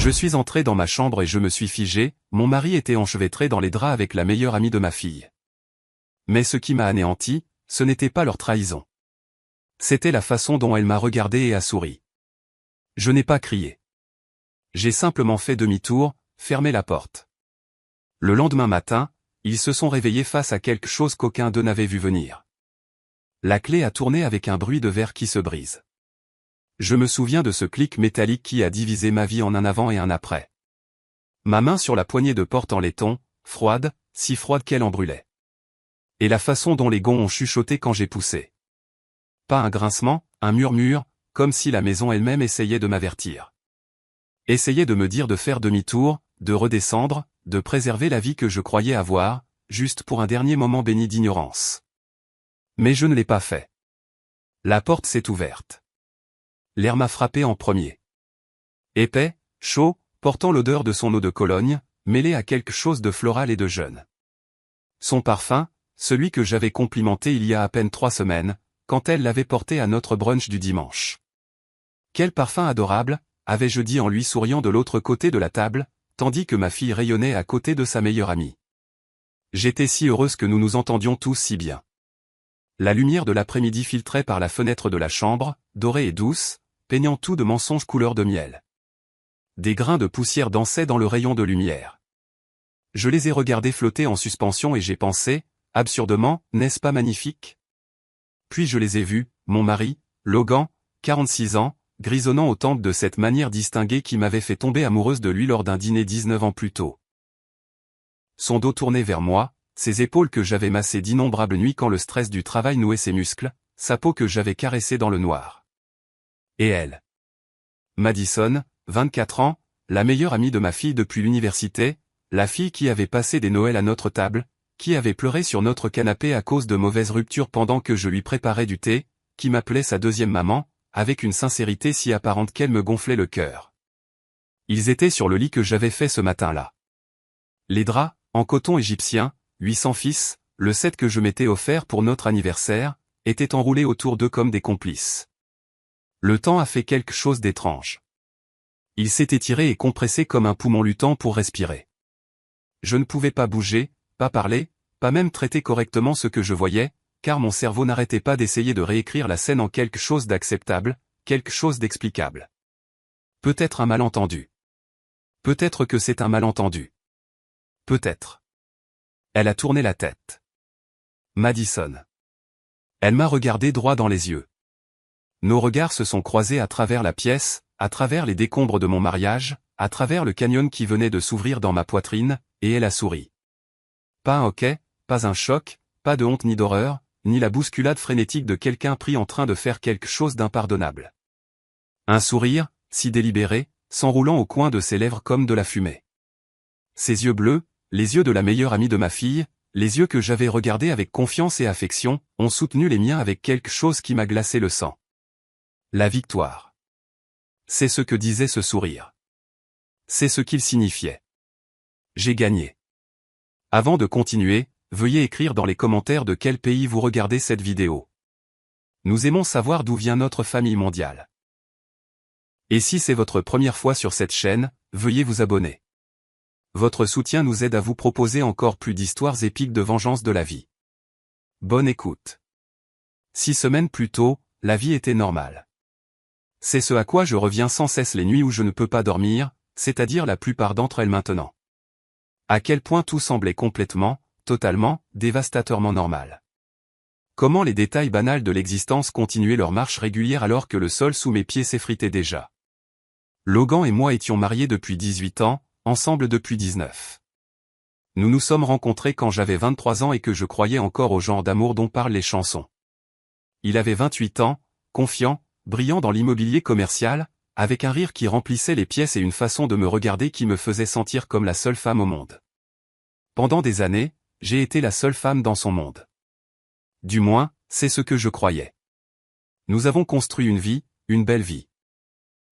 Je suis entré dans ma chambre et je me suis figé, mon mari était enchevêtré dans les draps avec la meilleure amie de ma fille. Mais ce qui m'a anéanti, ce n'était pas leur trahison. C'était la façon dont elle m'a regardé et a souri. Je n'ai pas crié. J'ai simplement fait demi-tour, fermé la porte. Le lendemain matin, ils se sont réveillés face à quelque chose qu'aucun d'eux n'avait vu venir. La clé a tourné avec un bruit de verre qui se brise. Je me souviens de ce clic métallique qui a divisé ma vie en un avant et un après. Ma main sur la poignée de porte en laiton, froide, si froide qu'elle en brûlait. Et la façon dont les gonds ont chuchoté quand j'ai poussé. Pas un grincement, un murmure, comme si la maison elle-même essayait de m'avertir. Essayait de me dire de faire demi-tour, de redescendre, de préserver la vie que je croyais avoir, juste pour un dernier moment béni d'ignorance. Mais je ne l'ai pas fait. La porte s'est ouverte. L'air m'a frappé en premier. Épais, chaud, portant l'odeur de son eau de Cologne, mêlée à quelque chose de floral et de jeune. Son parfum, celui que j'avais complimenté il y a à peine 3 semaines, quand elle l'avait porté à notre brunch du dimanche. Quel parfum adorable, avais-je dit en lui souriant de l'autre côté de la table, tandis que ma fille rayonnait à côté de sa meilleure amie. J'étais si heureuse que nous nous entendions tous si bien. La lumière de l'après-midi filtrait par la fenêtre de la chambre, dorée et douce, peignant tout de mensonges couleur de miel. Des grains de poussière dansaient dans le rayon de lumière. Je les ai regardés flotter en suspension et j'ai pensé, absurdement, n'est-ce pas magnifique? Puis je les ai vus, mon mari, Logan, 46 ans, grisonnant aux tempes de cette manière distinguée qui m'avait fait tomber amoureuse de lui lors d'un dîner 19 ans plus tôt. Son dos tourné vers moi, ses épaules que j'avais massées d'innombrables nuits quand le stress du travail nouait ses muscles, sa peau que j'avais caressée dans le noir. Et elle. Madison, 24 ans, la meilleure amie de ma fille depuis l'université, la fille qui avait passé des Noëls à notre table, qui avait pleuré sur notre canapé à cause de mauvaises ruptures pendant que je lui préparais du thé, qui m'appelait sa deuxième maman, avec une sincérité si apparente qu'elle me gonflait le cœur. Ils étaient sur le lit que j'avais fait ce matin-là. Les draps, en coton égyptien, 800 fils, le set que je m'étais offert pour notre anniversaire, étaient enroulés autour d'eux comme des complices. Le temps a fait quelque chose d'étrange. Il s'est étiré et compressé comme un poumon luttant pour respirer. Je ne pouvais pas bouger, pas parler, pas même traiter correctement ce que je voyais, car mon cerveau n'arrêtait pas d'essayer de réécrire la scène en quelque chose d'acceptable, quelque chose d'explicable. Peut-être un malentendu. Peut-être que c'est un malentendu. Peut-être. Elle a tourné la tête. Madison. Elle m'a regardé droit dans les yeux. Nos regards se sont croisés à travers la pièce, à travers les décombres de mon mariage, à travers le canyon qui venait de s'ouvrir dans ma poitrine, et elle a souri. Pas un hoquet, pas un choc, pas de honte ni d'horreur, ni la bousculade frénétique de quelqu'un pris en train de faire quelque chose d'impardonnable. Un sourire, si délibéré, s'enroulant au coin de ses lèvres comme de la fumée. Ses yeux bleus, les yeux de la meilleure amie de ma fille, les yeux que j'avais regardés avec confiance et affection, ont soutenu les miens avec quelque chose qui m'a glacé le sang. La victoire. C'est ce que disait ce sourire. C'est ce qu'il signifiait. J'ai gagné. Avant de continuer, veuillez écrire dans les commentaires de quel pays vous regardez cette vidéo. Nous aimons savoir d'où vient notre famille mondiale. Et si c'est votre première fois sur cette chaîne, veuillez vous abonner. Votre soutien nous aide à vous proposer encore plus d'histoires épiques de vengeance de la vie. Bonne écoute. 6 semaines plus tôt, la vie était normale. C'est ce à quoi je reviens sans cesse les nuits où je ne peux pas dormir, c'est-à-dire la plupart d'entre elles maintenant. À quel point tout semblait complètement, totalement, dévastateurement normal. Comment les détails banals de l'existence continuaient leur marche régulière alors que le sol sous mes pieds s'effritait déjà. Logan et moi étions mariés depuis 18 ans, ensemble depuis 19. Nous nous sommes rencontrés quand j'avais 23 ans et que je croyais encore au genre d'amour dont parlent les chansons. Il avait 28 ans, confiant, brillant dans l'immobilier commercial, avec un rire qui remplissait les pièces et une façon de me regarder qui me faisait sentir comme la seule femme au monde. Pendant des années, j'ai été la seule femme dans son monde. Du moins, c'est ce que je croyais. Nous avons construit une vie, une belle vie.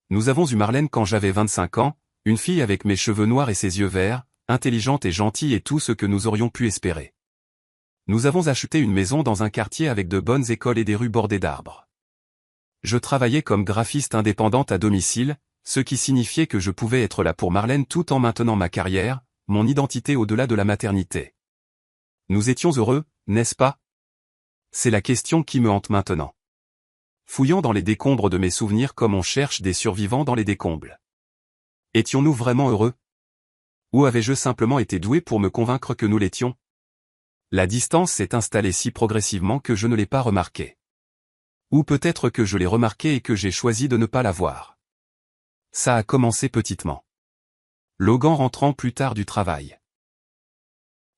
Nous avons eu Marlène quand j'avais 25 ans, une fille avec mes cheveux noirs et ses yeux verts, intelligente et gentille et tout ce que nous aurions pu espérer. Nous avons acheté une maison dans un quartier avec de bonnes écoles et des rues bordées d'arbres. Je travaillais comme graphiste indépendante à domicile, ce qui signifiait que je pouvais être là pour Marlène tout en maintenant ma carrière, mon identité au-delà de la maternité. Nous étions heureux, n'est-ce pas? C'est la question qui me hante maintenant. Fouillant dans les décombres de mes souvenirs comme on cherche des survivants dans les décombres. Étions-nous vraiment heureux? Ou avais-je simplement été doué pour me convaincre que nous l'étions? La distance s'est installée si progressivement que je ne l'ai pas remarquée. Ou peut-être que je l'ai remarquée et que j'ai choisi de ne pas la voir. Ça a commencé petitement. Logan rentrant plus tard du travail.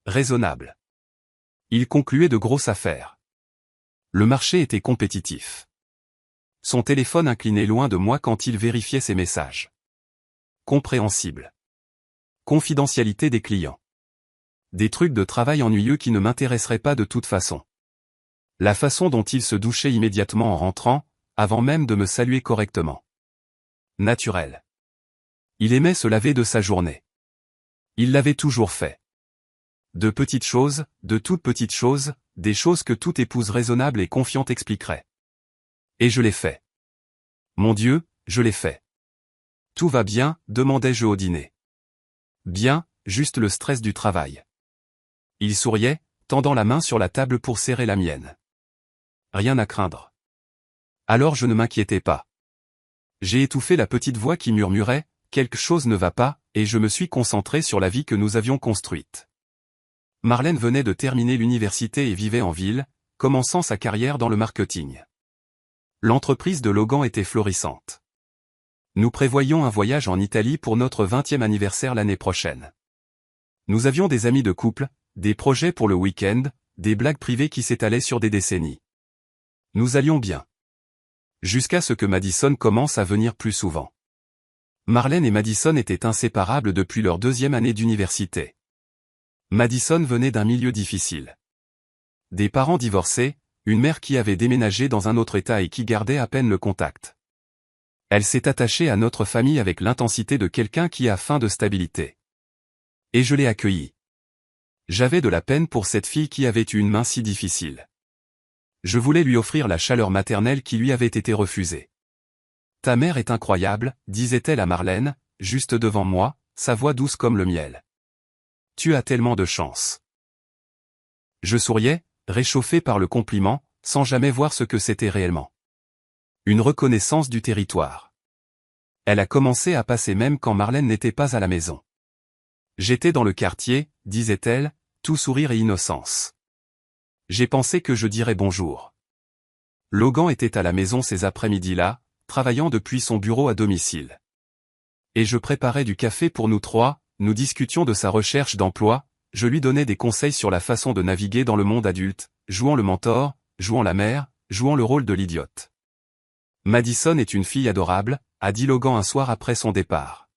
Raisonnable. Il concluait de grosses affaires. Le marché était compétitif. Son téléphone inclinait loin de moi quand il vérifiait ses messages. Compréhensible. Confidentialité des clients. Des trucs de travail ennuyeux qui ne m'intéresseraient pas de toute façon. La façon dont il se douchait immédiatement en rentrant, avant même de me saluer correctement. Naturel. Il aimait se laver de sa journée. Il l'avait toujours fait. De petites choses, de toutes petites choses, des choses que toute épouse raisonnable et confiante expliquerait. Et je l'ai fait. Mon Dieu, je l'ai fait. Tout va bien, demandai-je au dîner. Bien, juste le stress du travail. Il souriait, tendant la main sur la table pour serrer la mienne. Rien à craindre. Alors je ne m'inquiétais pas. J'ai étouffé la petite voix qui murmurait « Quelque chose ne va pas » et je me suis concentré sur la vie que nous avions construite. Marlène venait de terminer l'université et vivait en ville, commençant sa carrière dans le marketing. L'entreprise de Logan était florissante. Nous prévoyions un voyage en Italie pour notre 20e anniversaire l'année prochaine. Nous avions des amis de couple, des projets pour le week-end, des blagues privées qui s'étalaient sur des décennies. Nous allions bien. Jusqu'à ce que Madison commence à venir plus souvent. Marlène et Madison étaient inséparables depuis leur 2e année d'université. Madison venait d'un milieu difficile. Des parents divorcés, une mère qui avait déménagé dans un autre état et qui gardait à peine le contact. Elle s'est attachée à notre famille avec l'intensité de quelqu'un qui a faim de stabilité. Et je l'ai accueillie. J'avais de la peine pour cette fille qui avait eu une main si difficile. Je voulais lui offrir la chaleur maternelle qui lui avait été refusée. Ta mère est incroyable, disait-elle à Marlène, juste devant moi, sa voix douce comme le miel. Tu as tellement de chance. Je souriais, réchauffé par le compliment, sans jamais voir ce que c'était réellement. Une reconnaissance du territoire. Elle a commencé à passer même quand Marlène n'était pas à la maison. J'étais dans le quartier, disait-elle, tout sourire et innocence. J'ai pensé que je dirais bonjour. Logan était à la maison ces après-midi-là, travaillant depuis son bureau à domicile. Et je préparais du café pour nous trois, nous discutions de sa recherche d'emploi, je lui donnais des conseils sur la façon de naviguer dans le monde adulte, jouant le mentor, jouant la mère, jouant le rôle de l'idiote. Madison est une fille adorable, a dit Logan un soir après son départ.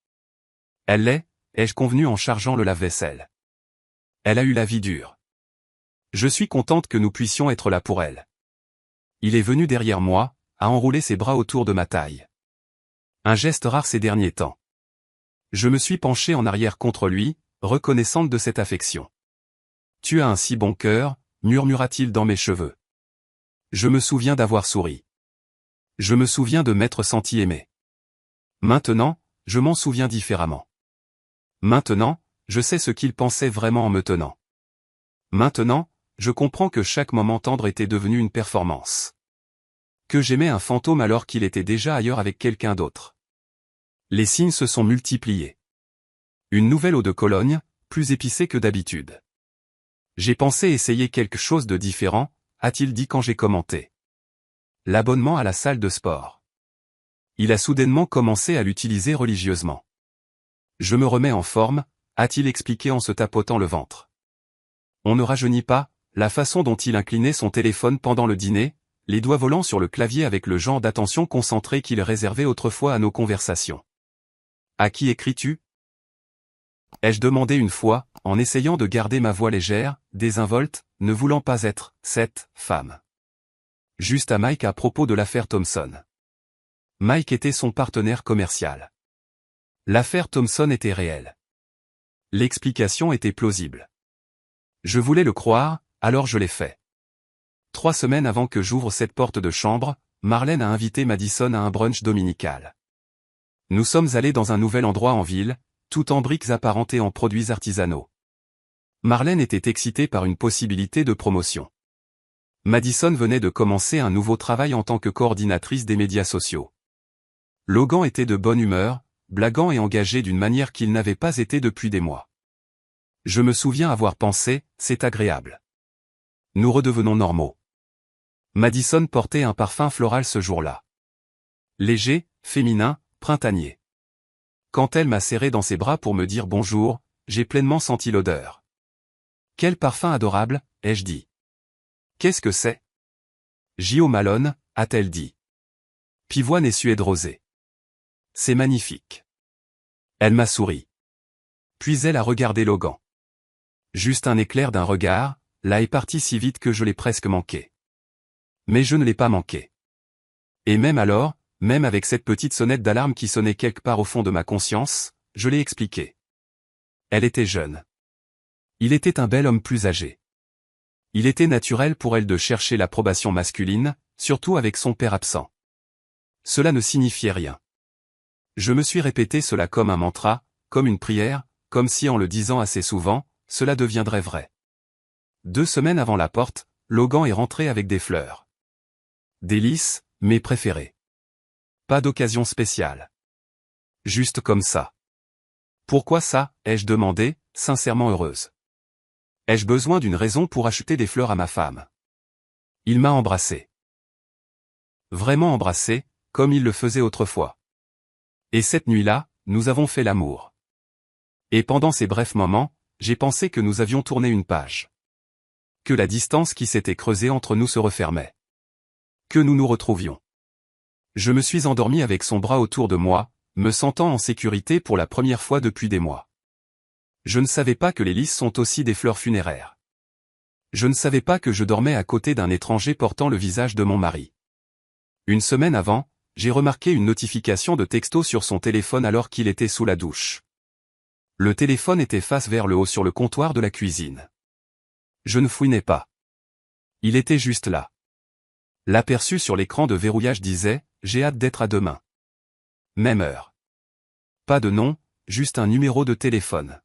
Elle l'est, ai-je convenu en chargeant le lave-vaisselle. Elle a eu la vie dure. Je suis contente que nous puissions être là pour elle. Il est venu derrière moi, a enroulé ses bras autour de ma taille. Un geste rare ces derniers temps. Je me suis penché en arrière contre lui, reconnaissante de cette affection. Tu as un si bon cœur, murmura-t-il dans mes cheveux. Je me souviens d'avoir souri. Je me souviens de m'être senti aimé. Maintenant, je m'en souviens différemment. Maintenant, je sais ce qu'il pensait vraiment en me tenant. Maintenant, je comprends que chaque moment tendre était devenu une performance. Que j'aimais un fantôme alors qu'il était déjà ailleurs avec quelqu'un d'autre. Les signes se sont multipliés. Une nouvelle eau de Cologne, plus épicée que d'habitude. J'ai pensé essayer quelque chose de différent, a-t-il dit quand j'ai commenté. L'abonnement à la salle de sport. Il a soudainement commencé à l'utiliser religieusement. Je me remets en forme, a-t-il expliqué en se tapotant le ventre. On ne rajeunit pas, la façon dont il inclinait son téléphone pendant le dîner, les doigts volants sur le clavier avec le genre d'attention concentrée qu'il réservait autrefois à nos conversations. À qui écris-tu ? Ai-je demandé une fois, en essayant de garder ma voix légère, désinvolte, ne voulant pas être cette femme. Juste à Mike à propos de l'affaire Thompson. Mike était son partenaire commercial. L'affaire Thompson était réelle. L'explication était plausible. Je voulais le croire, alors je l'ai fait. 3 semaines avant que j'ouvre cette porte de chambre, Marlène a invité Madison à un brunch dominical. Nous sommes allés dans un nouvel endroit en ville, tout en briques apparentées en produits artisanaux. Marlène était excitée par une possibilité de promotion. Madison venait de commencer un nouveau travail en tant que coordinatrice des médias sociaux. Logan était de bonne humeur, blaguant et engagé d'une manière qu'il n'avait pas été depuis des mois. Je me souviens avoir pensé, c'est agréable. Nous redevenons normaux. Madison portait un parfum floral ce jour-là. Léger, féminin, printanier. Quand elle m'a serré dans ses bras pour me dire bonjour, j'ai pleinement senti l'odeur. Quel parfum adorable, ai-je dit. Qu'est-ce que c'est? J.O. Malone, a-t-elle dit. Pivoine et suède rosée. C'est magnifique. Elle m'a souri. Puis elle a regardé Logan. Juste un éclair d'un regard, là est parti si vite que je l'ai presque manqué. Mais je ne l'ai pas manqué. Et même alors, même avec cette petite sonnette d'alarme qui sonnait quelque part au fond de ma conscience, je l'ai expliqué. Elle était jeune. Il était un bel homme plus âgé. Il était naturel pour elle de chercher l'approbation masculine, surtout avec son père absent. Cela ne signifiait rien. Je me suis répété cela comme un mantra, comme une prière, comme si en le disant assez souvent, cela deviendrait vrai. 2 semaines avant la porte, Logan est rentré avec des fleurs. Des lys, mes préférés. Pas d'occasion spéciale. Juste comme ça. Pourquoi ça, ai-je demandé, sincèrement heureuse. Ai-je besoin d'une raison pour acheter des fleurs à ma femme? Il m'a embrassé. Vraiment embrassé, comme il le faisait autrefois. Et cette nuit-là, nous avons fait l'amour. Et pendant ces brefs moments, j'ai pensé que nous avions tourné une page. Que la distance qui s'était creusée entre nous se refermait. Que nous nous retrouvions. Je me suis endormi avec son bras autour de moi, me sentant en sécurité pour la première fois depuis des mois. Je ne savais pas que les lys sont aussi des fleurs funéraires. Je ne savais pas que je dormais à côté d'un étranger portant le visage de mon mari. Une semaine avant, j'ai remarqué une notification de texto sur son téléphone alors qu'il était sous la douche. Le téléphone était face vers le haut sur le comptoir de la cuisine. Je ne fouinais pas. Il était juste là. L'aperçu sur l'écran de verrouillage disait « J'ai hâte d'être à demain ». Même heure. Pas de nom, juste un numéro de téléphone.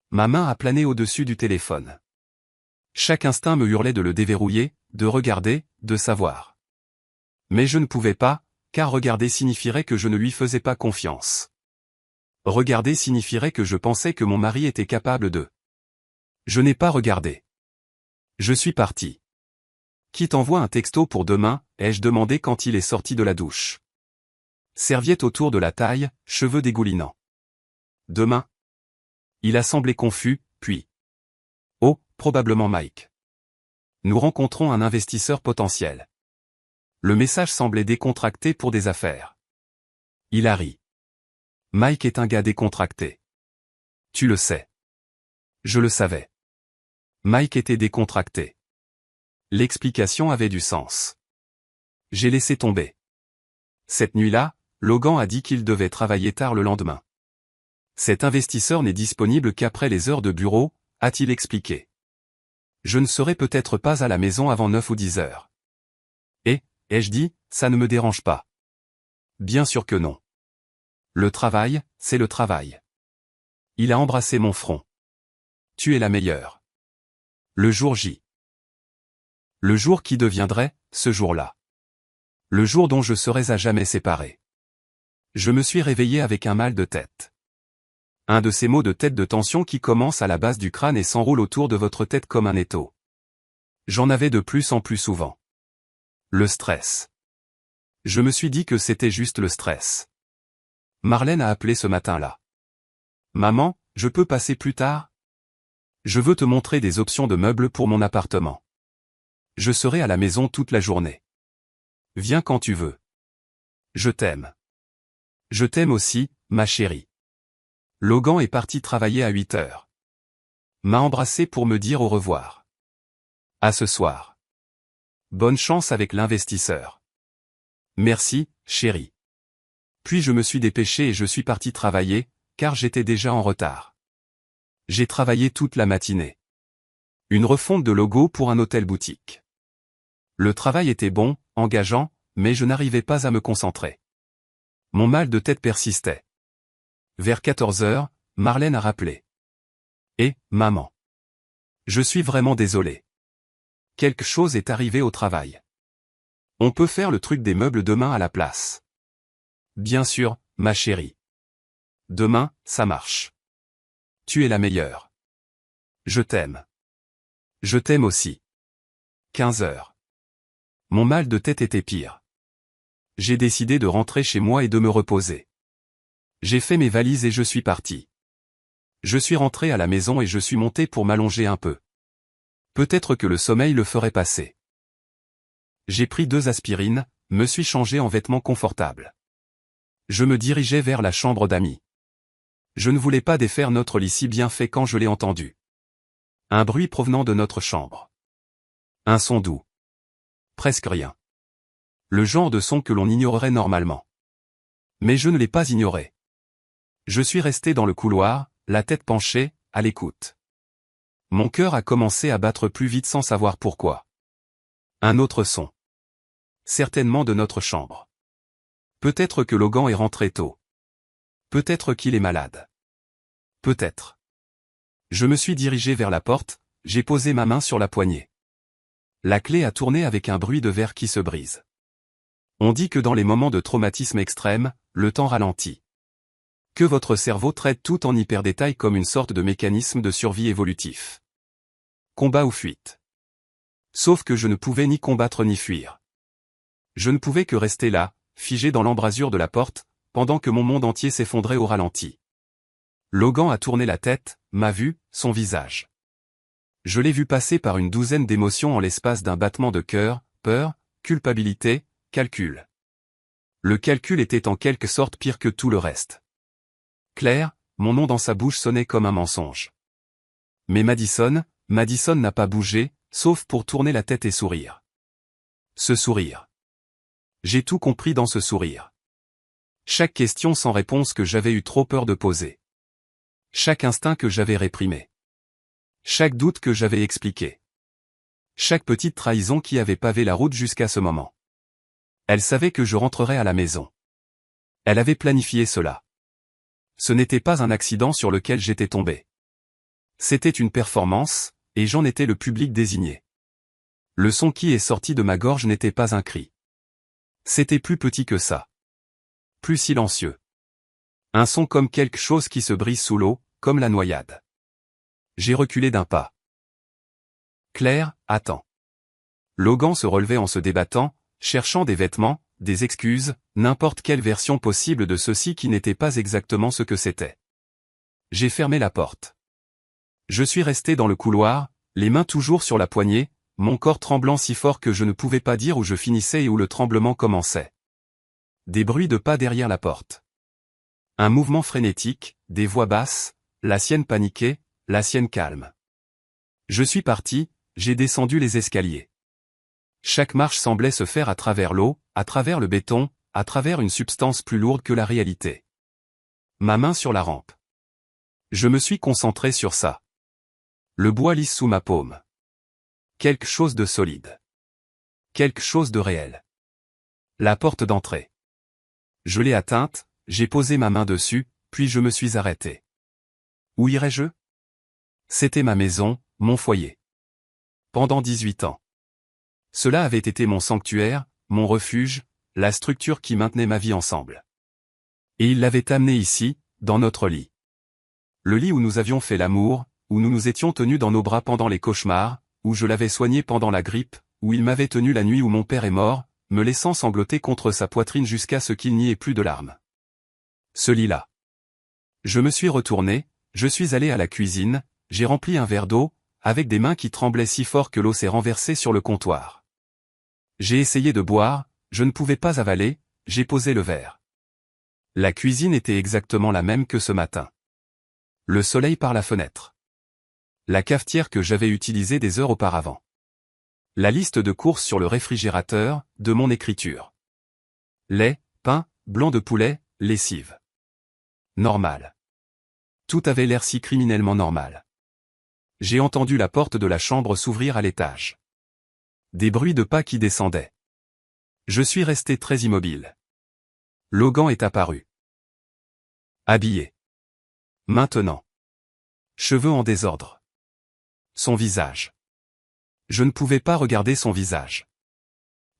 Ma main a plané au-dessus du téléphone. Chaque instinct me hurlait de le déverrouiller, de regarder, de savoir. Mais je ne pouvais pas, car regarder signifierait que je ne lui faisais pas confiance. Regarder signifierait que je pensais que mon mari était capable de. Je n'ai pas regardé. Je suis parti. Qui t'envoie un texto pour demain, ai-je demandé quand il est sorti de la douche. Serviette autour de la taille, cheveux dégoulinants. Demain. Il a semblé confus, puis. Oh, probablement Mike. Nous rencontrons un investisseur potentiel. Le message semblait décontracté pour des affaires. Il a ri. Mike est un gars décontracté. Tu le sais. Je le savais. Mike était décontracté. L'explication avait du sens. J'ai laissé tomber. Cette nuit-là, Logan a dit qu'il devait travailler tard le lendemain. Cet investisseur n'est disponible qu'après les heures de bureau, a-t-il expliqué. Je ne serai peut-être pas à la maison avant 9 ou 10 heures. Et, ai-je dit, ça ne me dérange pas. Bien sûr que non. Le travail, c'est le travail. Il a embrassé mon front. Tu es la meilleure. Le jour J. Le jour qui deviendrait, ce jour-là. Le jour dont je serais à jamais séparé. Je me suis réveillé avec un mal de tête. Un de ces maux de tête de tension qui commencent à la base du crâne et s'enroulent autour de votre tête comme un étau. J'en avais de plus en plus souvent. Le stress. Je me suis dit que c'était juste le stress. Marlène a appelé ce matin-là. Maman, je peux passer plus tard? Je veux te montrer des options de meubles pour mon appartement. Je serai à la maison toute la journée. Viens quand tu veux. Je t'aime. Je t'aime aussi, ma chérie. Logan est parti travailler à 8 heures. M'a embrassé pour me dire au revoir. À ce soir. Bonne chance avec l'investisseur. Merci, chérie. Puis je me suis dépêché et je suis parti travailler, car j'étais déjà en retard. J'ai travaillé toute la matinée. Une refonte de logo pour un hôtel-boutique. Le travail était bon, engageant, mais je n'arrivais pas à me concentrer. Mon mal de tête persistait. Vers 14 heures, Marlène a rappelé. Maman. Je suis vraiment désolé. Quelque chose est arrivé au travail. On peut faire le truc des meubles demain à la place. Bien sûr, ma chérie. Demain, ça marche. Tu es la meilleure. Je t'aime. Je t'aime aussi. 15 heures. Mon mal de tête était pire. J'ai décidé de rentrer chez moi et de me reposer. J'ai fait mes valises et je suis parti. Je suis rentré à la maison et je suis monté pour m'allonger un peu. Peut-être que le sommeil le ferait passer. J'ai pris 2 aspirines, me suis changé en vêtements confortables. Je me dirigeais vers la chambre d'amis. Je ne voulais pas défaire notre lit si bien fait quand je l'ai entendu. Un bruit provenant de notre chambre. Un son doux. Presque rien. Le genre de son que l'on ignorerait normalement. Mais je ne l'ai pas ignoré. Je suis resté dans le couloir, la tête penchée, à l'écoute. Mon cœur a commencé à battre plus vite sans savoir pourquoi. Un autre son. Certainement de notre chambre. Peut-être que Logan est rentré tôt. Peut-être qu'il est malade. Peut-être. Je me suis dirigé vers la porte, j'ai posé ma main sur la poignée. La clé a tourné avec un bruit de verre qui se brise. On dit que dans les moments de traumatisme extrême, le temps ralentit. Que votre cerveau traite tout en hyperdétail comme une sorte de mécanisme de survie évolutif. Combat ou fuite. Sauf que je ne pouvais ni combattre ni fuir. Je ne pouvais que rester là, figé dans l'embrasure de la porte, pendant que mon monde entier s'effondrait au ralenti. Logan a tourné la tête, m'a vu, son visage. Je l'ai vu passer par une douzaine d'émotions en l'espace d'un battement de cœur, peur, culpabilité, calcul. Le calcul était en quelque sorte pire que tout le reste. Claire, mon nom dans sa bouche sonnait comme un mensonge. Mais Madison n'a pas bougé, sauf pour tourner la tête et sourire. Ce sourire. J'ai tout compris dans ce sourire. Chaque question sans réponse que j'avais eu trop peur de poser. Chaque instinct que j'avais réprimé. Chaque doute que j'avais expliqué. Chaque petite trahison qui avait pavé la route jusqu'à ce moment. Elle savait que je rentrerais à la maison. Elle avait planifié cela. Ce n'était pas un accident sur lequel j'étais tombé. C'était une performance, et j'en étais le public désigné. Le son qui est sorti de ma gorge n'était pas un cri. C'était plus petit que ça. Plus silencieux. Un son comme quelque chose qui se brise sous l'eau, comme la noyade. J'ai reculé d'un pas. Claire, attends. Logan se relevait en se débattant, cherchant des vêtements, des excuses, n'importe quelle version possible de ceci qui n'était pas exactement ce que c'était. J'ai fermé la porte. Je suis resté dans le couloir, les mains toujours sur la poignée, mon corps tremblant si fort que je ne pouvais pas dire où je finissais et où le tremblement commençait. Des bruits de pas derrière la porte. Un mouvement frénétique, des voix basses, la sienne paniquée, la sienne calme. Je suis parti, j'ai descendu les escaliers. Chaque marche semblait se faire à travers l'eau, à travers le béton, à travers une substance plus lourde que la réalité. Ma main sur la rampe. Je me suis concentré sur ça. Le bois lisse sous ma paume. Quelque chose de solide. Quelque chose de réel. La porte d'entrée. Je l'ai atteinte, j'ai posé ma main dessus, puis je me suis arrêté. Où irais-je? C'était ma maison, mon foyer. Pendant 18 ans. Cela avait été mon sanctuaire, mon refuge, la structure qui maintenait ma vie ensemble. Et il l'avait amené ici, dans notre lit. Le lit où nous avions fait l'amour, où nous nous étions tenus dans nos bras pendant les cauchemars, où je l'avais soigné pendant la grippe, où il m'avait tenu la nuit où mon père est mort, me laissant sangloter contre sa poitrine jusqu'à ce qu'il n'y ait plus de larmes. Ce lit-là. Je me suis retourné, je suis allé à la cuisine, j'ai rempli un verre d'eau, avec des mains qui tremblaient si fort que l'eau s'est renversée sur le comptoir. J'ai essayé de boire, je ne pouvais pas avaler, j'ai posé le verre. La cuisine était exactement la même que ce matin. Le soleil par la fenêtre. La cafetière que j'avais utilisée des heures auparavant. La liste de courses sur le réfrigérateur, de mon écriture. Lait, pain, blanc de poulet, lessive. Normal. Tout avait l'air si criminellement normal. J'ai entendu la porte de la chambre s'ouvrir à l'étage. Des bruits de pas qui descendaient. Je suis resté très immobile. Logan est apparu. Habillé. Maintenant. Cheveux en désordre. Son visage. Je ne pouvais pas regarder son visage.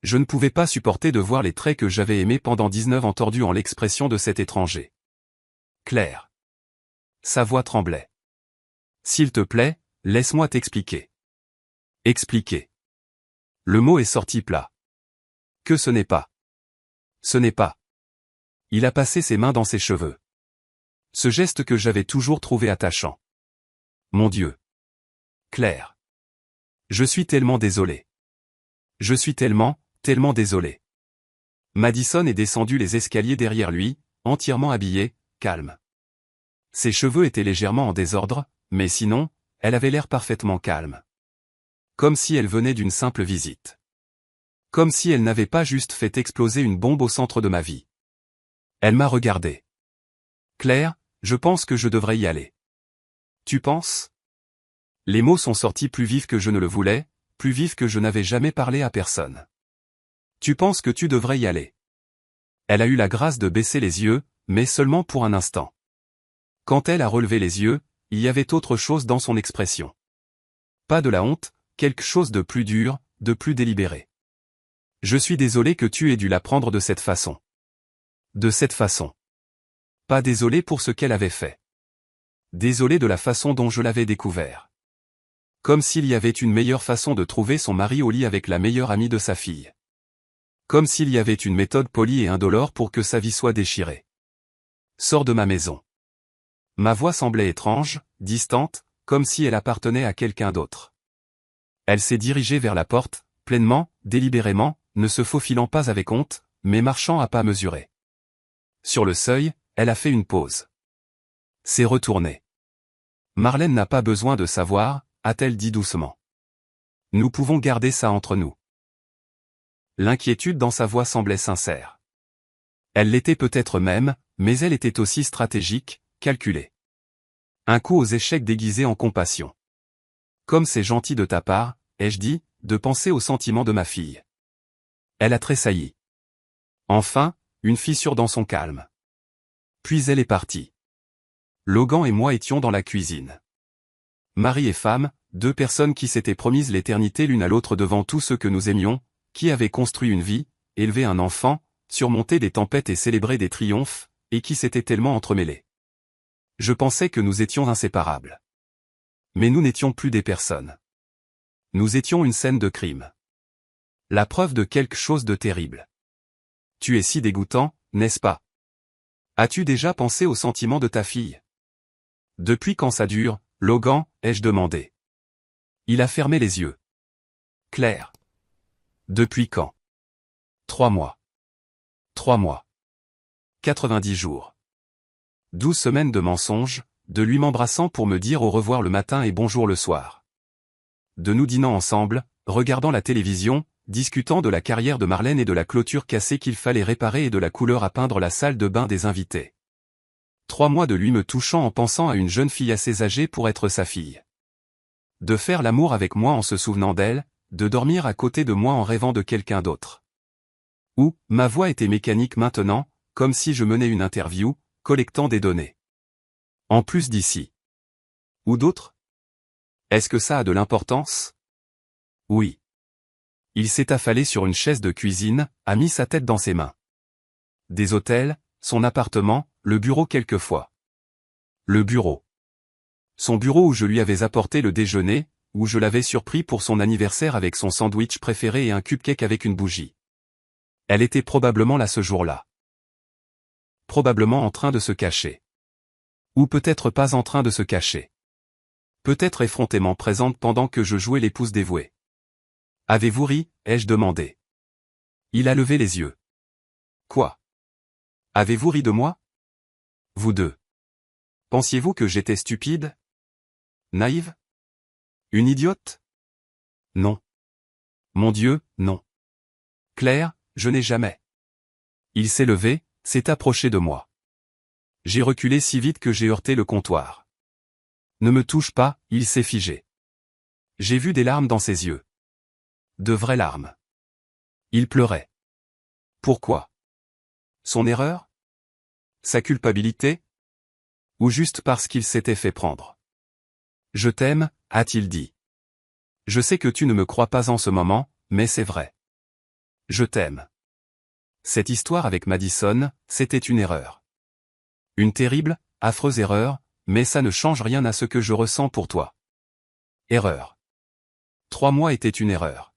Je ne pouvais pas supporter de voir les traits que j'avais aimés pendant 19 ans tordus en l'expression de cet étranger. Claire. Sa voix tremblait. S'il te plaît, laisse-moi t'expliquer. Expliquer. Le mot est sorti plat. Que ce n'est pas. Ce n'est pas. Il a passé ses mains dans ses cheveux. Ce geste que j'avais toujours trouvé attachant. Mon Dieu. Claire. Je suis tellement désolé. Je suis tellement désolé. Madison est descendu les escaliers derrière lui, entièrement habillée, calme. Ses cheveux étaient légèrement en désordre, mais sinon, elle avait l'air parfaitement calme. Comme si elle venait d'une simple visite. Comme si elle n'avait pas juste fait exploser une bombe au centre de ma vie. Elle m'a regardé. Claire, je pense que je devrais y aller. Tu penses? Les mots sont sortis plus vifs que je ne le voulais, plus vifs que je n'avais jamais parlé à personne. Tu penses que tu devrais y aller. Elle a eu la grâce de baisser les yeux, mais seulement pour un instant. Quand elle a relevé les yeux, il y avait autre chose dans son expression. Pas de la honte, quelque chose de plus dur, de plus délibéré. Je suis désolé que tu aies dû l'apprendre de cette façon. De cette façon. Pas désolé pour ce qu'elle avait fait. Désolé de la façon dont je l'avais découvert. Comme s'il y avait une meilleure façon de trouver son mari au lit avec la meilleure amie de sa fille. Comme s'il y avait une méthode polie et indolore pour que sa vie soit déchirée. Sors de ma maison. Ma voix semblait étrange, distante, comme si elle appartenait à quelqu'un d'autre. Elle s'est dirigée vers la porte, pleinement, délibérément, ne se faufilant pas avec honte, mais marchant à pas mesurés. Sur le seuil, elle a fait une pause. S'est retournée. Marlène n'a pas besoin de savoir, a-t-elle dit doucement. Nous pouvons garder ça entre nous. L'inquiétude dans sa voix semblait sincère. Elle l'était peut-être même, mais elle était aussi stratégique, calculée. Un coup aux échecs déguisé en compassion. Comme c'est gentil de ta part, ai-je dit, de penser aux sentiments de ma fille. Elle a tressailli. Enfin, une fissure dans son calme. Puis elle est partie. Logan et moi étions dans la cuisine. Mari et femme, deux personnes qui s'étaient promises l'éternité l'une à l'autre devant tous ceux que nous aimions, qui avaient construit une vie, élevé un enfant, surmonté des tempêtes et célébré des triomphes, et qui s'étaient tellement entremêlés. Je pensais que nous étions inséparables. Mais nous n'étions plus des personnes. Nous étions une scène de crime. La preuve de quelque chose de terrible. Tu es si dégoûtant, n'est-ce pas? As-tu déjà pensé aux sentiments de ta fille? Depuis quand ça dure, Logan, ai-je demandé. Il a fermé les yeux. Claire. Depuis quand? 3 mois. 3 mois. 90 jours. 12 semaines de mensonges, de lui m'embrassant pour me dire au revoir le matin et bonjour le soir. De nous dînant ensemble, regardant la télévision, discutant de la carrière de Marlène et de la clôture cassée qu'il fallait réparer et de la couleur à peindre la salle de bain des invités. 3 mois de lui me touchant en pensant à une jeune fille assez âgée pour être sa fille. De faire l'amour avec moi en se souvenant d'elle, de dormir à côté de moi en rêvant de quelqu'un d'autre. Ou, ma voix était mécanique maintenant, comme si je menais une interview, collectant des données. En plus d'ici. Ou d'autres? Est-ce que ça a de l'importance? Oui. Il s'est affalé sur une chaise de cuisine, a mis sa tête dans ses mains. Des hôtels, son appartement, le bureau quelquefois. Le bureau. Son bureau où je lui avais apporté le déjeuner, où je l'avais surpris pour son anniversaire avec son sandwich préféré et un cupcake avec une bougie. Elle était probablement là ce jour-là. Probablement en train de se cacher. Ou peut-être pas en train de se cacher. Peut-être effrontément présente pendant que je jouais l'épouse dévouée. Avez-vous ri, ai-je demandé. Il a levé les yeux. Quoi? Avez-vous ri de moi? Vous deux. Pensiez-vous que j'étais stupide? Naïve? Une idiote? Non. Mon Dieu, non. Claire, je n'ai jamais. Il s'est levé, s'est approché de moi. J'ai reculé si vite que j'ai heurté le comptoir. Ne me touche pas, il s'est figé. J'ai vu des larmes dans ses yeux. De vraies larmes. Il pleurait. Pourquoi? Son erreur? Sa culpabilité? Ou juste parce qu'il s'était fait prendre? Je t'aime, a-t-il dit. Je sais que tu ne me crois pas en ce moment, mais c'est vrai. Je t'aime. Cette histoire avec Madison, c'était une erreur. Une terrible, affreuse erreur, mais ça ne change rien à ce que je ressens pour toi. Erreur. 3 mois était une erreur.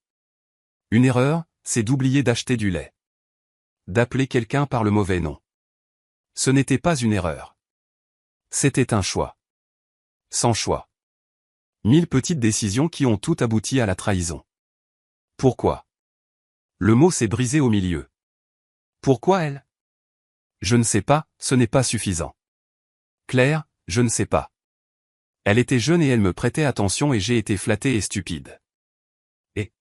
Une erreur, c'est d'oublier d'acheter du lait. D'appeler quelqu'un par le mauvais nom. Ce n'était pas une erreur. C'était un choix. Sans choix. 1000 petites décisions qui ont tout abouti à la trahison. Pourquoi? Le mot s'est brisé au milieu. Pourquoi elle? Je ne sais pas, ce n'est pas suffisant. Claire, je ne sais pas. Elle était jeune et elle me prêtait attention et j'ai été flatté et stupide. Et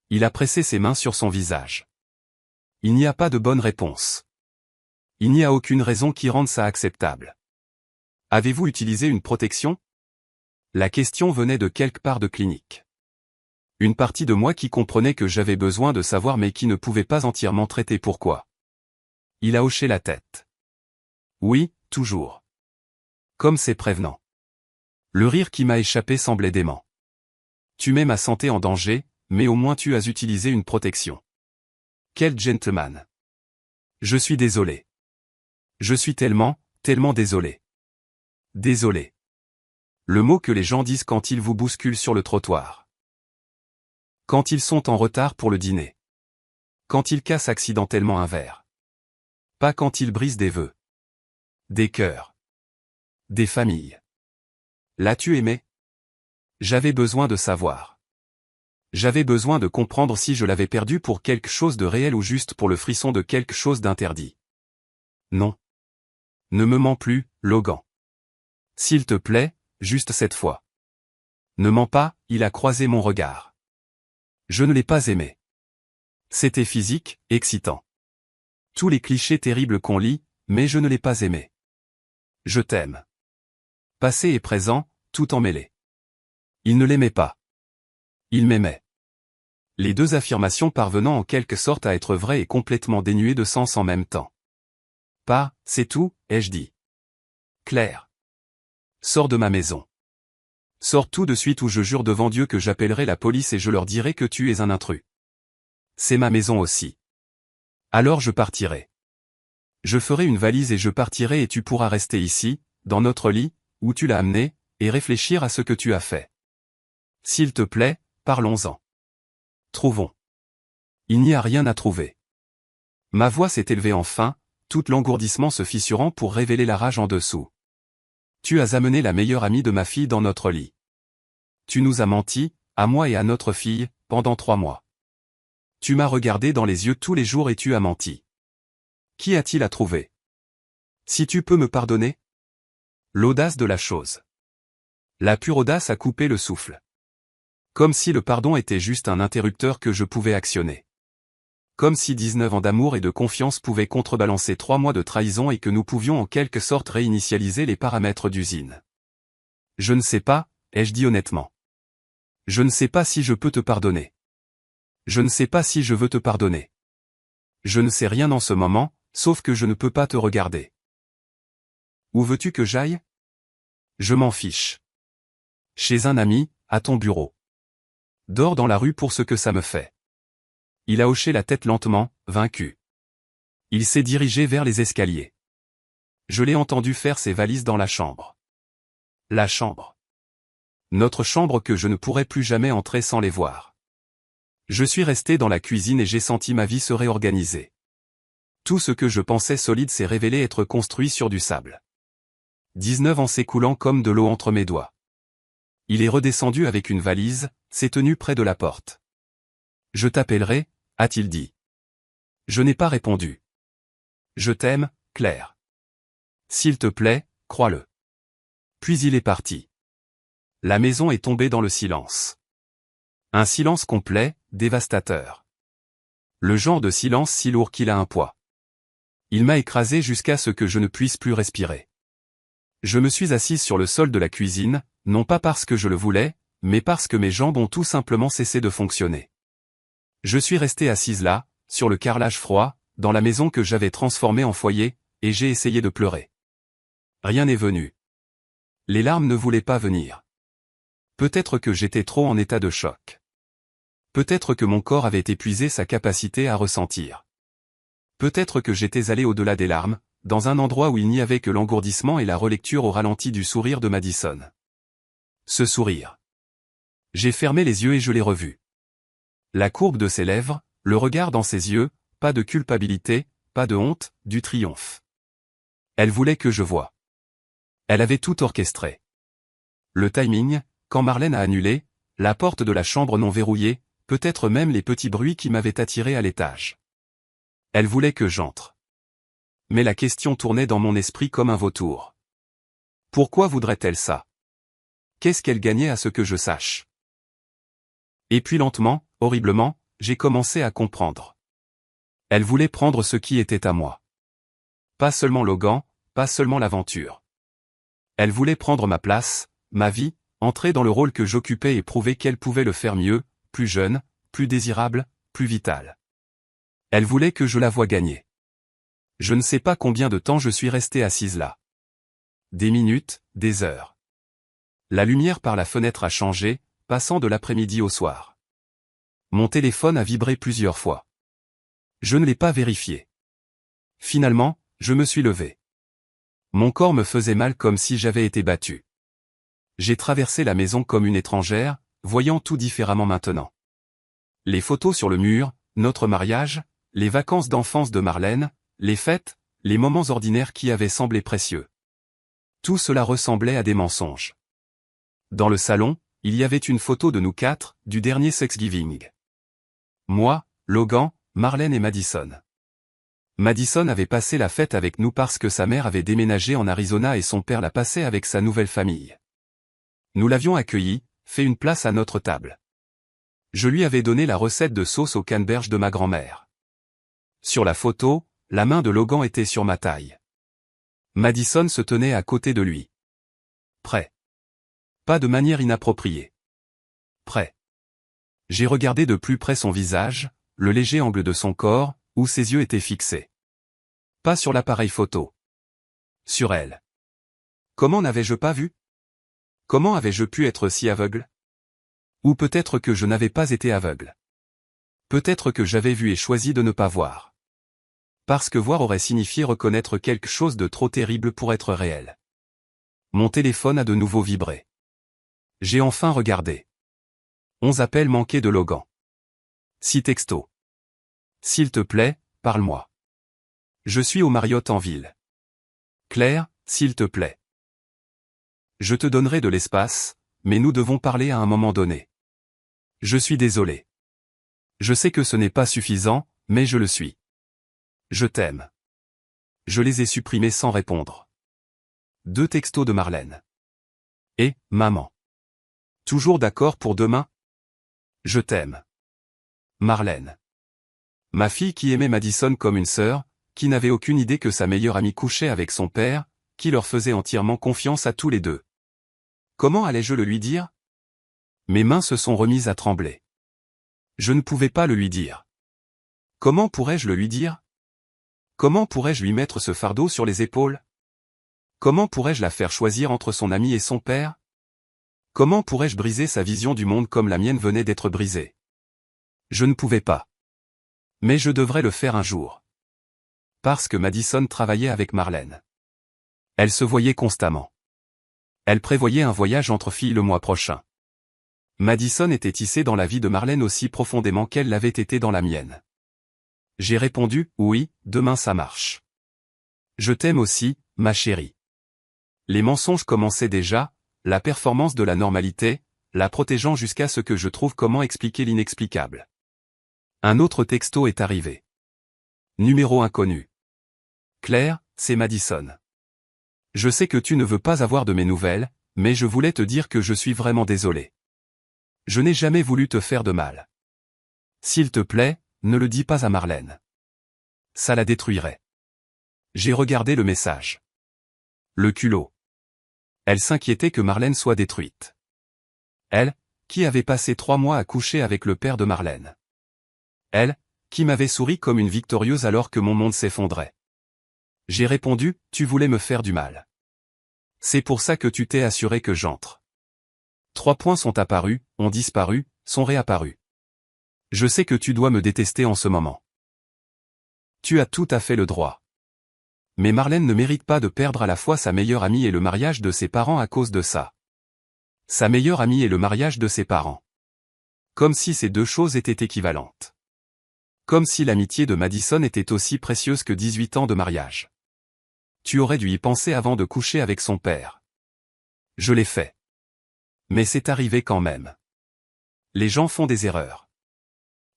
il a pressé ses mains sur son visage. Il n'y a pas de bonne réponse. Il n'y a aucune raison qui rende ça acceptable. Avez-vous utilisé une protection? La question venait de quelque part de clinique. Une partie de moi qui comprenait que j'avais besoin de savoir mais qui ne pouvait pas entièrement traiter pourquoi. Il a hoché la tête. Oui, toujours. Comme c'est prévenant. Le rire qui m'a échappé semblait dément. Tu mets ma santé en danger, mais au moins tu as utilisé une protection. Quel gentleman. Je suis désolé. Je suis tellement, tellement désolé. Désolé. Le mot que les gens disent quand ils vous bousculent sur le trottoir. Quand ils sont en retard pour le dîner. Quand ils cassent accidentellement un verre. Pas quand ils brisent des vœux. Des cœurs. Des familles. L'as-tu aimé? J'avais besoin de savoir. J'avais besoin de comprendre si je l'avais perdu pour quelque chose de réel ou juste pour le frisson de quelque chose d'interdit. Non. Ne me mens plus, Logan. S'il te plaît, juste cette fois. Ne mens pas, il a croisé mon regard. Je ne l'ai pas aimé. C'était physique, excitant. Tous les clichés terribles qu'on lit, mais je ne l'ai pas aimé. Je t'aime. Passé et présent, tout emmêlé. Il ne l'aimait pas. Il m'aimait. Les deux affirmations parvenant en quelque sorte à être vraies et complètement dénuées de sens en même temps. Pas, c'est tout, ai-je dit. Claire. Sors de ma maison. Sors tout de suite ou je jure devant Dieu que j'appellerai la police et je leur dirai que tu es un intrus. C'est ma maison aussi. Alors je partirai. Je ferai une valise et je partirai et tu pourras rester ici, dans notre lit, où tu l'as amené, et réfléchir à ce que tu as fait. S'il te plaît, parlons-en. Trouvons. Il n'y a rien à trouver. Ma voix s'est élevée enfin, tout l'engourdissement se fissurant pour révéler la rage en dessous. Tu as amené la meilleure amie de ma fille dans notre lit. Tu nous as menti, à moi et à notre fille, pendant 3 mois. Tu m'as regardé dans les yeux tous les jours et tu as menti. Qui a-t-il à trouver? Si tu peux me pardonner? L'audace de la chose. La pure audace a coupé le souffle. Comme si le pardon était juste un interrupteur que je pouvais actionner. Comme si 19 ans d'amour et de confiance pouvaient contrebalancer 3 mois de trahison et que nous pouvions en quelque sorte réinitialiser les paramètres d'usine. Je ne sais pas, ai-je dit honnêtement. Je ne sais pas si je peux te pardonner. Je ne sais pas si je veux te pardonner. Je ne sais rien en ce moment, sauf que je ne peux pas te regarder. Où veux-tu que j'aille? Je m'en fiche. Chez un ami, à ton bureau. Dors dans la rue pour ce que ça me fait. Il a hoché la tête lentement, vaincu. Il s'est dirigé vers les escaliers. Je l'ai entendu faire ses valises dans la chambre. La chambre. Notre chambre que je ne pourrais plus jamais entrer sans les voir. Je suis resté dans la cuisine et j'ai senti ma vie se réorganiser. Tout ce que je pensais solide s'est révélé être construit sur du sable. 19 ans s'écoulant comme de l'eau entre mes doigts. Il est redescendu avec une valise, s'est tenu près de la porte. Je t'appellerai, a-t-il dit. Je n'ai pas répondu. Je t'aime, Claire. S'il te plaît, crois-le. Puis il est parti. La maison est tombée dans le silence. Un silence complet, dévastateur. Le genre de silence si lourd qu'il a un poids. Il m'a écrasé jusqu'à ce que je ne puisse plus respirer. Je me suis assise sur le sol de la cuisine, non pas parce que je le voulais, mais parce que mes jambes ont tout simplement cessé de fonctionner. Je suis restée assise là, sur le carrelage froid, dans la maison que j'avais transformée en foyer, et j'ai essayé de pleurer. Rien n'est venu. Les larmes ne voulaient pas venir. Peut-être que j'étais trop en état de choc. Peut-être que mon corps avait épuisé sa capacité à ressentir. Peut-être que j'étais allé au-delà des larmes, dans un endroit où il n'y avait que l'engourdissement et la relecture au ralenti du sourire de Madison. Ce sourire. J'ai fermé les yeux et je l'ai revu. La courbe de ses lèvres, le regard dans ses yeux, pas de culpabilité, pas de honte, du triomphe. Elle voulait que je voie. Elle avait tout orchestré. Le timing, quand Marlène a annulé, la porte de la chambre non verrouillée, peut-être même les petits bruits qui m'avaient attiré à l'étage. Elle voulait que j'entre. Mais la question tournait dans mon esprit comme un vautour. Pourquoi voudrait-elle ça? Qu'est-ce qu'elle gagnait à ce que je sache? Et puis lentement, horriblement, j'ai commencé à comprendre. Elle voulait prendre ce qui était à moi. Pas seulement Logan, pas seulement l'aventure. Elle voulait prendre ma place, ma vie, entrer dans le rôle que j'occupais et prouver qu'elle pouvait le faire mieux, plus jeune, plus désirable, plus vital. Elle voulait que je la voie gagner. Je ne sais pas combien de temps je suis resté assise là. Des minutes, des heures. La lumière par la fenêtre a changé, passant de l'après-midi au soir. Mon téléphone a vibré plusieurs fois. Je ne l'ai pas vérifié. Finalement, je me suis levé. Mon corps me faisait mal comme si j'avais été battu. J'ai traversé la maison comme une étrangère, voyant tout différemment maintenant. Les photos sur le mur, notre mariage, les vacances d'enfance de Marlène, les fêtes, les moments ordinaires qui avaient semblé précieux. Tout cela ressemblait à des mensonges. Dans le salon, il y avait une photo de nous quatre, du dernier Thanksgiving. Moi, Logan, Marlène et Madison. Madison avait passé la fête avec nous parce que sa mère avait déménagé en Arizona et son père la passait avec sa nouvelle famille. Nous l'avions accueilli, fait une place à notre table. Je lui avais donné la recette de sauce au canneberge de ma grand-mère. Sur la photo, la main de Logan était sur ma taille. Madison se tenait à côté de lui. Prêt. Pas de manière inappropriée. Prêt. J'ai regardé de plus près son visage, le léger angle de son corps, où ses yeux étaient fixés. Pas sur l'appareil photo. Sur elle. Comment n'avais-je pas vu? Comment avais-je pu être si aveugle? Ou peut-être que je n'avais pas été aveugle. Peut-être que j'avais vu et choisi de ne pas voir. Parce que voir aurait signifié reconnaître quelque chose de trop terrible pour être réel. Mon téléphone a de nouveau vibré. J'ai enfin regardé. 11 appels manqués de Logan. 6 textos. S'il te plaît, parle-moi. Je suis au Marriott en ville. Claire, s'il te plaît. Je te donnerai de l'espace, mais nous devons parler à un moment donné. Je suis désolé. Je sais que ce n'est pas suffisant, mais je le suis. Je t'aime. Je les ai supprimés sans répondre. 2 textos de Marlène. Et, maman. Toujours d'accord pour demain? Je t'aime. Marlène. Ma fille qui aimait Madison comme une sœur, qui n'avait aucune idée que sa meilleure amie couchait avec son père, qui leur faisait entièrement confiance à tous les deux. Comment allais-je le lui dire? Mes mains se sont remises à trembler. Je ne pouvais pas le lui dire. Comment pourrais-je le lui dire? Comment pourrais-je lui mettre ce fardeau sur les épaules? Comment pourrais-je la faire choisir entre son ami et son père? Comment pourrais-je briser sa vision du monde comme la mienne venait d'être brisée? Je ne pouvais pas. Mais je devrais le faire un jour. Parce que Madison travaillait avec Marlène. Elle se voyait constamment. Elle prévoyait un voyage entre filles le mois prochain. Madison était tissée dans la vie de Marlène aussi profondément qu'elle l'avait été dans la mienne. J'ai répondu, oui, demain ça marche. Je t'aime aussi, ma chérie. Les mensonges commençaient déjà, la performance de la normalité, la protégeant jusqu'à ce que je trouve comment expliquer l'inexplicable. Un autre texto est arrivé. Numéro inconnu. Claire, c'est Madison. Je sais que tu ne veux pas avoir de mes nouvelles, mais je voulais te dire que je suis vraiment désolé. Je n'ai jamais voulu te faire de mal. S'il te plaît, ne le dis pas à Marlène. Ça la détruirait. J'ai regardé le message. Le culot. Elle s'inquiétait que Marlène soit détruite. Elle, qui avait passé 3 mois à coucher avec le père de Marlène. Elle, qui m'avait souri comme une victorieuse alors que mon monde s'effondrait. J'ai répondu, tu voulais me faire du mal. C'est pour ça que tu t'es assuré que j'entre. 3 points sont apparus, ont disparu, sont réapparus. Je sais que tu dois me détester en ce moment. Tu as tout à fait le droit. Mais Marlène ne mérite pas de perdre à la fois sa meilleure amie et le mariage de ses parents à cause de ça. Sa meilleure amie et le mariage de ses parents. Comme si ces deux choses étaient équivalentes. Comme si l'amitié de Madison était aussi précieuse que 18 ans de mariage. Tu aurais dû y penser avant de coucher avec son père. Je l'ai fait. Mais c'est arrivé quand même. Les gens font des erreurs.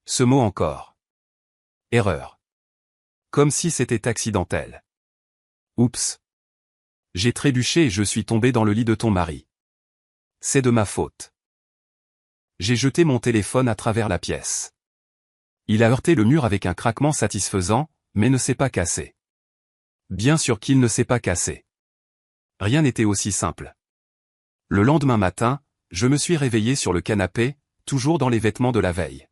Ce mot encore. Erreur. Comme si c'était accidentel. Oups. J'ai trébuché et je suis tombé dans le lit de ton mari. C'est de ma faute. J'ai jeté mon téléphone à travers la pièce. Il a heurté le mur avec un craquement satisfaisant, mais ne s'est pas cassé. Bien sûr qu'il ne s'est pas cassé. Rien n'était aussi simple. Le lendemain matin, je me suis réveillé sur le canapé, toujours dans les vêtements de la veille.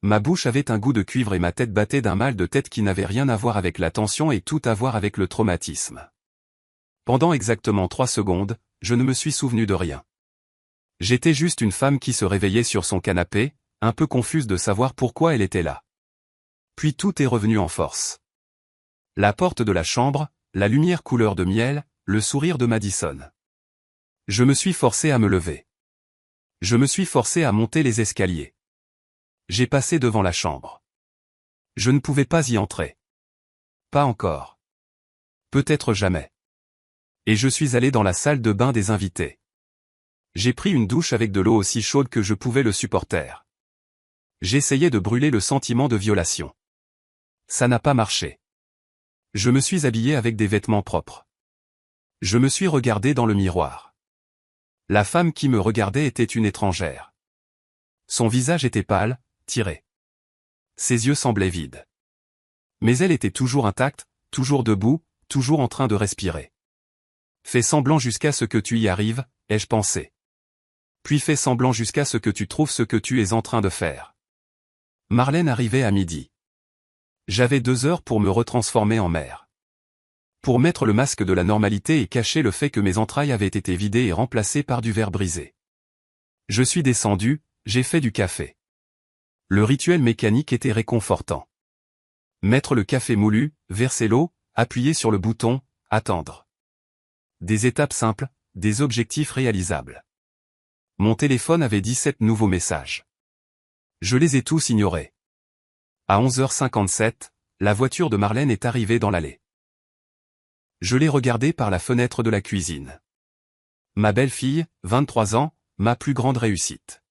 Ma bouche avait un goût de cuivre et ma tête battait d'un mal de tête qui n'avait rien à voir avec la tension et tout à voir avec le traumatisme. Pendant exactement 3 secondes, je ne me suis souvenu de rien. J'étais juste une femme qui se réveillait sur son canapé, un peu confuse de savoir pourquoi elle était là. Puis tout est revenu en force. La porte de la chambre, la lumière couleur de miel, le sourire de Madison. Je me suis forcé à me lever. Je me suis forcé à monter les escaliers. J'ai passé devant la chambre. Je ne pouvais pas y entrer. Pas encore. Peut-être jamais. Et je suis allé dans la salle de bain des invités. J'ai pris une douche avec de l'eau aussi chaude que je pouvais le supporter. J'essayais de brûler le sentiment de violation. Ça n'a pas marché. Je me suis habillé avec des vêtements propres. Je me suis regardé dans le miroir. La femme qui me regardait était une étrangère. Son visage était pâle, tiré. Ses yeux semblaient vides. Mais elle était toujours intacte, toujours debout, toujours en train de respirer. Fais semblant jusqu'à ce que tu y arrives, ai-je pensé. Puis fais semblant jusqu'à ce que tu trouves ce que tu es en train de faire. Marlène arrivait à midi. J'avais 2 heures pour me retransformer en mère. Pour mettre le masque de la normalité et cacher le fait que mes entrailles avaient été vidées et remplacées par du verre brisé. Je suis descendu, j'ai fait du café. Le rituel mécanique était réconfortant. Mettre le café moulu, verser l'eau, appuyer sur le bouton, attendre. Des étapes simples, des objectifs réalisables. Mon téléphone avait 17 nouveaux messages. Je les ai tous ignorés. À 11h57, la voiture de Marlène est arrivée dans l'allée. Je l'ai regardée par la fenêtre de la cuisine. Ma belle-fille, 23 ans, ma plus grande réussite.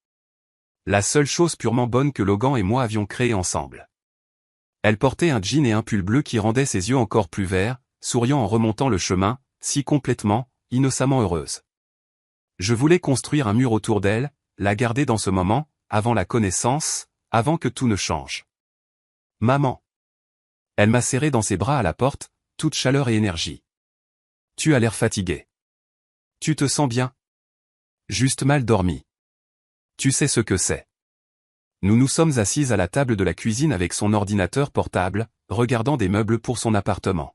La seule chose purement bonne que Logan et moi avions créée ensemble. Elle portait un jean et un pull bleu qui rendaient ses yeux encore plus verts, souriant en remontant le chemin, si complètement, innocemment heureuse. Je voulais construire un mur autour d'elle, la garder dans ce moment, avant la connaissance, avant que tout ne change. Maman. Elle m'a serré dans ses bras à la porte, toute chaleur et énergie. Tu as l'air fatigué. Tu te sens bien? Juste mal dormi. Tu sais ce que c'est. Nous nous sommes assises à la table de la cuisine avec son ordinateur portable, regardant des meubles pour son appartement.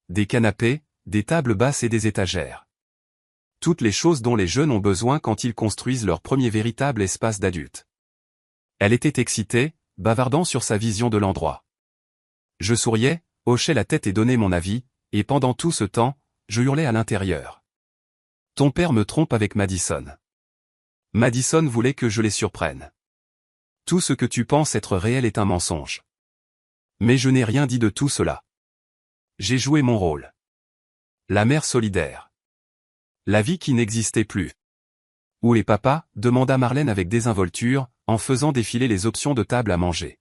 Des canapés, des tables basses et des étagères. Toutes les choses dont les jeunes ont besoin quand ils construisent leur premier véritable espace d'adulte. Elle était excitée, bavardant sur sa vision de l'endroit. Je souriais, hochais la tête et donnais mon avis, et pendant tout ce temps, je hurlais à l'intérieur. Ton père me trompe avec Madison. Madison voulait que je les surprenne. Tout ce que tu penses être réel est un mensonge. Mais je n'ai rien dit de tout cela. J'ai joué mon rôle. La mère solidaire. La vie qui n'existait plus. Où est papa? Demanda Marlène avec désinvolture, en faisant défiler les options de table à manger.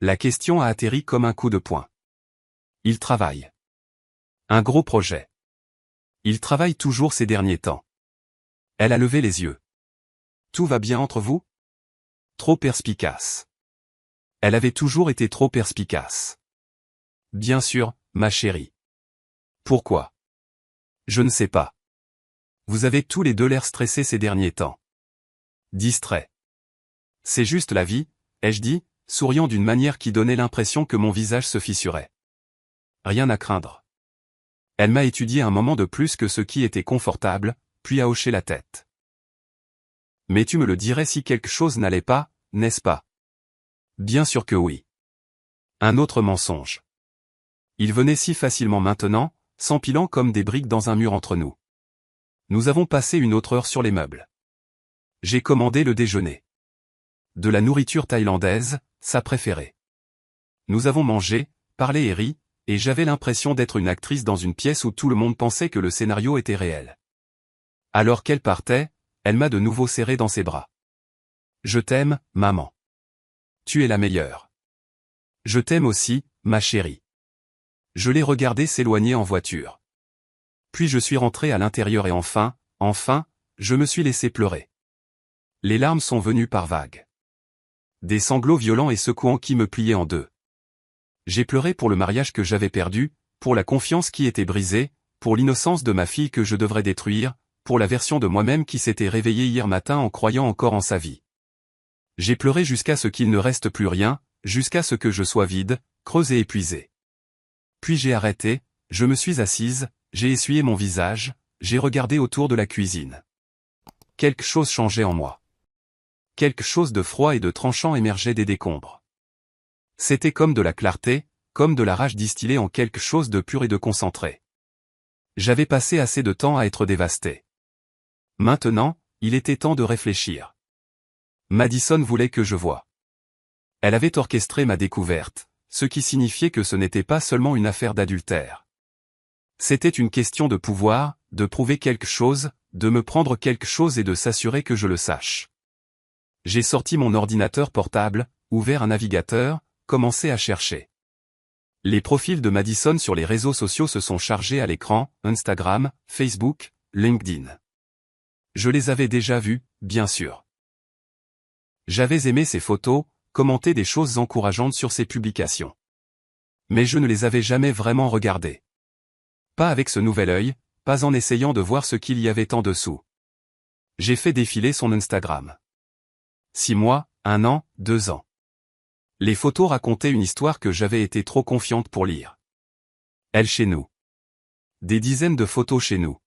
La question a atterri comme un coup de poing. Il travaille. Un gros projet. Il travaille toujours ces derniers temps. Elle a levé les yeux. Tout va bien entre vous? Trop perspicace. Elle avait toujours été trop perspicace. Bien sûr, ma chérie. Pourquoi? Je ne sais pas. Vous avez tous les deux l'air stressés ces derniers temps. Distrait. C'est juste la vie, ai-je dit, souriant d'une manière qui donnait l'impression que mon visage se fissurait. Rien à craindre. Elle m'a étudié un moment de plus que ce qui était confortable, puis a hoché la tête. Mais tu me le dirais si quelque chose n'allait pas, n'est-ce pas? Bien sûr que oui. Un autre mensonge. Il venait si facilement maintenant, s'empilant comme des briques dans un mur entre nous. Nous avons passé une autre heure sur les meubles. J'ai commandé le déjeuner. De la nourriture thaïlandaise, sa préférée. Nous avons mangé, parlé et ri, et j'avais l'impression d'être une actrice dans une pièce où tout le monde pensait que le scénario était réel. Alors qu'elle partait, elle m'a de nouveau serré dans ses bras. Je t'aime, maman. Tu es la meilleure. Je t'aime aussi, ma chérie. Je l'ai regardée s'éloigner en voiture. Puis je suis rentré à l'intérieur et enfin, je me suis laissé pleurer. Les larmes sont venues par vagues. Des sanglots violents et secouants qui me pliaient en deux. J'ai pleuré pour le mariage que j'avais perdu, pour la confiance qui était brisée, pour l'innocence de ma fille que je devrais détruire, pour la version de moi-même qui s'était réveillée hier matin en croyant encore en sa vie. J'ai pleuré jusqu'à ce qu'il ne reste plus rien, jusqu'à ce que je sois vide, creuse et épuisé. Puis j'ai arrêté, je me suis assise, j'ai essuyé mon visage, j'ai regardé autour de la cuisine. Quelque chose changeait en moi. Quelque chose de froid et de tranchant émergeait des décombres. C'était comme de la clarté, comme de la rage distillée en quelque chose de pur et de concentré. J'avais passé assez de temps à être dévasté. Maintenant, il était temps de réfléchir. Madison voulait que je voie. Elle avait orchestré ma découverte, ce qui signifiait que ce n'était pas seulement une affaire d'adultère. C'était une question de pouvoir, de prouver quelque chose, de me prendre quelque chose et de s'assurer que je le sache. J'ai sorti mon ordinateur portable, ouvert un navigateur, commencé à chercher. Les profils de Madison sur les réseaux sociaux se sont chargés à l'écran, Instagram, Facebook, LinkedIn. Je les avais déjà vus, bien sûr. J'avais aimé ses photos, commenté des choses encourageantes sur ses publications. Mais je ne les avais jamais vraiment regardées. Pas avec ce nouvel œil, pas en essayant de voir ce qu'il y avait en dessous. J'ai fait défiler son Instagram. 6 mois, 1 an, 2 ans. Les photos racontaient une histoire que j'avais été trop confiante pour lire. Elle chez nous. Des dizaines de photos chez nous.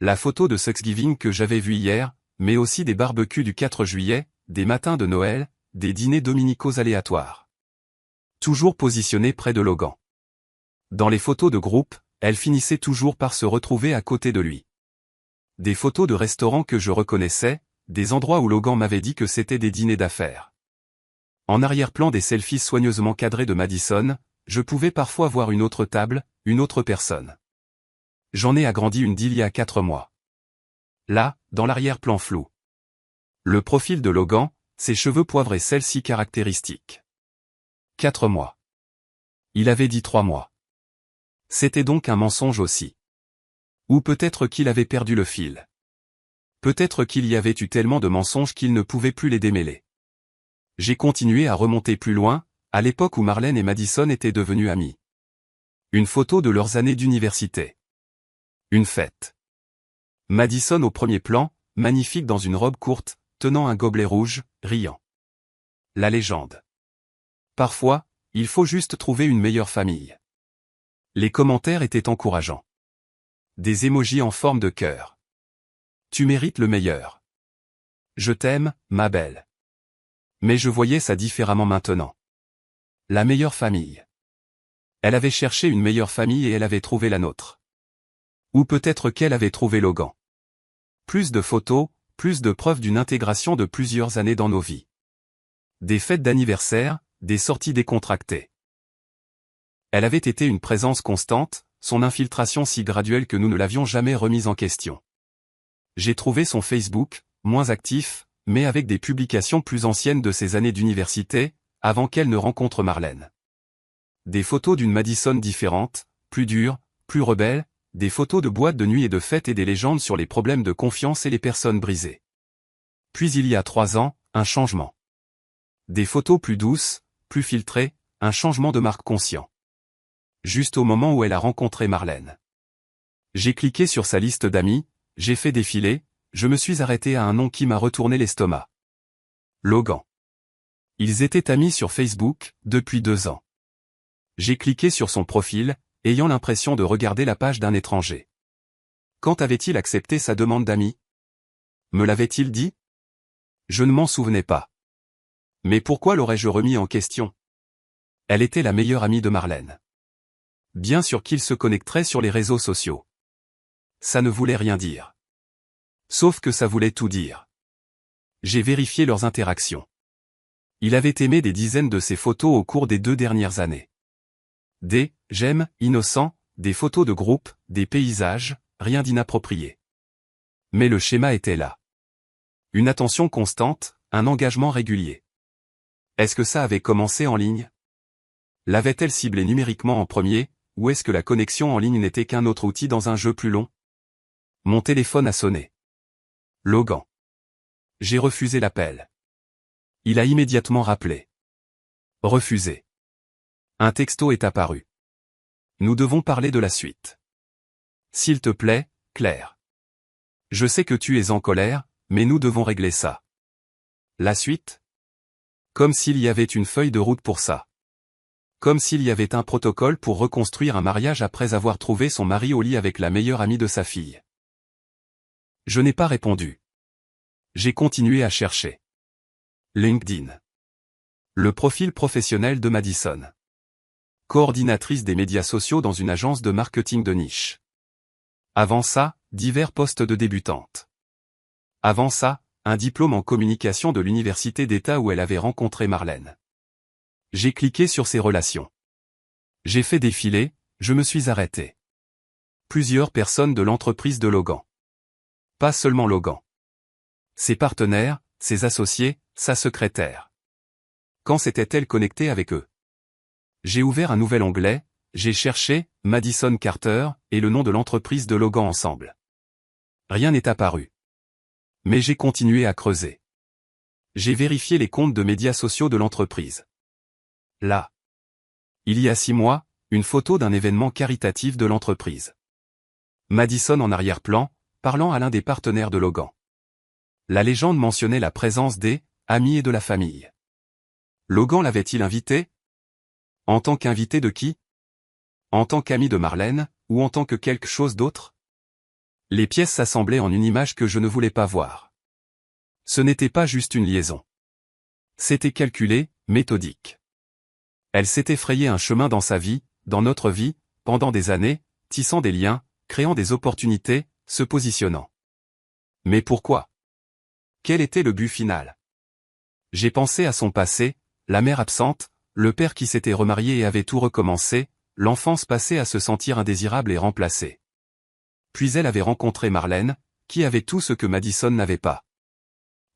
La photo de Thanksgiving que j'avais vue hier, mais aussi des barbecues du 4 juillet, des matins de Noël, des dîners dominicaux aléatoires. Toujours positionnée près de Logan. Dans les photos de groupe, elle finissait toujours par se retrouver à côté de lui. Des photos de restaurants que je reconnaissais, des endroits où Logan m'avait dit que c'était des dîners d'affaires. En arrière-plan des selfies soigneusement cadrés de Madison, je pouvais parfois voir une autre table, une autre personne. J'en ai agrandi une d'il y a 4 mois. Là, dans l'arrière-plan flou. Le profil de Logan, ses cheveux poivrés celle-ci caractéristique. 4 mois. Il avait dit 3 mois. C'était donc un mensonge aussi. Ou peut-être qu'il avait perdu le fil. Peut-être qu'il y avait eu tellement de mensonges qu'il ne pouvait plus les démêler. J'ai continué à remonter plus loin, à l'époque où Marlène et Madison étaient devenus amis. Une photo de leurs années d'université. Une fête. Madison au premier plan, magnifique dans une robe courte, tenant un gobelet rouge, riant. La légende. Parfois, il faut juste trouver une meilleure famille. Les commentaires étaient encourageants. Des émojis en forme de cœur. Tu mérites le meilleur. Je t'aime, ma belle. Mais je voyais ça différemment maintenant. La meilleure famille. Elle avait cherché une meilleure famille et elle avait trouvé la nôtre. Ou peut-être qu'elle avait trouvé Logan. Plus de photos, plus de preuves d'une intégration de plusieurs années dans nos vies. Des fêtes d'anniversaire, des sorties décontractées. Elle avait été une présence constante, son infiltration si graduelle que nous ne l'avions jamais remise en question. J'ai trouvé son Facebook, moins actif, mais avec des publications plus anciennes de ses années d'université, avant qu'elle ne rencontre Marlène. Des photos d'une Madison différente, plus dure, plus rebelle, des photos de boîtes de nuit et de fêtes et des légendes sur les problèmes de confiance et les personnes brisées. Puis il y a 3 ans, un changement. Des photos plus douces, plus filtrées, un changement de marque conscient. Juste au moment où elle a rencontré Marlène. J'ai cliqué sur sa liste d'amis, j'ai fait défiler, je me suis arrêté à un nom qui m'a retourné l'estomac. Logan. Ils étaient amis sur Facebook, depuis 2 ans. J'ai cliqué sur son profil, ayant l'impression de regarder la page d'un étranger. Quand avait-il accepté sa demande d'amis? Me l'avait-il dit? Je ne m'en souvenais pas. Mais pourquoi l'aurais-je remis en question? Elle était la meilleure amie de Marlène. Bien sûr qu'il se connecterait sur les réseaux sociaux. Ça ne voulait rien dire. Sauf que ça voulait tout dire. J'ai vérifié leurs interactions. Il avait aimé des dizaines de ses photos au cours des 2 dernières années. Des « j'aime » innocents, des photos de groupe, des paysages, rien d'inapproprié. Mais le schéma était là. Une attention constante, un engagement régulier. Est-ce que ça avait commencé en ligne? L'avait-elle ciblé numériquement en premier, ou est-ce que la connexion en ligne n'était qu'un autre outil dans un jeu plus long? Mon téléphone a sonné. Logan. J'ai refusé l'appel. Il a immédiatement rappelé. Refusé. Un texto est apparu. Nous devons parler de la suite. S'il te plaît, Claire. Je sais que tu es en colère, mais nous devons régler ça. La suite? Comme s'il y avait une feuille de route pour ça. Comme s'il y avait un protocole pour reconstruire un mariage après avoir trouvé son mari au lit avec la meilleure amie de sa fille. Je n'ai pas répondu. J'ai continué à chercher. LinkedIn. Le profil professionnel de Madison. Coordinatrice des médias sociaux dans une agence de marketing de niche. Avant ça, divers postes de débutante. Avant ça, un diplôme en communication de l'université d'État où elle avait rencontré Marlène. J'ai cliqué sur ses relations. J'ai fait défiler, je me suis arrêté. Plusieurs personnes de l'entreprise de Logan. Pas seulement Logan. Ses partenaires, ses associés, sa secrétaire. Quand s'était-elle connectée avec eux? J'ai ouvert un nouvel onglet, j'ai cherché « Madison Carter » et le nom de l'entreprise de Logan ensemble. Rien n'est apparu. Mais j'ai continué à creuser. J'ai vérifié les comptes de médias sociaux de l'entreprise. Là. Il y a 6 mois, une photo d'un événement caritatif de l'entreprise. Madison en arrière-plan, parlant à l'un des partenaires de Logan. La légende mentionnait la présence des amis et de la famille. Logan l'avait-il invité? En tant qu'invité de qui? En tant qu'ami de Marlène, ou en tant que quelque chose d'autre? Les pièces s'assemblaient en une image que je ne voulais pas voir. Ce n'était pas juste une liaison. C'était calculé, méthodique. Elle s'était frayé un chemin dans sa vie, dans notre vie, pendant des années, tissant des liens, créant des opportunités, se positionnant. Mais pourquoi? Quel était le but final? J'ai pensé à son passé, la mère absente, le père qui s'était remarié et avait tout recommencé, l'enfance passée à se sentir indésirable et remplacée. Puis elle avait rencontré Marlène, qui avait tout ce que Madison n'avait pas.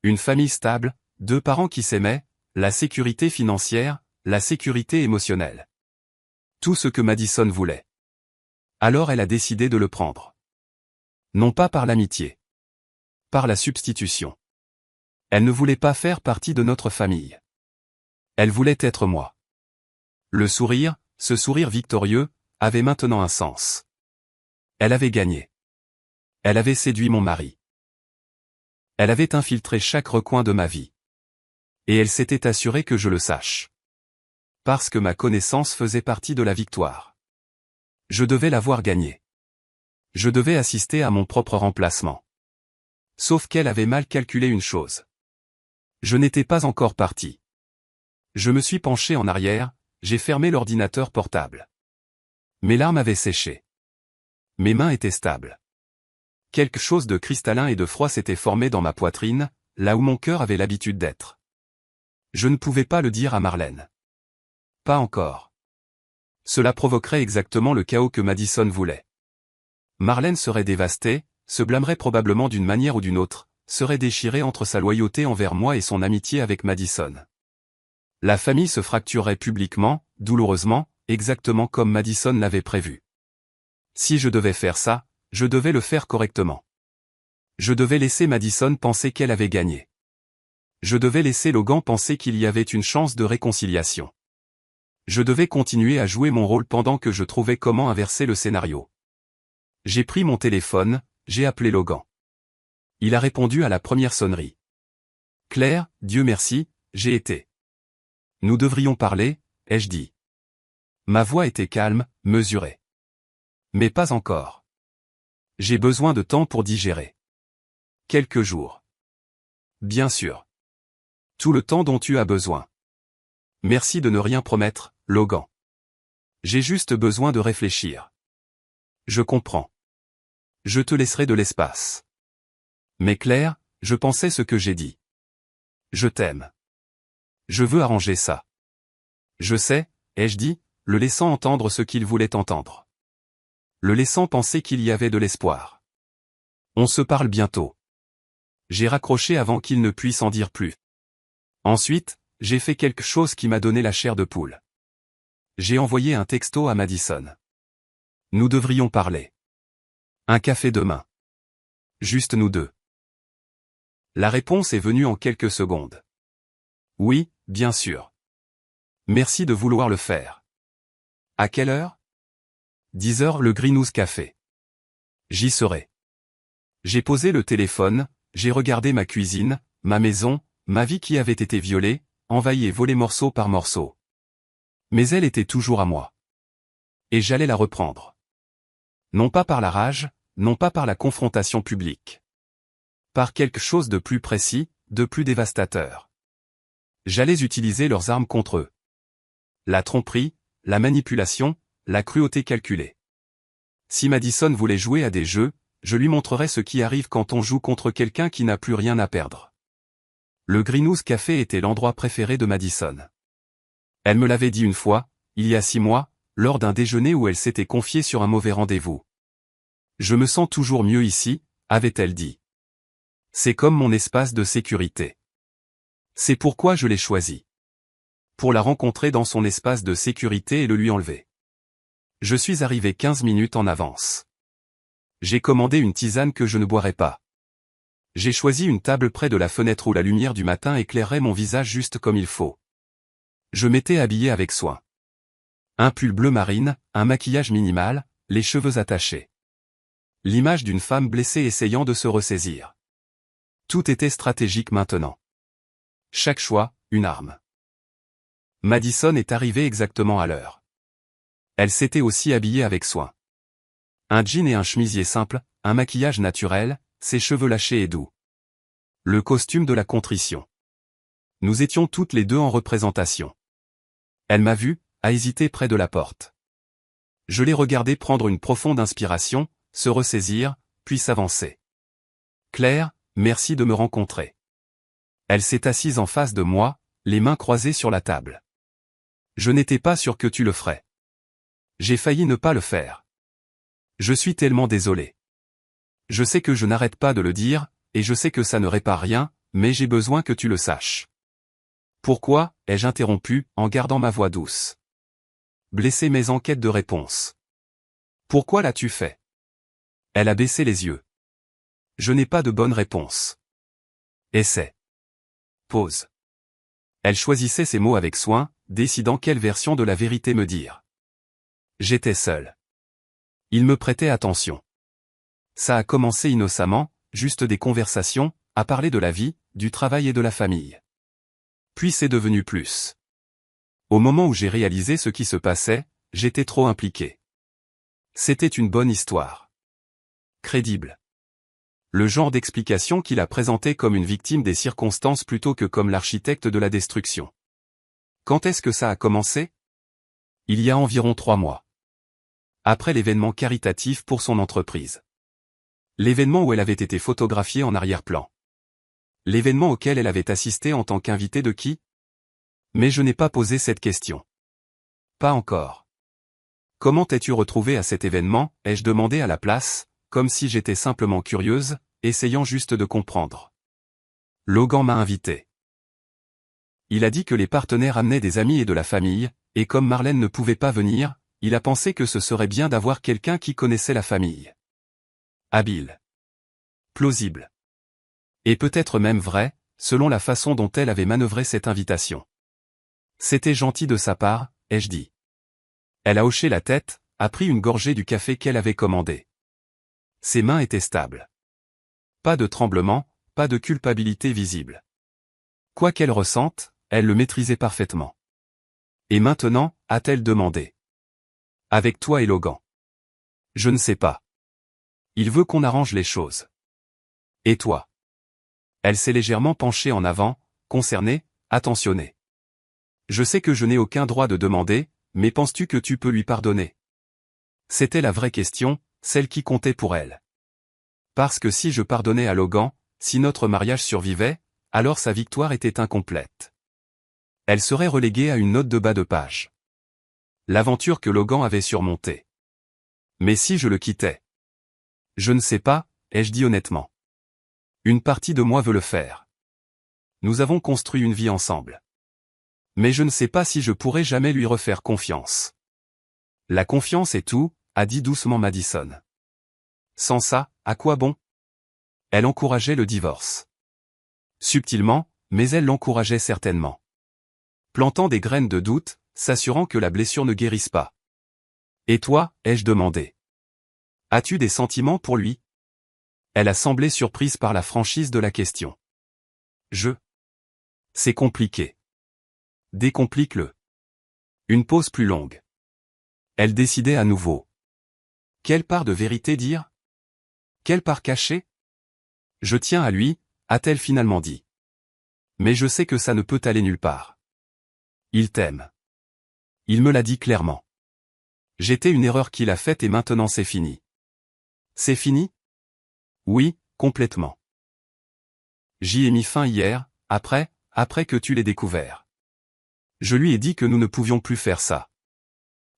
Une famille stable, 2 parents qui s'aimaient, la sécurité financière, la sécurité émotionnelle. Tout ce que Madison voulait. Alors elle a décidé de le prendre. Non pas par l'amitié. Par la substitution. Elle ne voulait pas faire partie de notre famille. Elle voulait être moi. Le sourire, ce sourire victorieux, avait maintenant un sens. Elle avait gagné. Elle avait séduit mon mari. Elle avait infiltré chaque recoin de ma vie. Et elle s'était assurée que je le sache. Parce que ma connaissance faisait partie de la victoire. Je devais l'avoir gagnée. Je devais assister à mon propre remplacement. Sauf qu'elle avait mal calculé une chose. Je n'étais pas encore parti. Je me suis penché en arrière, j'ai fermé l'ordinateur portable. Mes larmes avaient séché. Mes mains étaient stables. Quelque chose de cristallin et de froid s'était formé dans ma poitrine, là où mon cœur avait l'habitude d'être. Je ne pouvais pas le dire à Marlène. Pas encore. Cela provoquerait exactement le chaos que Madison voulait. Marlène serait dévastée, se blâmerait probablement d'une manière ou d'une autre, serait déchirée entre sa loyauté envers moi et son amitié avec Madison. La famille se fracturerait publiquement, douloureusement, exactement comme Madison l'avait prévu. Si je devais faire ça, je devais le faire correctement. Je devais laisser Madison penser qu'elle avait gagné. Je devais laisser Logan penser qu'il y avait une chance de réconciliation. Je devais continuer à jouer mon rôle pendant que je trouvais comment inverser le scénario. J'ai pris mon téléphone, j'ai appelé Logan. Il a répondu à la première sonnerie. Claire, Dieu merci, j'ai été. Nous devrions parler, ai-je dit. Ma voix était calme, mesurée. Mais pas encore. J'ai besoin de temps pour digérer. Quelques jours. Bien sûr. Tout le temps dont tu as besoin. Merci de ne rien promettre, Logan. J'ai juste besoin de réfléchir. Je comprends. Je te laisserai de l'espace. Mais Claire, je pensais ce que j'ai dit. Je t'aime. Je veux arranger ça. Je sais, ai-je dit, le laissant entendre ce qu'il voulait entendre. Le laissant penser qu'il y avait de l'espoir. On se parle bientôt. J'ai raccroché avant qu'il ne puisse en dire plus. Ensuite, j'ai fait quelque chose qui m'a donné la chair de poule. J'ai envoyé un texto à Madison. Nous devrions parler. Un café demain. Juste nous deux. La réponse est venue en quelques secondes. Oui, bien sûr. Merci de vouloir le faire. À quelle heure? 10 heures le Greenhouse Café. J'y serai. J'ai posé le téléphone, j'ai regardé ma cuisine, ma maison, ma vie qui avait été violée, envahie et volée morceau par morceau. Mais elle était toujours à moi. Et j'allais la reprendre. Non pas par la rage, non pas par la confrontation publique. Par quelque chose de plus précis, de plus dévastateur. J'allais utiliser leurs armes contre eux. La tromperie, la manipulation, la cruauté calculée. Si Madison voulait jouer à des jeux, je lui montrerais ce qui arrive quand on joue contre quelqu'un qui n'a plus rien à perdre. Le Greenhouse Café était l'endroit préféré de Madison. Elle me l'avait dit une fois, il y a 6 mois, lors d'un déjeuner où elle s'était confiée sur un mauvais rendez-vous. Je me sens toujours mieux ici, avait-elle dit. C'est comme mon espace de sécurité. C'est pourquoi je l'ai choisi. Pour la rencontrer dans son espace de sécurité et le lui enlever. Je suis arrivé 15 minutes en avance. J'ai commandé une tisane que je ne boirais pas. J'ai choisi une table près de la fenêtre où la lumière du matin éclairerait mon visage juste comme il faut. Je m'étais habillé avec soin. Un pull bleu marine, un maquillage minimal, les cheveux attachés. L'image d'une femme blessée essayant de se ressaisir. Tout était stratégique maintenant. Chaque choix, une arme. Madison est arrivée exactement à l'heure. Elle s'était aussi habillée avec soin. Un jean et un chemisier simple, un maquillage naturel, ses cheveux lâchés et doux. Le costume de la contrition. Nous étions toutes les deux en représentation. Elle m'a vu, a hésité près de la porte. Je l'ai regardée prendre une profonde inspiration, se ressaisir, puis s'avancer. Claire, merci de me rencontrer. Elle s'est assise en face de moi, les mains croisées sur la table. Je n'étais pas sûr que tu le ferais. J'ai failli ne pas le faire. Je suis tellement désolé. Je sais que je n'arrête pas de le dire, et je sais que ça ne répare rien, mais j'ai besoin que tu le saches. Pourquoi, ai-je interrompu, en gardant ma voix douce. Blessé mais en quête de réponse. Pourquoi l'as-tu fait? Elle a baissé les yeux. Je n'ai pas de bonne réponse. Essaie. Pause. Elle choisissait ses mots avec soin, décidant quelle version de la vérité me dire. J'étais seul. Il me prêtait attention. Ça a commencé innocemment, juste des conversations, à parler de la vie, du travail et de la famille. Puis c'est devenu plus. Au moment où j'ai réalisé ce qui se passait, j'étais trop impliqué. C'était une bonne histoire. Crédible. Le genre d'explication qu'il a présenté comme une victime des circonstances plutôt que comme l'architecte de la destruction. Quand est-ce que ça a commencé? Il y a environ 3 mois. Après l'événement caritatif pour son entreprise. L'événement où elle avait été photographiée en arrière-plan. L'événement auquel elle avait assisté en tant qu'invitée de qui? Mais je n'ai pas posé cette question. Pas encore. Comment t'es-tu retrouvée à cet événement, ai-je demandé à la place, comme si j'étais simplement curieuse, essayant juste de comprendre. Logan m'a invité. Il a dit que les partenaires amenaient des amis et de la famille, et comme Marlène ne pouvait pas venir, il a pensé que ce serait bien d'avoir quelqu'un qui connaissait la famille. Habile. Plausible. Et peut-être même vrai, selon la façon dont elle avait manœuvré cette invitation. C'était gentil de sa part, ai-je dit. Elle a hoché la tête, a pris une gorgée du café qu'elle avait commandé. Ses mains étaient stables. Pas de tremblement, pas de culpabilité visible. Quoi qu'elle ressente, elle le maîtrisait parfaitement. Et maintenant, a-t-elle demandé. Avec toi et Logan. Je ne sais pas. Il veut qu'on arrange les choses. Et toi? Elle s'est légèrement penchée en avant, concernée, attentionnée. Je sais que je n'ai aucun droit de demander, mais penses-tu que tu peux lui pardonner? C'était la vraie question, celle qui comptait pour elle. Parce que si je pardonnais à Logan, si notre mariage survivait, alors sa victoire était incomplète. Elle serait reléguée à une note de bas de page. L'aventure que Logan avait surmontée. Mais si je le quittais? Je ne sais pas, ai-je dit honnêtement. Une partie de moi veut le faire. Nous avons construit une vie ensemble. Mais je ne sais pas si je pourrai jamais lui refaire confiance. La confiance est tout, a dit doucement Madison. Sans ça, à quoi bon? Elle encourageait le divorce. Subtilement, mais elle l'encourageait certainement. Plantant des graines de doute, s'assurant que la blessure ne guérisse pas. Et toi, ai-je demandé. As-tu des sentiments pour lui? Elle a semblé surprise par la franchise de la question. C'est compliqué. Décomplique-le. Une pause plus longue. Elle décidait à nouveau. Quelle part de vérité dire? Quelle part cachée? Je tiens à lui, a-t-elle finalement dit. Mais je sais que ça ne peut aller nulle part. Il t'aime. Il me l'a dit clairement. J'étais une erreur qu'il a faite et maintenant c'est fini. C'est fini? Oui, complètement. J'y ai mis fin hier, après que tu l'aies découvert. Je lui ai dit que nous ne pouvions plus faire ça.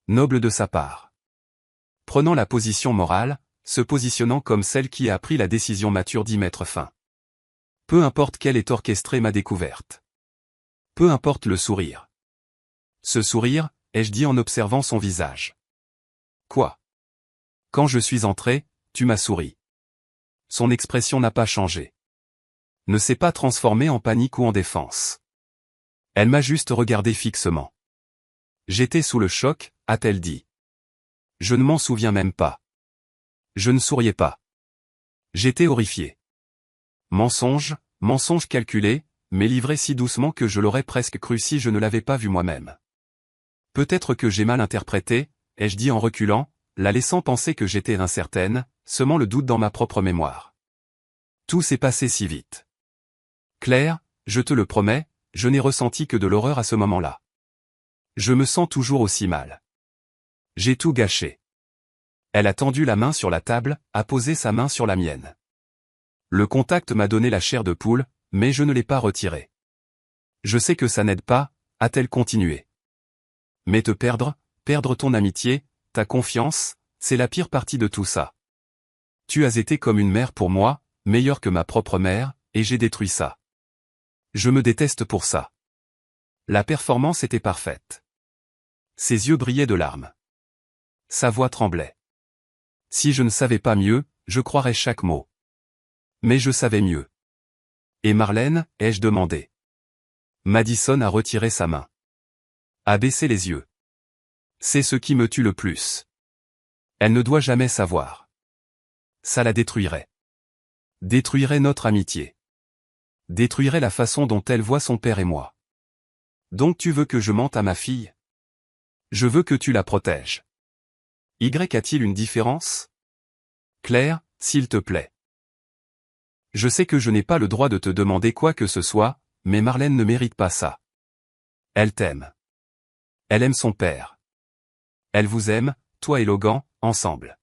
Noble de sa part. Prenant la position morale, se positionnant comme celle qui a pris la décision mature d'y mettre fin. Peu importe quelle est orchestrée ma découverte. Peu importe le sourire. Ce sourire, ai-je dit en observant son visage. Quoi? Quand je suis entré, tu m'as souri. Son expression n'a pas changé. Ne s'est pas transformée en panique ou en défense. Elle m'a juste regardé fixement. J'étais sous le choc, a-t-elle dit. Je ne m'en souviens même pas. Je ne souriais pas. J'étais horrifié. Mensonge calculé, mais livré si doucement que je l'aurais presque cru si je ne l'avais pas vu moi-même. Peut-être que j'ai mal interprété, ai-je dit en reculant, la laissant penser que j'étais incertaine, semant le doute dans ma propre mémoire. Tout s'est passé si vite. Claire, je te le promets, je n'ai ressenti que de l'horreur à ce moment-là. Je me sens toujours aussi mal. J'ai tout gâché. Elle a tendu la main sur la table, a posé sa main sur la mienne. Le contact m'a donné la chair de poule, mais je ne l'ai pas retirée. Je sais que ça n'aide pas, a-t-elle continué. Mais te perdre ton amitié, ta confiance, c'est la pire partie de tout ça. Tu as été comme une mère pour moi, meilleure que ma propre mère, et j'ai détruit ça. Je me déteste pour ça. La performance était parfaite. Ses yeux brillaient de larmes. Sa voix tremblait. Si je ne savais pas mieux, je croirais chaque mot. Mais je savais mieux. Et Marlène, ai-je demandé. Madison a retiré sa main. A baissé les yeux. C'est ce qui me tue le plus. Elle ne doit jamais savoir. Ça la détruirait. Détruirait notre amitié. Détruirait la façon dont elle voit son père et moi. Donc tu veux que je mente à ma fille? Je veux que tu la protèges. Y a-t-il une différence? Claire, s'il te plaît. Je sais que je n'ai pas le droit de te demander quoi que ce soit, mais Marlène ne mérite pas ça. Elle t'aime. Elle aime son père. Elle vous aime, toi et Logan, ensemble.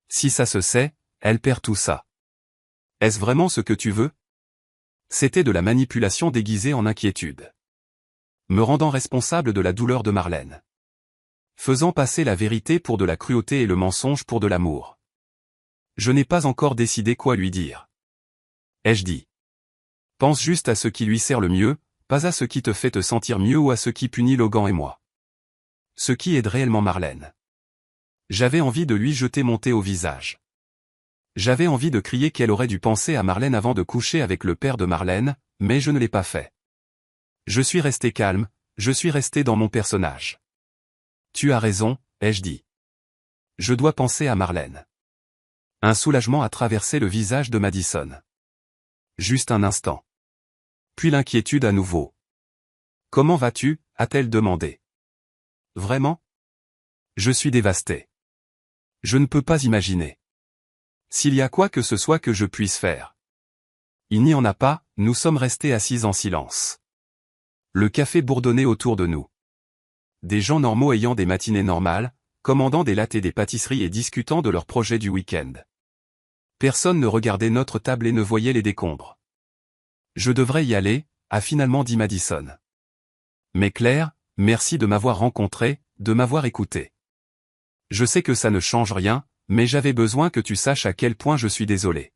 Si ça se sait, elle perd tout ça. Est-ce vraiment ce que tu veux? C'était de la manipulation déguisée en inquiétude. Me rendant responsable de la douleur de Marlène. Faisant passer la vérité pour de la cruauté et le mensonge pour de l'amour. Je n'ai pas encore décidé quoi lui dire. Ai-je dit. Pense juste à ce qui lui sert le mieux, pas à ce qui te fait te sentir mieux ou à ce qui punit Logan et moi. Ce qui aide réellement Marlène. J'avais envie de lui jeter mon thé au visage. J'avais envie de crier qu'elle aurait dû penser à Marlène avant de coucher avec le père de Marlène, mais je ne l'ai pas fait. Je suis resté calme, je suis resté dans mon personnage. Tu as raison, ai-je dit. Je dois penser à Marlène. Un soulagement a traversé le visage de Madison. Juste un instant. Puis l'inquiétude à nouveau. Comment vas-tu, a-t-elle demandé. vraiment? Je suis dévasté. Je ne peux pas imaginer. S'il y a quoi que ce soit que je puisse faire. Il n'y en a pas, nous sommes restés assis en silence. Le café bourdonnait autour de nous. Des gens normaux ayant des matinées normales, commandant des lattes et des pâtisseries et discutant de leurs projets du week-end. Personne ne regardait notre table et ne voyait les décombres. Je devrais y aller, a finalement dit Madison. Mais Claire, merci de m'avoir rencontré, de m'avoir écouté. Je sais que ça ne change rien, mais j'avais besoin que tu saches à quel point je suis désolé.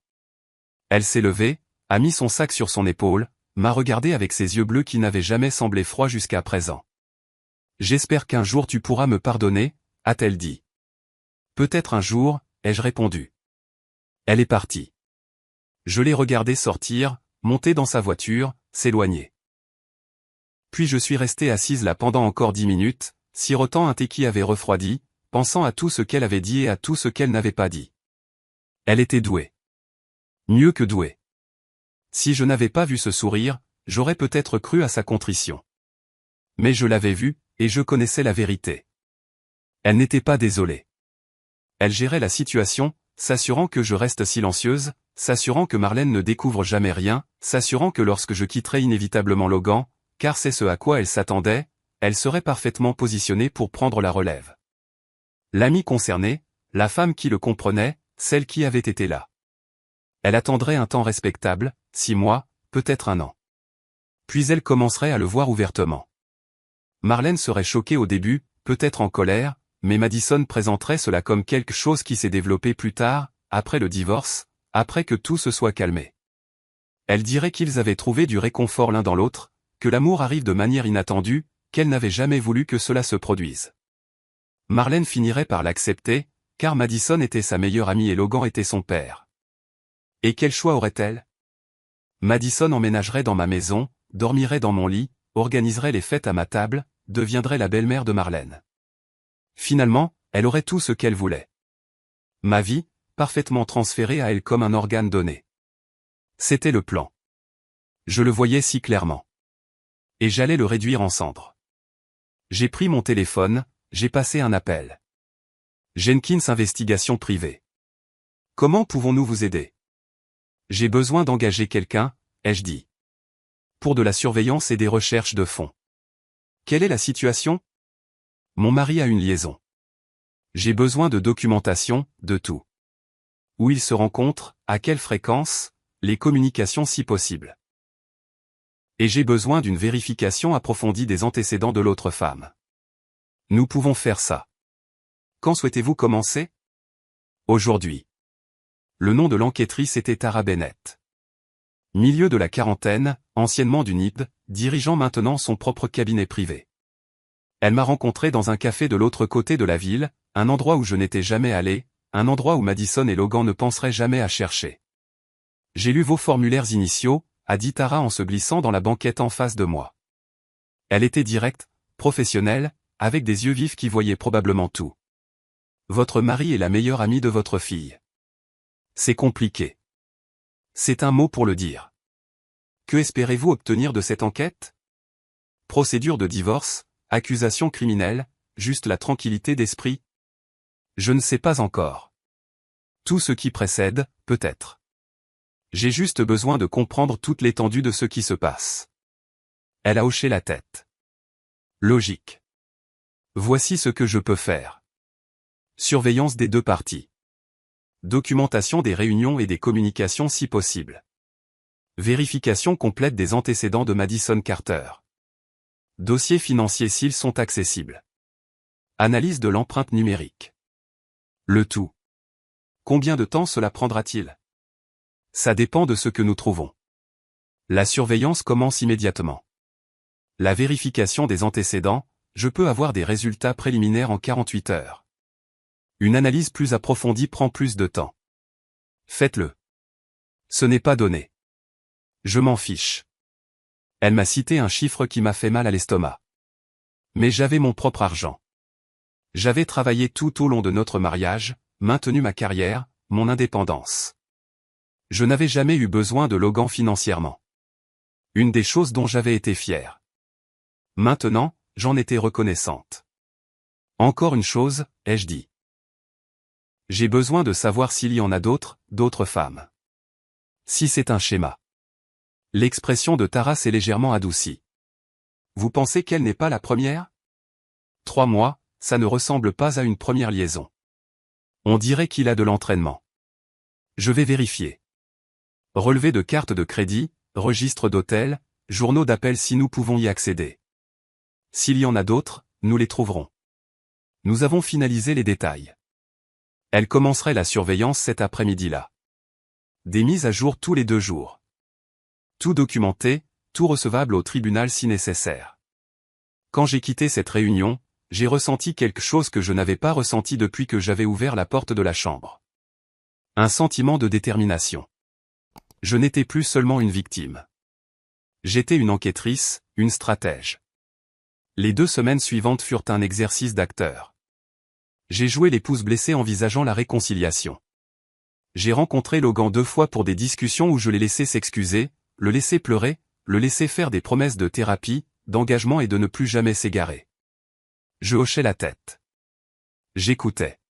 Elle s'est levée, a mis son sac sur son épaule, m'a regardé avec ses yeux bleus qui n'avaient jamais semblé froids jusqu'à présent. J'espère qu'un jour tu pourras me pardonner, a-t-elle dit. Peut-être un jour, ai-je répondu. Elle est partie. Je l'ai regardée sortir, monter dans sa voiture, s'éloigner. Puis je suis resté assise là pendant encore 10 minutes, sirotant un thé qui avait refroidi, pensant à tout ce qu'elle avait dit et à tout ce qu'elle n'avait pas dit. Elle était douée. Mieux que douée. Si je n'avais pas vu ce sourire, j'aurais peut-être cru à sa contrition. Mais je l'avais vue, et je connaissais la vérité. Elle n'était pas désolée. Elle gérait la situation, s'assurant que je reste silencieuse, s'assurant que Marlène ne découvre jamais rien, s'assurant que lorsque je quitterai inévitablement Logan, car c'est ce à quoi elle s'attendait, elle serait parfaitement positionnée pour prendre la relève. L'amie concernée, la femme qui le comprenait, celle qui avait été là. Elle attendrait un temps respectable, 6 mois, peut-être 1 an. Puis elle commencerait à le voir ouvertement. Marlène serait choquée au début, peut-être en colère, mais Madison présenterait cela comme quelque chose qui s'est développé plus tard, après le divorce, après que tout se soit calmé. Elle dirait qu'ils avaient trouvé du réconfort l'un dans l'autre, que l'amour arrive de manière inattendue, qu'elle n'avait jamais voulu que cela se produise. Marlène finirait par l'accepter, car Madison était sa meilleure amie et Logan était son père. Et quel choix aurait-elle? Madison emménagerait dans ma maison, dormirait dans mon lit, organiserait les fêtes à ma table, deviendrait la belle-mère de Marlène. Finalement, elle aurait tout ce qu'elle voulait. Ma vie, parfaitement transférée à elle comme un organe donné. C'était le plan. Je le voyais si clairement. Et j'allais le réduire en cendres. J'ai pris mon téléphone, j'ai passé un appel. Jenkins Investigation privée. Comment pouvons-nous vous aider? J'ai besoin d'engager quelqu'un, ai-je dit. Pour de la surveillance et des recherches de fond. Quelle est la situation? Mon mari a une liaison. J'ai besoin de documentation, de tout. Où ils se rencontrent, à quelle fréquence, les communications si possible. Et j'ai besoin d'une vérification approfondie des antécédents de l'autre femme. Nous pouvons faire ça. Quand souhaitez-vous commencer? Aujourd'hui. Le nom de l'enquêtrice était Tara Bennett. Milieu de la quarantaine, anciennement du NID, dirigeant maintenant son propre cabinet privé. Elle m'a rencontré dans un café de l'autre côté de la ville, un endroit où je n'étais jamais allé, un endroit où Madison et Logan ne penseraient jamais à chercher. J'ai lu vos formulaires initiaux, a dit Tara en se glissant dans la banquette en face de moi. Elle était directe, professionnelle, avec des yeux vifs qui voyaient probablement tout. Votre mari est la meilleure amie de votre fille. C'est compliqué. C'est un mot pour le dire. Que espérez-vous obtenir de cette enquête? Procédure de divorce, accusation criminelle, juste la tranquillité d'esprit? Je ne sais pas encore. Tout ce qui précède, peut-être. J'ai juste besoin de comprendre toute l'étendue de ce qui se passe. Elle a hoché la tête. Logique. Voici ce que je peux faire. Surveillance des 2 parties. Documentation des réunions et des communications si possible. Vérification complète des antécédents de Madison Carter. Dossiers financiers s'ils sont accessibles. Analyse de l'empreinte numérique. Le tout. Combien de temps cela prendra-t-il? Ça dépend de ce que nous trouvons. La surveillance commence immédiatement. La vérification des antécédents, je peux avoir des résultats préliminaires en 48 heures. Une analyse plus approfondie prend plus de temps. Faites-le. Ce n'est pas donné. Je m'en fiche. Elle m'a cité un chiffre qui m'a fait mal à l'estomac. Mais j'avais mon propre argent. J'avais travaillé tout au long de notre mariage, maintenu ma carrière, mon indépendance. Je n'avais jamais eu besoin de Logan financièrement. Une des choses dont j'avais été fière. Maintenant, j'en étais reconnaissante. Encore une chose, ai-je dit. J'ai besoin de savoir s'il y en a d'autres femmes. Si c'est un schéma. L'expression de Tara s'est légèrement adoucie. Vous pensez qu'elle n'est pas la première? 3 mois, ça ne ressemble pas à une première liaison. On dirait qu'il a de l'entraînement. Je vais vérifier. Relevé de carte de crédit, registre d'hôtel, journaux d'appel si nous pouvons y accéder. S'il y en a d'autres, nous les trouverons. Nous avons finalisé les détails. Elle commencerait la surveillance cet après-midi-là. Des mises à jour tous les 2 jours. Tout documenté, tout recevable au tribunal si nécessaire. Quand j'ai quitté cette réunion, j'ai ressenti quelque chose que je n'avais pas ressenti depuis que j'avais ouvert la porte de la chambre. Un sentiment de détermination. Je n'étais plus seulement une victime. J'étais une enquêtrice, une stratège. Les 2 semaines suivantes furent un exercice d'acteur. J'ai joué l'épouse blessée envisageant la réconciliation. J'ai rencontré Logan 2 fois pour des discussions où je l'ai laissé s'excuser, le laisser pleurer, le laisser faire des promesses de thérapie, d'engagement et de ne plus jamais s'égarer. Je hochais la tête. J'écoutais.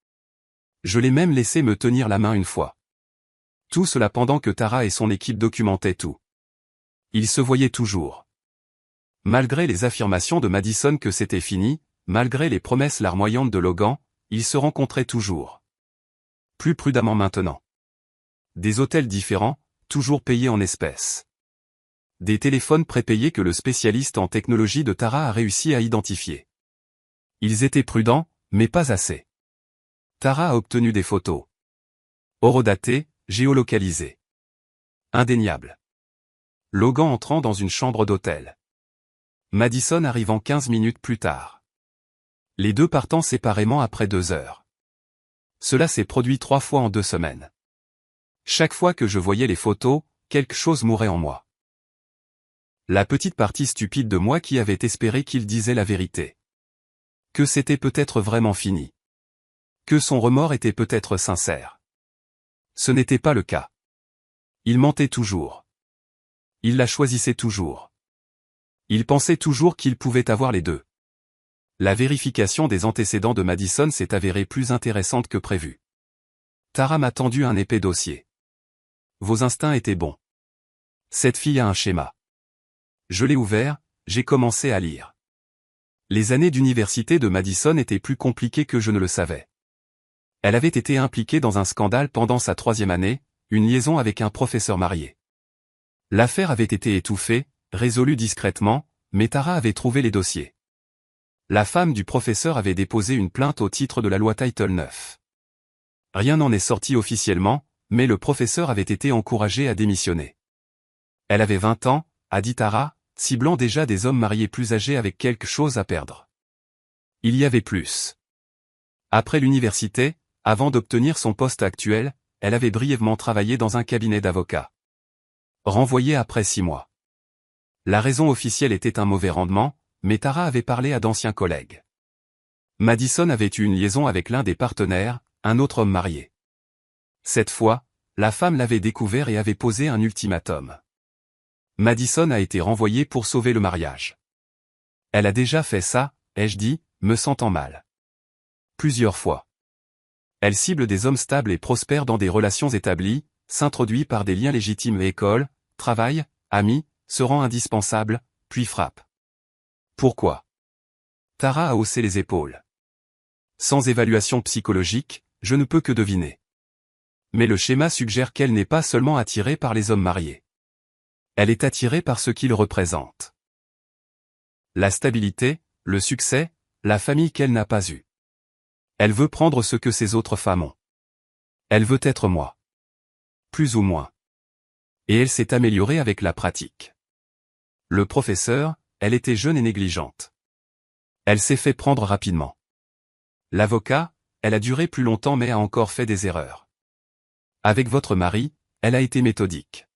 Je l'ai même laissé me tenir la main une fois. Tout cela pendant que Tara et son équipe documentaient tout. Ils se voyaient toujours. Malgré les affirmations de Madison que c'était fini, malgré les promesses larmoyantes de Logan, ils se rencontraient toujours. Plus prudemment maintenant. Des hôtels différents, toujours payés en espèces. Des téléphones prépayés que le spécialiste en technologie de Tara a réussi à identifier. Ils étaient prudents, mais pas assez. Tara a obtenu des photos. Horodatées, géolocalisées. Indéniables. Logan entrant dans une chambre d'hôtel. Madison arrivant 15 minutes plus tard. Les 2 partant séparément après 2 heures. Cela s'est produit 3 fois en 2 semaines. Chaque fois que je voyais les photos, quelque chose mourait en moi. La petite partie stupide de moi qui avait espéré qu'il disait la vérité. Que c'était peut-être vraiment fini. Que son remords était peut-être sincère. Ce n'était pas le cas. Il mentait toujours. Il la choisissait toujours. Il pensait toujours qu'il pouvait avoir les 2. La vérification des antécédents de Madison s'est avérée plus intéressante que prévu. Tara m'a tendu un épais dossier. Vos instincts étaient bons. Cette fille a un schéma. Je l'ai ouvert, j'ai commencé à lire. Les années d'université de Madison étaient plus compliquées que je ne le savais. Elle avait été impliquée dans un scandale pendant sa 3e année, une liaison avec un professeur marié. L'affaire avait été étouffée, résolue discrètement, mais Tara avait trouvé les dossiers. La femme du professeur avait déposé une plainte au titre de la loi Title IX. Rien n'en est sorti officiellement, mais le professeur avait été encouragé à démissionner. Elle avait 20 ans, a dit Tara, ciblant déjà des hommes mariés plus âgés avec quelque chose à perdre. Il y avait plus. Après l'université, avant d'obtenir son poste actuel, elle avait brièvement travaillé dans un cabinet d'avocats. Renvoyée après 6 mois. La raison officielle était un mauvais rendement, mais Tara avait parlé à d'anciens collègues. Madison avait eu une liaison avec l'un des partenaires, un autre homme marié. Cette fois, la femme l'avait découvert et avait posé un ultimatum. Madison a été renvoyée pour sauver le mariage. Elle a déjà fait ça, ai-je dit, me sentant mal. Plusieurs fois. Elle cible des hommes stables et prospères dans des relations établies, s'introduit par des liens légitimes école, travail, amis, se rend indispensable, puis frappe. Pourquoi? Tara a haussé les épaules. Sans évaluation psychologique, je ne peux que deviner. Mais le schéma suggère qu'elle n'est pas seulement attirée par les hommes mariés. Elle est attirée par ce qu'ils représentent. La stabilité, le succès, la famille qu'elle n'a pas eue. Elle veut prendre ce que ces autres femmes ont. Elle veut être moi. Plus ou moins. Et elle s'est améliorée avec la pratique. Le professeur, elle était jeune et négligente. Elle s'est fait prendre rapidement. L'avocat, elle a duré plus longtemps mais a encore fait des erreurs. Avec votre mari, elle a été méthodique.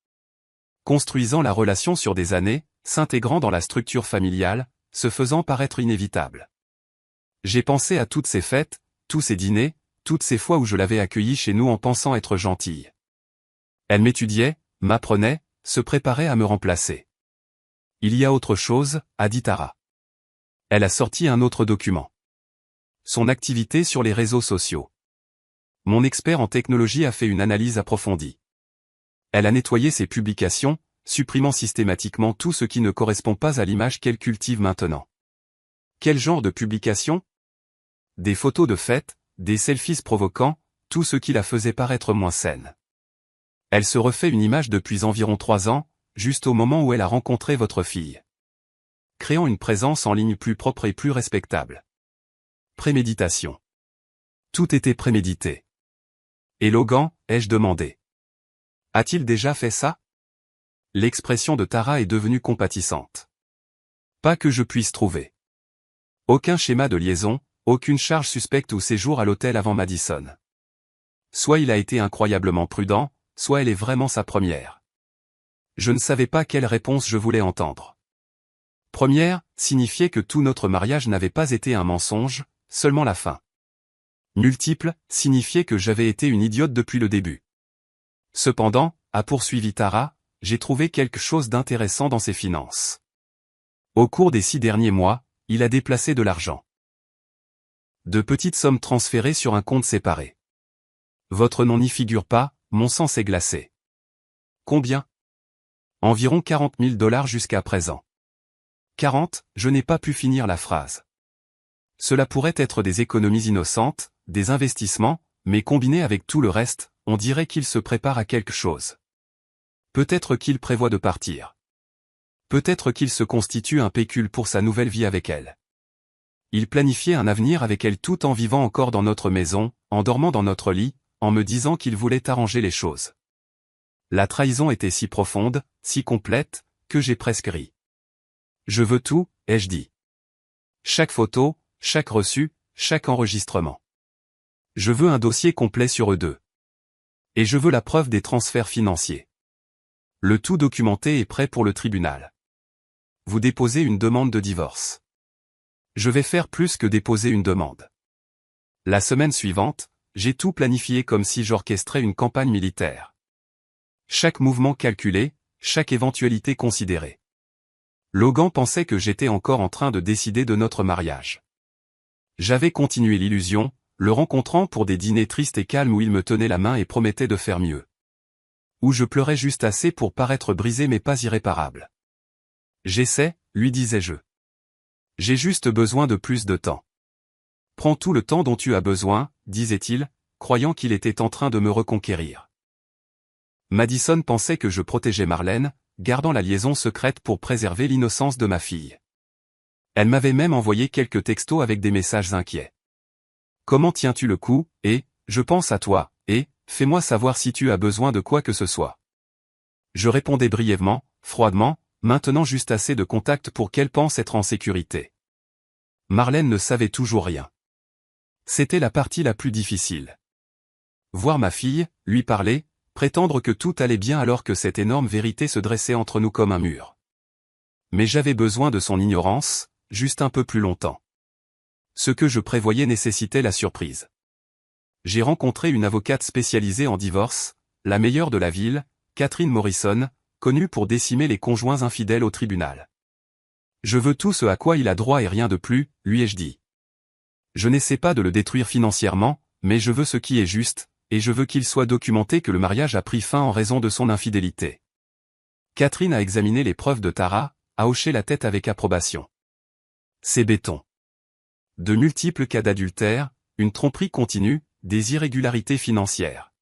Construisant la relation sur des années, s'intégrant dans la structure familiale, se faisant paraître inévitable. J'ai pensé à toutes ces fêtes, tous ces dîners, toutes ces fois où je l'avais accueillie chez nous en pensant être gentille. Elle m'étudiait, m'apprenait, se préparait à me remplacer. Il y a autre chose, a dit Tara. Elle a sorti un autre document. Son activité sur les réseaux sociaux. Mon expert en technologie a fait une analyse approfondie. Elle a nettoyé ses publications, supprimant systématiquement tout ce qui ne correspond pas à l'image qu'elle cultive maintenant. Quel genre de publication? Des photos de fête, des selfies provoquants, tout ce qui la faisait paraître moins saine. Elle se refait une image depuis environ 3 ans, juste au moment où elle a rencontré votre fille. Créant une présence en ligne plus propre et plus respectable. Préméditation. Tout était prémédité. Et Logan, ai-je demandé. A-t-il déjà fait ça? L'expression de Tara est devenue compatissante. Pas que je puisse trouver. Aucun schéma de liaison, aucune charge suspecte ou séjour à l'hôtel avant Madison. Soit il a été incroyablement prudent, soit elle est vraiment sa première. Je ne savais pas quelle réponse je voulais entendre. Première, signifiait que tout notre mariage n'avait pas été un mensonge, seulement la fin. Multiple, signifiait que j'avais été une idiote depuis le début. Cependant, a poursuivi Tara, j'ai trouvé quelque chose d'intéressant dans ses finances. Au cours des 6 derniers mois, il a déplacé de l'argent. De petites sommes transférées sur un compte séparé. Votre nom n'y figure pas, mon sang s'est glacé. Combien? Environ $40 000 jusqu'à présent. 40, je n'ai pas pu finir la phrase. Cela pourrait être des économies innocentes, des investissements, mais combinés avec tout le reste, on dirait qu'il se prépare à quelque chose. Peut-être qu'il prévoit de partir. Peut-être qu'il se constitue un pécule pour sa nouvelle vie avec elle. Il planifiait un avenir avec elle tout en vivant encore dans notre maison, en dormant dans notre lit, en me disant qu'il voulait arranger les choses. La trahison était si profonde, si complète, que j'ai presque ri. Je veux tout, ai-je dit. Chaque photo, chaque reçu, chaque enregistrement. Je veux un dossier complet sur eux deux. Et je veux la preuve des transferts financiers. Le tout documenté et prêt pour le tribunal. Vous déposez une demande de divorce. Je vais faire plus que déposer une demande. La semaine suivante, j'ai tout planifié comme si j'orchestrais une campagne militaire. Chaque mouvement calculé, chaque éventualité considérée. Logan pensait que j'étais encore en train de décider de notre mariage. J'avais continué l'illusion, le rencontrant pour des dîners tristes et calmes où il me tenait la main et promettait de faire mieux. Où je pleurais juste assez pour paraître brisé mais pas irréparable. J'essaie, lui disais-je. J'ai juste besoin de plus de temps. Prends tout le temps dont tu as besoin, disait-il, croyant qu'il était en train de me reconquérir. Madison pensait que je protégeais Marlène, gardant la liaison secrète pour préserver l'innocence de ma fille. Elle m'avait même envoyé quelques textos avec des messages inquiets. Comment tiens-tu le coup, et, je pense à toi, et, fais-moi savoir si tu as besoin de quoi que ce soit. Je répondais brièvement, froidement, maintenant juste assez de contact pour qu'elle pense être en sécurité. Marlène ne savait toujours rien. C'était la partie la plus difficile. Voir ma fille, lui parler, prétendre que tout allait bien alors que cette énorme vérité se dressait entre nous comme un mur. Mais j'avais besoin de son ignorance, juste un peu plus longtemps. Ce que je prévoyais nécessitait la surprise. J'ai rencontré une avocate spécialisée en divorce, la meilleure de la ville, Catherine Morrison, connue pour décimer les conjoints infidèles au tribunal. Je veux tout ce à quoi il a droit et rien de plus, lui ai-je dit. Je n'essaie pas de le détruire financièrement, mais je veux ce qui est juste, et je veux qu'il soit documenté que le mariage a pris fin en raison de son infidélité. Catherine a examiné les preuves de Tara, a hoché la tête avec approbation. C'est béton. De multiples cas d'adultère, une tromperie continue, des irrégularités financières.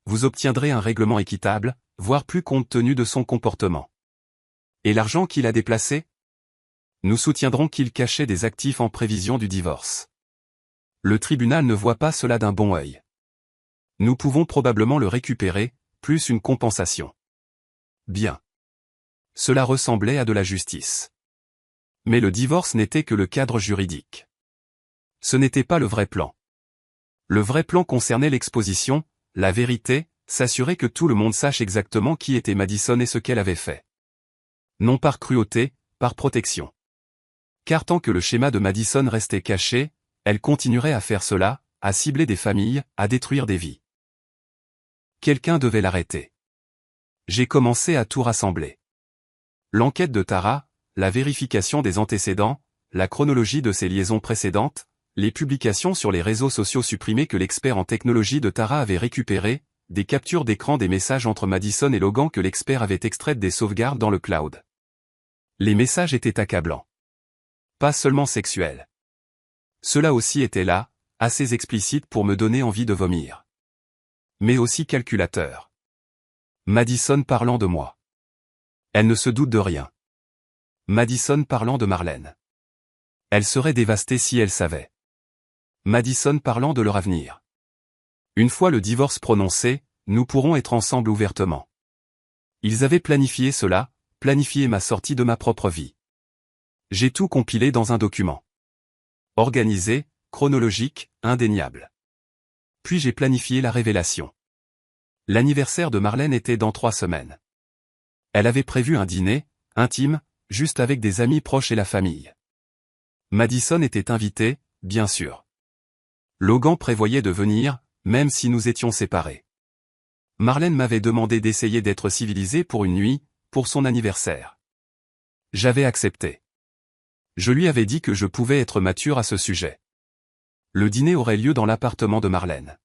Vous obtiendrez un règlement équitable, voire plus compte tenu de son comportement. Et l'argent qu'il a déplacé? Nous soutiendrons qu'il cachait des actifs en prévision du divorce. Le tribunal ne voit pas cela d'un bon œil. Nous pouvons probablement le récupérer, plus une compensation. Bien. Cela ressemblait à de la justice. Mais le divorce n'était que le cadre juridique. Ce n'était pas le vrai plan. Le vrai plan concernait l'exposition, la vérité, s'assurer que tout le monde sache exactement qui était Madison et ce qu'elle avait fait. Non par cruauté, par protection. Car tant que le schéma de Madison restait caché, elle continuerait à faire cela, à cibler des familles, à détruire des vies. Quelqu'un devait l'arrêter. J'ai commencé à tout rassembler. L'enquête de Tara, la vérification des antécédents, la chronologie de ses liaisons précédentes, les publications sur les réseaux sociaux supprimaient que l'expert en technologie de Tara avait récupéré, des captures d'écran des messages entre Madison et Logan que l'expert avait extraites des sauvegardes dans le cloud. Les messages étaient accablants. Pas seulement sexuels. Cela aussi était là, assez explicite pour me donner envie de vomir. Mais aussi calculateur. Madison parlant de moi. Elle ne se doute de rien. Madison parlant de Marlène. Elle serait dévastée si elle savait. Madison parlant de leur avenir. Une fois le divorce prononcé, nous pourrons être ensemble ouvertement. Ils avaient planifié cela, planifié ma sortie de ma propre vie. J'ai tout compilé dans un document. Organisé, chronologique, indéniable. Puis j'ai planifié la révélation. L'anniversaire de Marlène était dans 3 semaines. Elle avait prévu un dîner, intime, juste avec des amis proches et la famille. Madison était invitée, bien sûr. Logan prévoyait de venir, même si nous étions séparés. Marlène m'avait demandé d'essayer d'être civilisé pour une nuit, pour son anniversaire. J'avais accepté. Je lui avais dit que je pouvais être mature à ce sujet. Le dîner aurait lieu dans l'appartement de Marlène.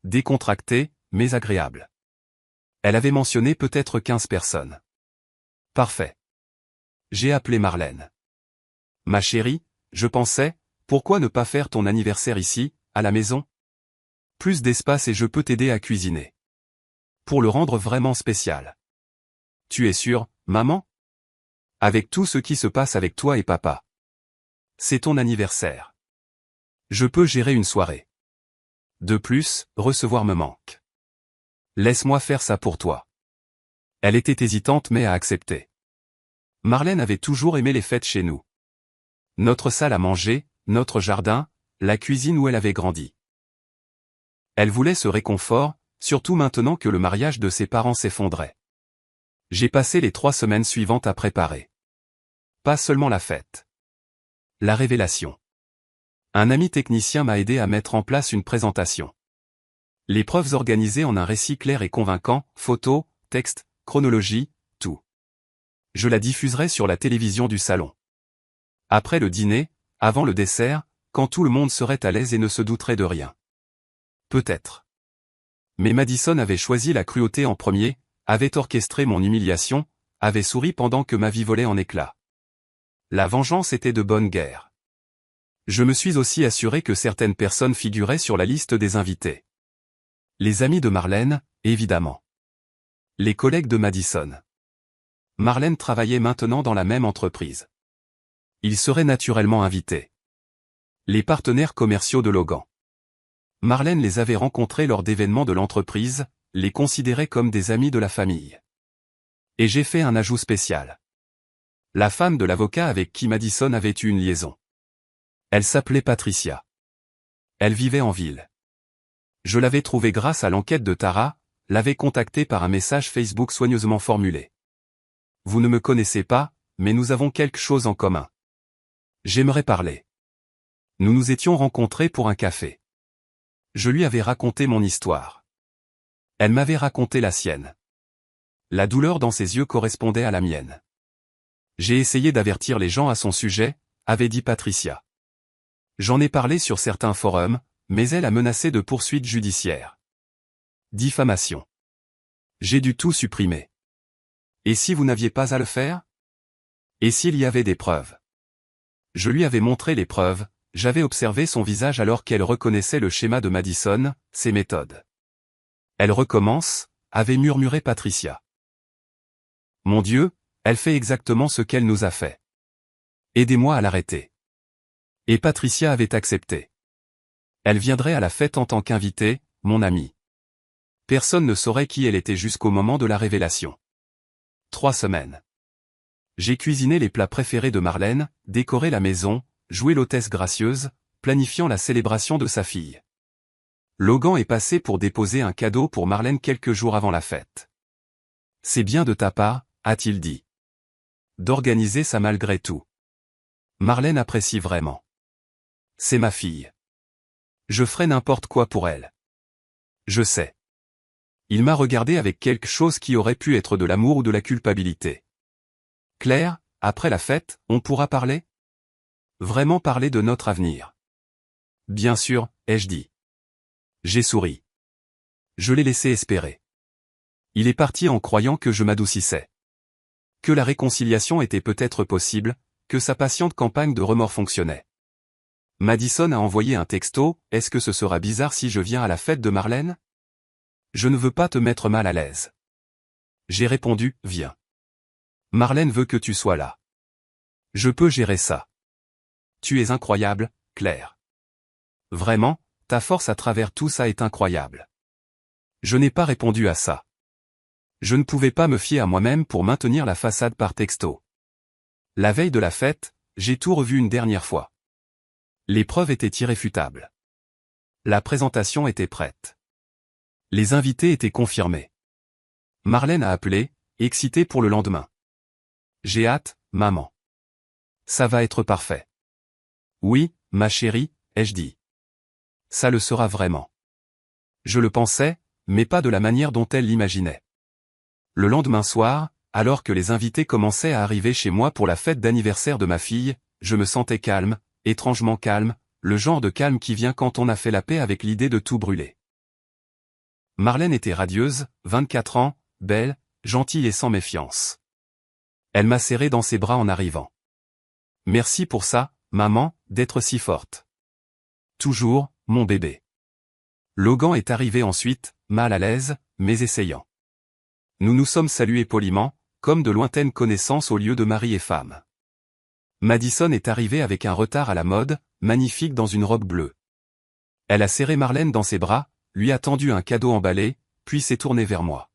Décontracté, mais agréable. Elle avait mentionné peut-être 15 personnes. Parfait. J'ai appelé Marlène. Ma chérie, je pensais, pourquoi ne pas faire ton anniversaire ici, à la maison? Plus d'espace et je peux t'aider à cuisiner. Pour le rendre vraiment spécial. Tu es sûre, maman? Avec tout ce qui se passe avec toi et papa. C'est ton anniversaire. Je peux gérer une soirée. De plus, recevoir me manque. Laisse-moi faire ça pour toi. Elle était hésitante mais a accepté. Marlène avait toujours aimé les fêtes chez nous. Notre salle à manger, notre jardin, la cuisine où elle avait grandi. Elle voulait ce réconfort, surtout maintenant que le mariage de ses parents s'effondrait. J'ai passé les 3 semaines suivantes à préparer. Pas seulement la fête. La révélation. Un ami technicien m'a aidé à mettre en place une présentation. Les preuves organisées en un récit clair et convaincant, photos, textes, chronologie, tout. Je la diffuserai sur la télévision du salon. Après le dîner, avant le dessert, quand tout le monde serait à l'aise et ne se douterait de rien. Peut-être. Mais Madison avait choisi la cruauté en premier, avait orchestré mon humiliation, avait souri pendant que ma vie volait en éclats. La vengeance était de bonne guerre. Je me suis aussi assuré que certaines personnes figuraient sur la liste des invités. Les amis de Marlène, évidemment. Les collègues de Madison. Marlène travaillait maintenant dans la même entreprise. Ils seraient naturellement invités. Les partenaires commerciaux de Logan. Marlène les avait rencontrés lors d'événements de l'entreprise, les considérait comme des amis de la famille. Et j'ai fait un ajout spécial. La femme de l'avocat avec qui Madison avait eu une liaison. Elle s'appelait Patricia. Elle vivait en ville. Je l'avais trouvée grâce à l'enquête de Tara, l'avais contactée par un message Facebook soigneusement formulé. Vous ne me connaissez pas, mais nous avons quelque chose en commun. J'aimerais parler. Nous nous étions rencontrés pour un café. Je lui avais raconté mon histoire. Elle m'avait raconté la sienne. La douleur dans ses yeux correspondait à la mienne. J'ai essayé d'avertir les gens à son sujet, avait dit Patricia. J'en ai parlé sur certains forums, mais elle a menacé de poursuites judiciaires. Diffamation. J'ai dû tout supprimer. Et si vous n'aviez pas à le faire? Et s'il y avait des preuves? Je lui avais montré les preuves, j'avais observé son visage alors qu'elle reconnaissait le schéma de Madison, ses méthodes. Elle recommence, avait murmuré Patricia. Mon Dieu, elle fait exactement ce qu'elle nous a fait. Aidez-moi à l'arrêter. Et Patricia avait accepté. Elle viendrait à la fête en tant qu'invitée, mon amie. Personne ne saurait qui elle était jusqu'au moment de la révélation. 3 semaines. J'ai cuisiné les plats préférés de Marlène, décoré la maison, joué l'hôtesse gracieuse, planifiant la célébration de sa fille. Logan est passé pour déposer un cadeau pour Marlène quelques jours avant la fête. C'est bien de ta part, a-t-il dit. D'organiser ça malgré tout. Marlène apprécie vraiment. C'est ma fille. Je ferai n'importe quoi pour elle. Je sais. Il m'a regardé avec quelque chose qui aurait pu être de l'amour ou de la culpabilité. Claire, après la fête, on pourra parler? Vraiment parler de notre avenir. Bien sûr, ai-je dit. J'ai souri. Je l'ai laissé espérer. Il est parti en croyant que je m'adoucissais. Que la réconciliation était peut-être possible, que sa patiente campagne de remords fonctionnait. Madison a envoyé un texto, est-ce que ce sera bizarre si je viens à la fête de Marlène? Je ne veux pas te mettre mal à l'aise. J'ai répondu, viens. Marlène veut que tu sois là. Je peux gérer ça. Tu es incroyable, Claire. Vraiment, ta force à travers tout ça est incroyable. Je n'ai pas répondu à ça. Je ne pouvais pas me fier à moi-même pour maintenir la façade par texto. La veille de la fête, j'ai tout revu une dernière fois. Les preuves étaient irréfutables. La présentation était prête. Les invités étaient confirmés. Marlène a appelé, excitée pour le lendemain. J'ai hâte, maman. Ça va être parfait. Oui, ma chérie, ai-je dit. Ça le sera vraiment. Je le pensais, mais pas de la manière dont elle l'imaginait. Le lendemain soir, alors que les invités commençaient à arriver chez moi pour la fête d'anniversaire de ma fille, je me sentais calme, étrangement calme, le genre de calme qui vient quand on a fait la paix avec l'idée de tout brûler. Marlène était radieuse, 24 ans, belle, gentille et sans méfiance. Elle m'a serré dans ses bras en arrivant. Merci pour ça, maman, d'être si forte. Toujours, mon bébé. Logan est arrivé ensuite, mal à l'aise, mais essayant. Nous nous sommes salués poliment, comme de lointaines connaissances au lieu de mari et femme. Madison est arrivée avec un retard à la mode, magnifique dans une robe bleue. Elle a serré Marlène dans ses bras, lui a tendu un cadeau emballé, puis s'est tournée vers moi.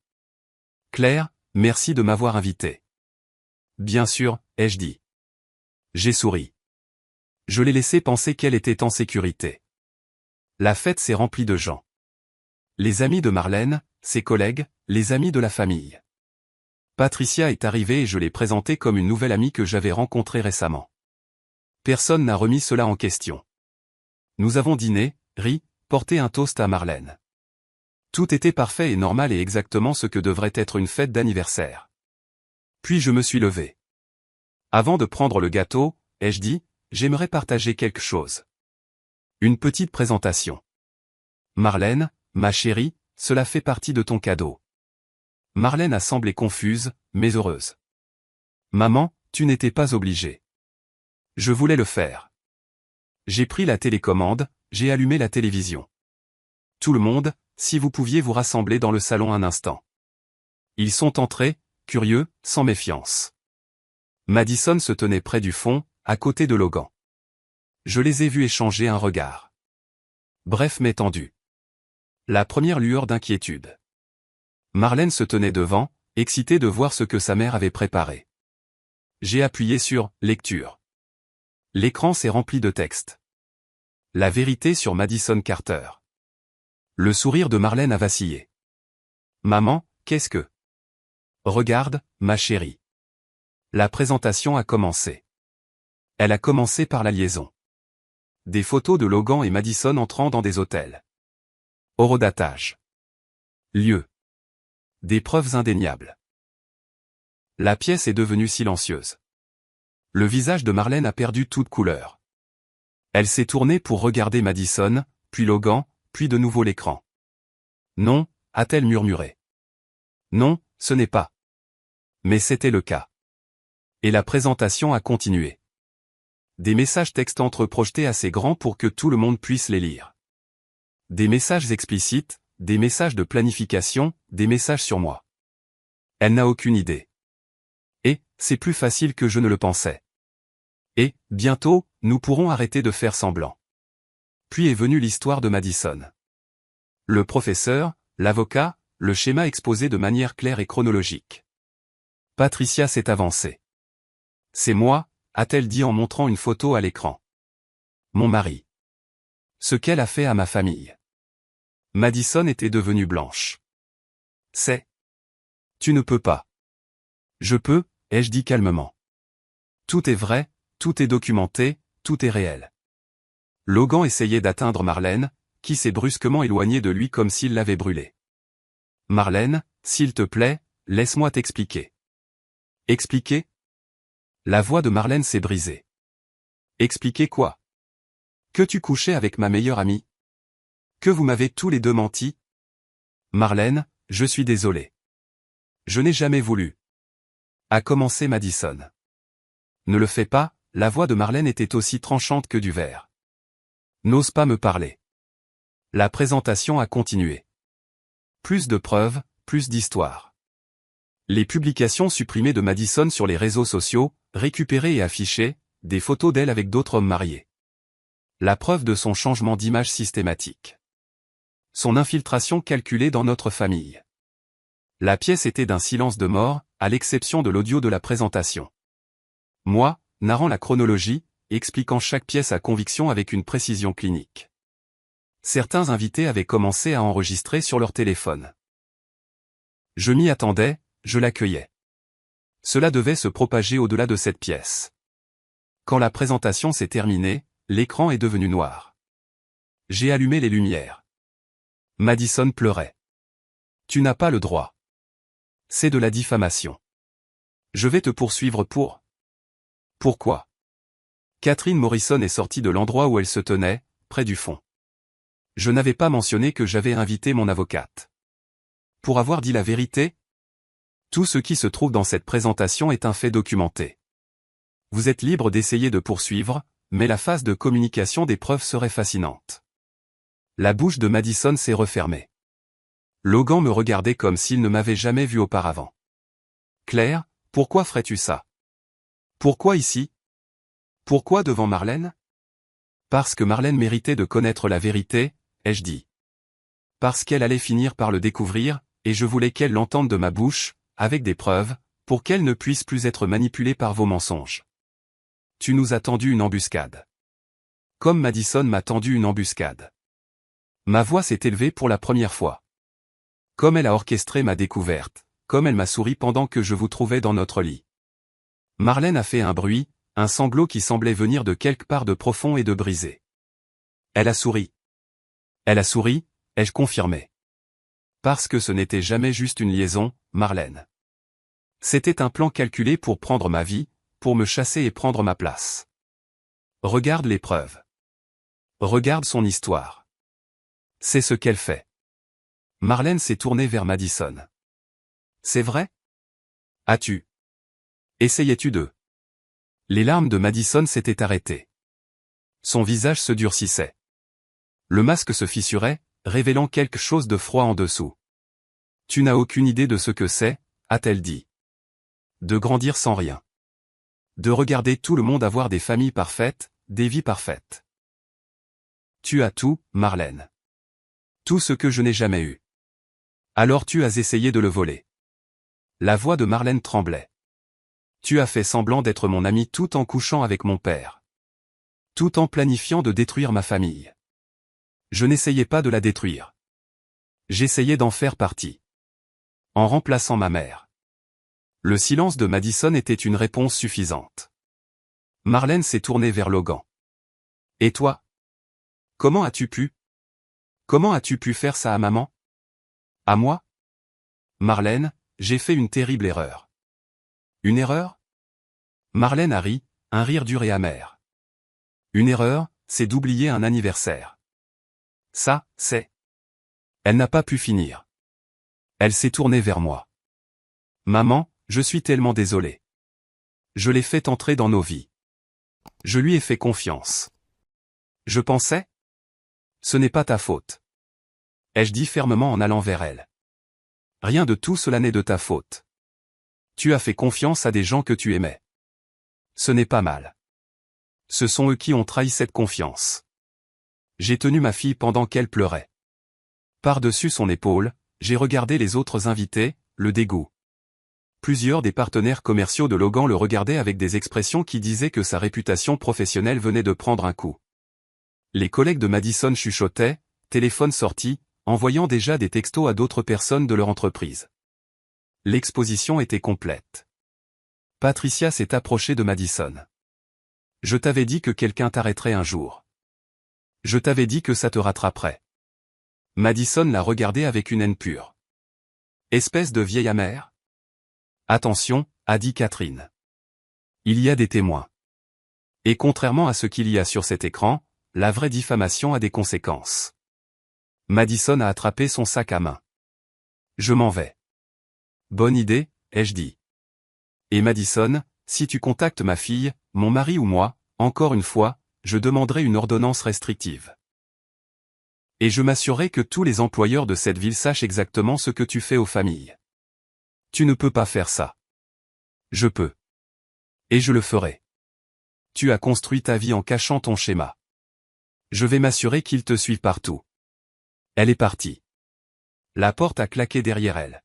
Claire, merci de m'avoir invité. Bien sûr, ai-je dit. J'ai souri. Je l'ai laissé penser qu'elle était en sécurité. La fête s'est remplie de gens. Les amis de Marlène, ses collègues, les amis de la famille. Patricia est arrivée et je l'ai présentée comme une nouvelle amie que j'avais rencontrée récemment. Personne n'a remis cela en question. Nous avons dîné, ri, porté un toast à Marlène. Tout était parfait et normal et exactement ce que devrait être une fête d'anniversaire. Puis je me suis levé. Avant de prendre le gâteau, ai-je dit, j'aimerais partager quelque chose. Une petite présentation. Marlène, ma chérie, cela fait partie de ton cadeau. Marlène a semblé confuse, mais heureuse. Maman, tu n'étais pas obligée. Je voulais le faire. J'ai pris la télécommande, j'ai allumé la télévision. Tout le monde, si vous pouviez vous rassembler dans le salon un instant. Ils sont entrés, curieux, sans méfiance. Madison se tenait près du fond, à côté de Logan. Je les ai vus échanger un regard. Bref mais tendu. La première lueur d'inquiétude. Marlène se tenait devant, excitée de voir ce que sa mère avait préparé. J'ai appuyé sur « Lecture ». L'écran s'est rempli de textes. La vérité sur Madison Carter. Le sourire de Marlène a vacillé. Maman, qu'est-ce que... Regarde, ma chérie. La présentation a commencé. Elle a commencé par la liaison. Des photos de Logan et Madison entrant dans des hôtels. Horodatage. Lieu. Des preuves indéniables. La pièce est devenue silencieuse. Le visage de Marlène a perdu toute couleur. Elle s'est tournée pour regarder Madison, puis Logan, puis de nouveau l'écran. Non, a-t-elle murmuré. Non, ce n'est pas. Mais c'était le cas. Et la présentation a continué. Des messages textes entreprojetés assez grands pour que tout le monde puisse les lire. Des messages explicites, des messages de planification, des messages sur moi. Elle n'a aucune idée. Et, c'est plus facile que je ne le pensais. Et, bientôt, nous pourrons arrêter de faire semblant. Puis est venue l'histoire de Madison. Le professeur, l'avocat, le schéma exposé de manière claire et chronologique. Patricia s'est avancée. C'est moi, a-t-elle dit en montrant une photo à l'écran. Mon mari. Ce qu'elle a fait à ma famille. Madison était devenue blanche. C'est. Tu ne peux pas. Je peux, ai-je dit calmement. Tout est vrai, tout est documenté, tout est réel. Logan essayait d'atteindre Marlène, qui s'est brusquement éloignée de lui comme s'il l'avait brûlée. Marlène, s'il te plaît, laisse-moi t'expliquer. Expliquer ? La voix de Marlène s'est brisée. Expliquer quoi ? Que tu couchais avec ma meilleure amie? Que vous m'avez tous les deux menti? Marlène, je suis désolé. Je n'ai jamais voulu. A commencé Madison. Ne le fais pas, la voix de Marlène était aussi tranchante que du verre. N'ose pas me parler. La présentation a continué. Plus de preuves, plus d'histoires. Les publications supprimées de Madison sur les réseaux sociaux, récupérées et affichées, des photos d'elle avec d'autres hommes mariés. La preuve de son changement d'image systématique. Son infiltration calculée dans notre famille. La pièce était d'un silence de mort, à l'exception de l'audio de la présentation. Moi, narrant la chronologie, expliquant chaque pièce à conviction avec une précision clinique. Certains invités avaient commencé à enregistrer sur leur téléphone. Je m'y attendais, je l'accueillais. Cela devait se propager au-delà de cette pièce. Quand la présentation s'est terminée, l'écran est devenu noir. J'ai allumé les lumières. Madison pleurait. Tu n'as pas le droit. C'est de la diffamation. Je vais te poursuivre pour... Pourquoi? Catherine Morrison est sortie de l'endroit où elle se tenait, près du fond. Je n'avais pas mentionné que j'avais invité mon avocate. Pour avoir dit la vérité? Tout ce qui se trouve dans cette présentation est un fait documenté. Vous êtes libre d'essayer de poursuivre, mais la phase de communication des preuves serait fascinante. La bouche de Madison s'est refermée. Logan me regardait comme s'il ne m'avait jamais vu auparavant. Claire, pourquoi ferais-tu ça? Pourquoi ici? Pourquoi devant Marlène? Parce que Marlène méritait de connaître la vérité, ai-je dit. Parce qu'elle allait finir par le découvrir, et je voulais qu'elle l'entende de ma bouche, avec des preuves, pour qu'elle ne puisse plus être manipulée par vos mensonges. Tu nous as tendu une embuscade. Comme Madison m'a tendu une embuscade. Ma voix s'est élevée pour la première fois. Comme elle a orchestré ma découverte, comme elle m'a souri pendant que je vous trouvais dans notre lit. Marlène a fait un bruit, un sanglot qui semblait venir de quelque part de profond et de brisé. Elle a souri. Elle a souri, ai-je confirmé. Parce que ce n'était jamais juste une liaison, Marlène. C'était un plan calculé pour prendre ma vie, pour me chasser et prendre ma place. Regarde les preuves. Regarde son histoire. C'est ce qu'elle fait. Marlène s'est tournée vers Madison. C'est vrai? As-tu? Essayais-tu de? Les larmes de Madison s'étaient arrêtées. Son visage se durcissait. Le masque se fissurait, révélant quelque chose de froid en dessous. Tu n'as aucune idée de ce que c'est, a-t-elle dit. De grandir sans rien. De regarder tout le monde avoir des familles parfaites, des vies parfaites. Tu as tout, Marlène. Tout ce que je n'ai jamais eu. Alors tu as essayé de le voler. La voix de Marlène tremblait. Tu as fait semblant d'être mon ami tout en couchant avec mon père. Tout en planifiant de détruire ma famille. Je n'essayais pas de la détruire. J'essayais d'en faire partie. En remplaçant ma mère. Le silence de Madison était une réponse suffisante. Marlène s'est tournée vers Logan. Et toi? Comment as-tu pu? Comment as-tu pu faire ça à maman? À moi? Marlène, j'ai fait une terrible erreur. Une erreur? Marlène a ri, un rire dur et amer. Une erreur, c'est d'oublier un anniversaire. Ça, c'est... Elle n'a pas pu finir. Elle s'est tournée vers moi. Maman, je suis tellement désolé. Je l'ai fait entrer dans nos vies. Je lui ai fait confiance. Je pensais? Ce n'est pas ta faute. Ai-je dit fermement en allant vers elle. Rien de tout cela n'est de ta faute. Tu as fait confiance à des gens que tu aimais. Ce n'est pas mal. Ce sont eux qui ont trahi cette confiance. J'ai tenu ma fille pendant qu'elle pleurait. Par-dessus son épaule, j'ai regardé les autres invités, le dégoût. Plusieurs des partenaires commerciaux de Logan le regardaient avec des expressions qui disaient que sa réputation professionnelle venait de prendre un coup. Les collègues de Madison chuchotaient, téléphone sorti, envoyant déjà des textos à d'autres personnes de leur entreprise. L'exposition était complète. Patricia s'est approchée de Madison. Je t'avais dit que quelqu'un t'arrêterait un jour. Je t'avais dit que ça te rattraperait. Madison l'a regardée avec une haine pure. Espèce de vieille amère. Attention, a dit Catherine. Il y a des témoins. Et contrairement à ce qu'il y a sur cet écran, la vraie diffamation a des conséquences. Madison a attrapé son sac à main. Je m'en vais. Bonne idée, ai-je dit. Et Madison, si tu contactes ma fille, mon mari ou moi, encore une fois, je demanderai une ordonnance restrictive. Et je m'assurerai que tous les employeurs de cette ville sachent exactement ce que tu fais aux familles. Tu ne peux pas faire ça. Je peux. Et je le ferai. Tu as construit ta vie en cachant ton schéma. Je vais m'assurer qu'il te suive partout. Elle est partie. La porte a claqué derrière elle.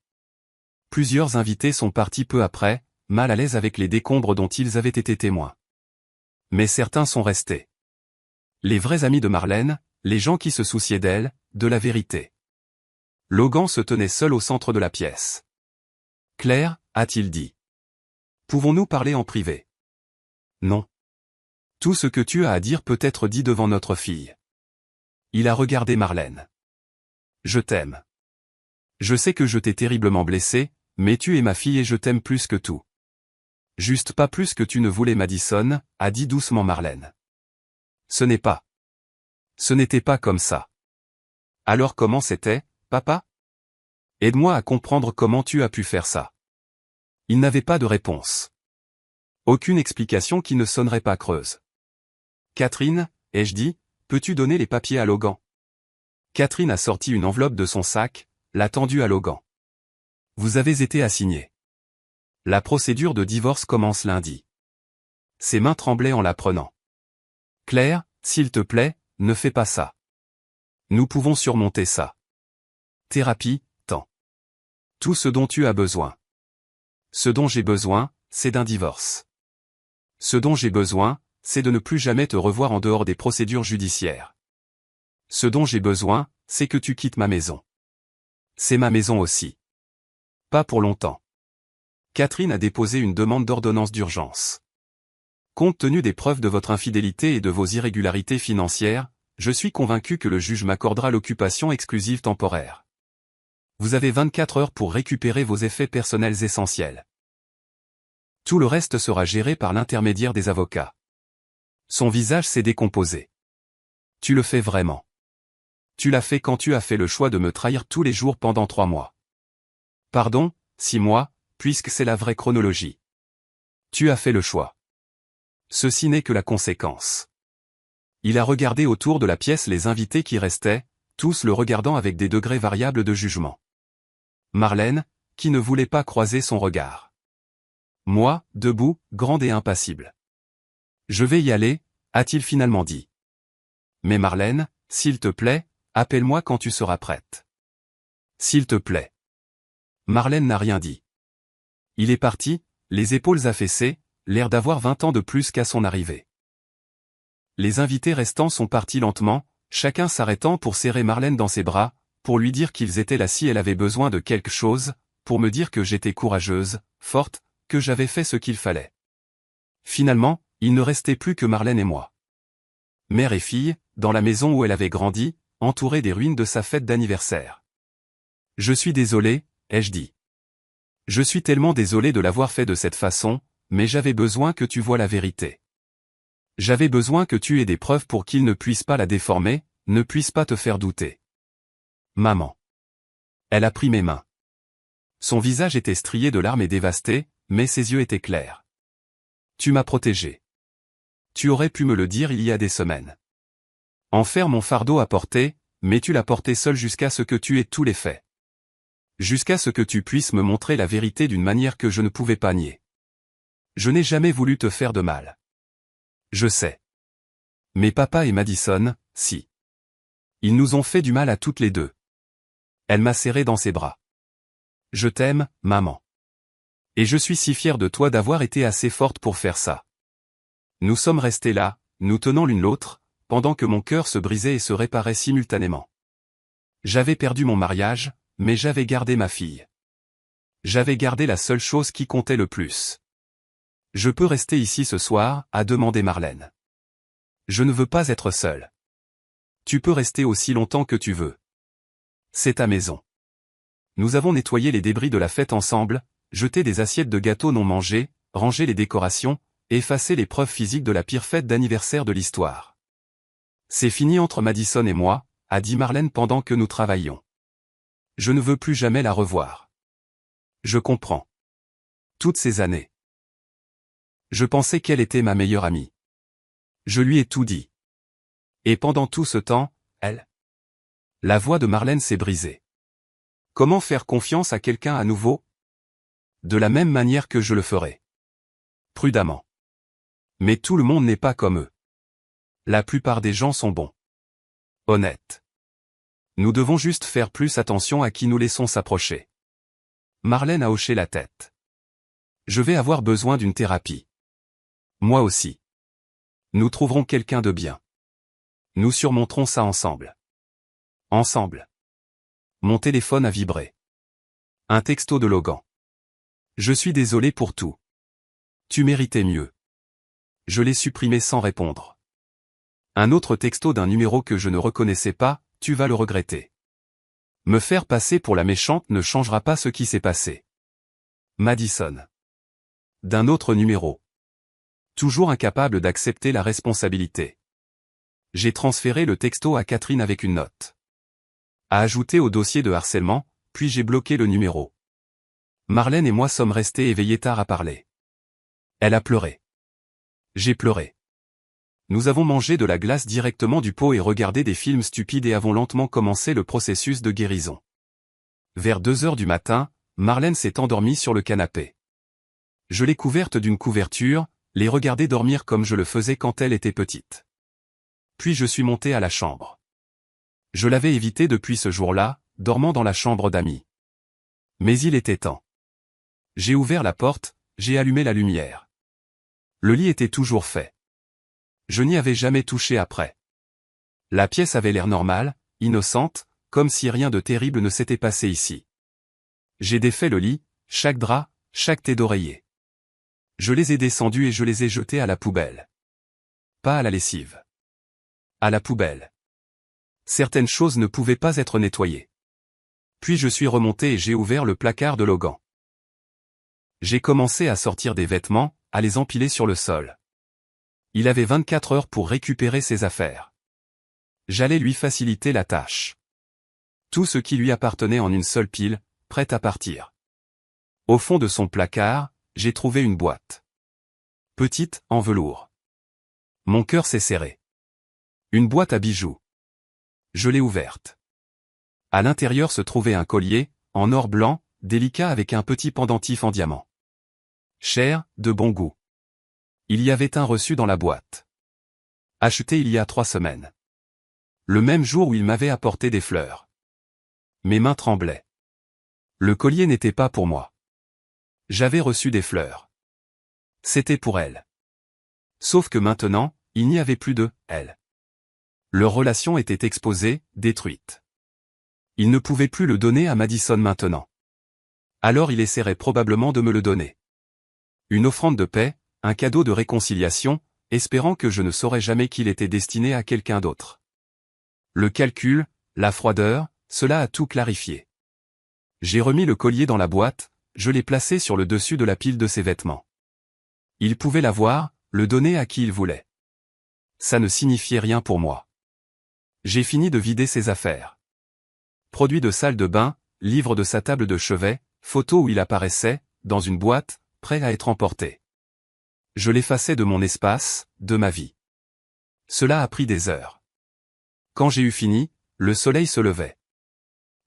Plusieurs invités sont partis peu après, mal à l'aise avec les décombres dont ils avaient été témoins. Mais certains sont restés. Les vrais amis de Marlène, les gens qui se souciaient d'elle, de la vérité. Logan se tenait seul au centre de la pièce. « Claire, a-t-il dit. Pouvons-nous parler en privé ? » Non. Tout ce que tu as à dire peut être dit devant notre fille. Il a regardé Marlène. Je t'aime. Je sais que je t'ai terriblement blessé, mais tu es ma fille et je t'aime plus que tout. Juste pas plus que tu ne voulais Madison, a dit doucement Marlène. Ce n'était pas comme ça. Alors comment c'était, papa ? Aide-moi à comprendre comment tu as pu faire ça. Il n'avait pas de réponse. Aucune explication qui ne sonnerait pas creuse. Catherine, ai-je dit, peux-tu donner les papiers à Logan ? Catherine a sorti une enveloppe de son sac, l'a tendue à Logan. Vous avez été assigné. La procédure de divorce commence lundi. Ses mains tremblaient en la prenant. Claire, s'il te plaît, ne fais pas ça. Nous pouvons surmonter ça. Thérapie, temps. Tout ce dont tu as besoin. Ce dont j'ai besoin, c'est d'un divorce. Ce dont j'ai besoin, c'est de ne plus jamais te revoir en dehors des procédures judiciaires. Ce dont j'ai besoin, c'est que tu quittes ma maison. C'est ma maison aussi. Pas pour longtemps. Catherine a déposé une demande d'ordonnance d'urgence. Compte tenu des preuves de votre infidélité et de vos irrégularités financières, je suis convaincu que le juge m'accordera l'occupation exclusive temporaire. Vous avez 24 heures pour récupérer vos effets personnels essentiels. Tout le reste sera géré par l'intermédiaire des avocats. Son visage s'est décomposé. Tu le fais vraiment. Tu l'as fait quand tu as fait le choix de me trahir tous les jours pendant 3 mois. Pardon, 6 mois, puisque c'est la vraie chronologie. Tu as fait le choix. Ceci n'est que la conséquence. Il a regardé autour de la pièce les invités qui restaient, tous le regardant avec des degrés variables de jugement. Marlène, qui ne voulait pas croiser son regard. Moi, debout, grande et impassible. Je vais y aller, a-t-il finalement dit. Mais Marlène, s'il te plaît, appelle-moi quand tu seras prête. S'il te plaît. Marlène n'a rien dit. Il est parti, les épaules affaissées, l'air d'avoir 20 ans de plus qu'à son arrivée. Les invités restants sont partis lentement, chacun s'arrêtant pour serrer Marlène dans ses bras, pour lui dire qu'ils étaient là si elle avait besoin de quelque chose, pour me dire que j'étais courageuse, forte, que j'avais fait ce qu'il fallait. Finalement, il ne restait plus que Marlène et moi. Mère et fille, dans la maison où elle avait grandi, entourée des ruines de sa fête d'anniversaire. Je suis désolé, ai-je dit. Je suis tellement désolé de l'avoir fait de cette façon, mais j'avais besoin que tu vois la vérité. J'avais besoin que tu aies des preuves pour qu'il ne puisse pas la déformer, ne puisse pas te faire douter. Maman. Elle a pris mes mains. Son visage était strié de larmes et dévasté, mais ses yeux étaient clairs. Tu m'as protégé. Tu aurais pu me le dire il y a des semaines. En faire mon fardeau à porter, mais tu l'as porté seul jusqu'à ce que tu aies tous les faits. Jusqu'à ce que tu puisses me montrer la vérité d'une manière que je ne pouvais pas nier. Je n'ai jamais voulu te faire de mal. Je sais. Mais papa et Madison, si. Ils nous ont fait du mal à toutes les deux. Elle m'a serré dans ses bras. Je t'aime, maman. Et je suis si fier de toi d'avoir été assez forte pour faire ça. Nous sommes restés là, nous tenant l'une l'autre, pendant que mon cœur se brisait et se réparait simultanément. J'avais perdu mon mariage, mais j'avais gardé ma fille. J'avais gardé la seule chose qui comptait le plus. Je peux rester ici ce soir, a demandé Marlène. Je ne veux pas être seule. Tu peux rester aussi longtemps que tu veux. C'est ta maison. Nous avons nettoyé les débris de la fête ensemble, jeté des assiettes de gâteaux non mangés, rangé les décorations, effacé les preuves physiques de la pire fête d'anniversaire de l'histoire. C'est fini entre Madison et moi, a dit Marlène pendant que nous travaillions. Je ne veux plus jamais la revoir. Je comprends. Toutes ces années. Je pensais qu'elle était ma meilleure amie. Je lui ai tout dit. Et pendant tout ce temps, elle. La voix de Marlène s'est brisée. Comment faire confiance à quelqu'un à nouveau? De la même manière que je le ferai. Prudemment. Mais tout le monde n'est pas comme eux. La plupart des gens sont bons. Honnêtes. Nous devons juste faire plus attention à qui nous laissons s'approcher. Marlène a hoché la tête. Je vais avoir besoin d'une thérapie. Moi aussi. Nous trouverons quelqu'un de bien. Nous surmonterons ça ensemble. Ensemble. Mon téléphone a vibré. Un texto de Logan. Je suis désolé pour tout. Tu méritais mieux. Je l'ai supprimé sans répondre. Un autre texto d'un numéro que je ne reconnaissais pas, tu vas le regretter. Me faire passer pour la méchante ne changera pas ce qui s'est passé. Madison. D'un autre numéro. Toujours incapable d'accepter la responsabilité. J'ai transféré le texto à Catherine avec une note. À ajouter au dossier de harcèlement, puis j'ai bloqué le numéro. Marlène et moi sommes restés éveillés tard à parler. Elle a pleuré. J'ai pleuré. Nous avons mangé de la glace directement du pot et regardé des films stupides et avons lentement commencé le processus de guérison. Vers 2 heures du matin, Marlène s'est endormie sur le canapé. Je l'ai couverte d'une couverture, les regarder dormir comme je le faisais quand elle était petite. Puis je suis monté à la chambre. Je l'avais évité depuis ce jour-là, dormant dans la chambre d'amis. Mais il était temps. J'ai ouvert la porte, j'ai allumé la lumière. Le lit était toujours fait. Je n'y avais jamais touché après. La pièce avait l'air normale, innocente, comme si rien de terrible ne s'était passé ici. J'ai défait le lit, chaque drap, chaque thé d'oreiller. Je les ai descendus et je les ai jetés à la poubelle. Pas à la lessive. À la poubelle. Certaines choses ne pouvaient pas être nettoyées. Puis je suis remonté et j'ai ouvert le placard de Logan. J'ai commencé à sortir des vêtements, à les empiler sur le sol. Il avait 24 heures pour récupérer ses affaires. J'allais lui faciliter la tâche. Tout ce qui lui appartenait en une seule pile, prête à partir. Au fond de son placard, j'ai trouvé une boîte. Petite, en velours. Mon cœur s'est serré. Une boîte à bijoux. Je l'ai ouverte. À l'intérieur se trouvait un collier, en or blanc, délicat avec un petit pendentif en diamant. Cher, de bon goût. Il y avait un reçu dans la boîte. Acheté il y a 3 semaines. Le même jour où il m'avait apporté des fleurs. Mes mains tremblaient. Le collier n'était pas pour moi. J'avais reçu des fleurs. C'était pour elle. Sauf que maintenant, il n'y avait plus de « elle ». Leur relation était exposée, détruite. Il ne pouvait plus le donner à Madison maintenant. Alors il essaierait probablement de me le donner. Une offrande de paix, un cadeau de réconciliation, espérant que je ne saurais jamais qu'il était destiné à quelqu'un d'autre. Le calcul, la froideur, cela a tout clarifié. J'ai remis le collier dans la boîte, je l'ai placé sur le dessus de la pile de ses vêtements. Il pouvait l'avoir, le donner à qui il voulait. Ça ne signifiait rien pour moi. J'ai fini de vider ses affaires. Produits de salle de bain, livres de sa table de chevet, photos où il apparaissait, dans une boîte, prêt à être emporté. Je l'effaçais de mon espace, de ma vie. Cela a pris des heures. Quand j'ai eu fini, le soleil se levait.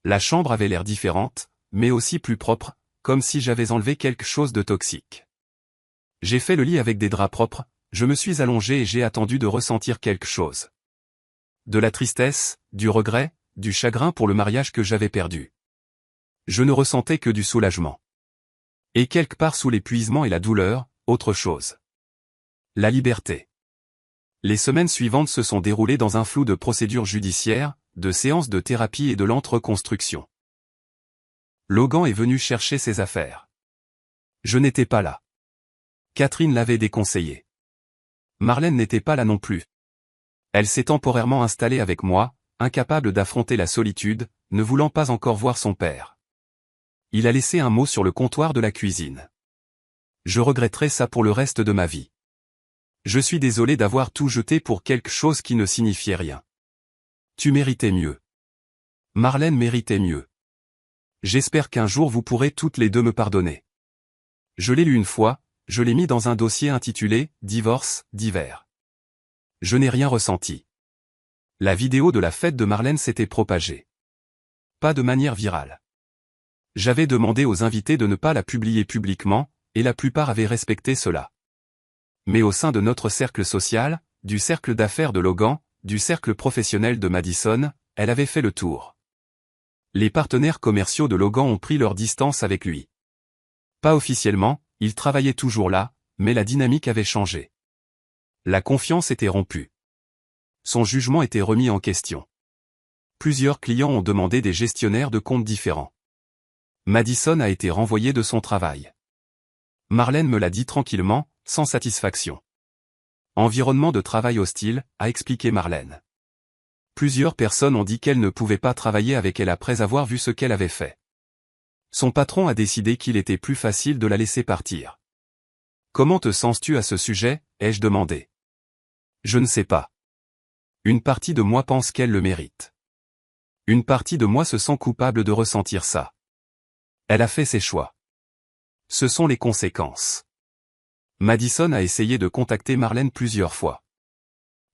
La chambre avait l'air différente, mais aussi plus propre, comme si j'avais enlevé quelque chose de toxique. J'ai fait le lit avec des draps propres, je me suis allongé et j'ai attendu de ressentir quelque chose. De la tristesse, du regret, du chagrin pour le mariage que j'avais perdu. Je ne ressentais que du soulagement. Et quelque part sous l'épuisement et la douleur, autre chose. La liberté. Les semaines suivantes se sont déroulées dans un flou de procédures judiciaires, de séances de thérapie et de lente reconstruction. Logan est venu chercher ses affaires. Je n'étais pas là. Catherine l'avait déconseillé. Marlène n'était pas là non plus. Elle s'est temporairement installée avec moi, incapable d'affronter la solitude, ne voulant pas encore voir son père. Il a laissé un mot sur le comptoir de la cuisine. Je regretterai ça pour le reste de ma vie. Je suis désolé d'avoir tout jeté pour quelque chose qui ne signifiait rien. Tu méritais mieux. Marlène méritait mieux. J'espère qu'un jour vous pourrez toutes les deux me pardonner. Je l'ai lu une fois, je l'ai mis dans un dossier intitulé « Divorce, divers ». Je n'ai rien ressenti. La vidéo de la fête de Marlène s'était propagée. Pas de manière virale. J'avais demandé aux invités de ne pas la publier publiquement, et la plupart avaient respecté cela. Mais au sein de notre cercle social, du cercle d'affaires de Logan, du cercle professionnel de Madison, elle avait fait le tour. Les partenaires commerciaux de Logan ont pris leur distance avec lui. Pas officiellement, il travaillait toujours là, mais la dynamique avait changé. La confiance était rompue. Son jugement était remis en question. Plusieurs clients ont demandé des gestionnaires de comptes différents. Madison a été renvoyé de son travail. Marlène me l'a dit tranquillement, sans satisfaction. Environnement de travail hostile, a expliqué Marlène. Plusieurs personnes ont dit qu'elle ne pouvait pas travailler avec elle après avoir vu ce qu'elle avait fait. Son patron a décidé qu'il était plus facile de la laisser partir. Comment te sens-tu à ce sujet, ai-je demandé. Je ne sais pas. Une partie de moi pense qu'elle le mérite. Une partie de moi se sent coupable de ressentir ça. Elle a fait ses choix. Ce sont les conséquences. Madison a essayé de contacter Marlène plusieurs fois.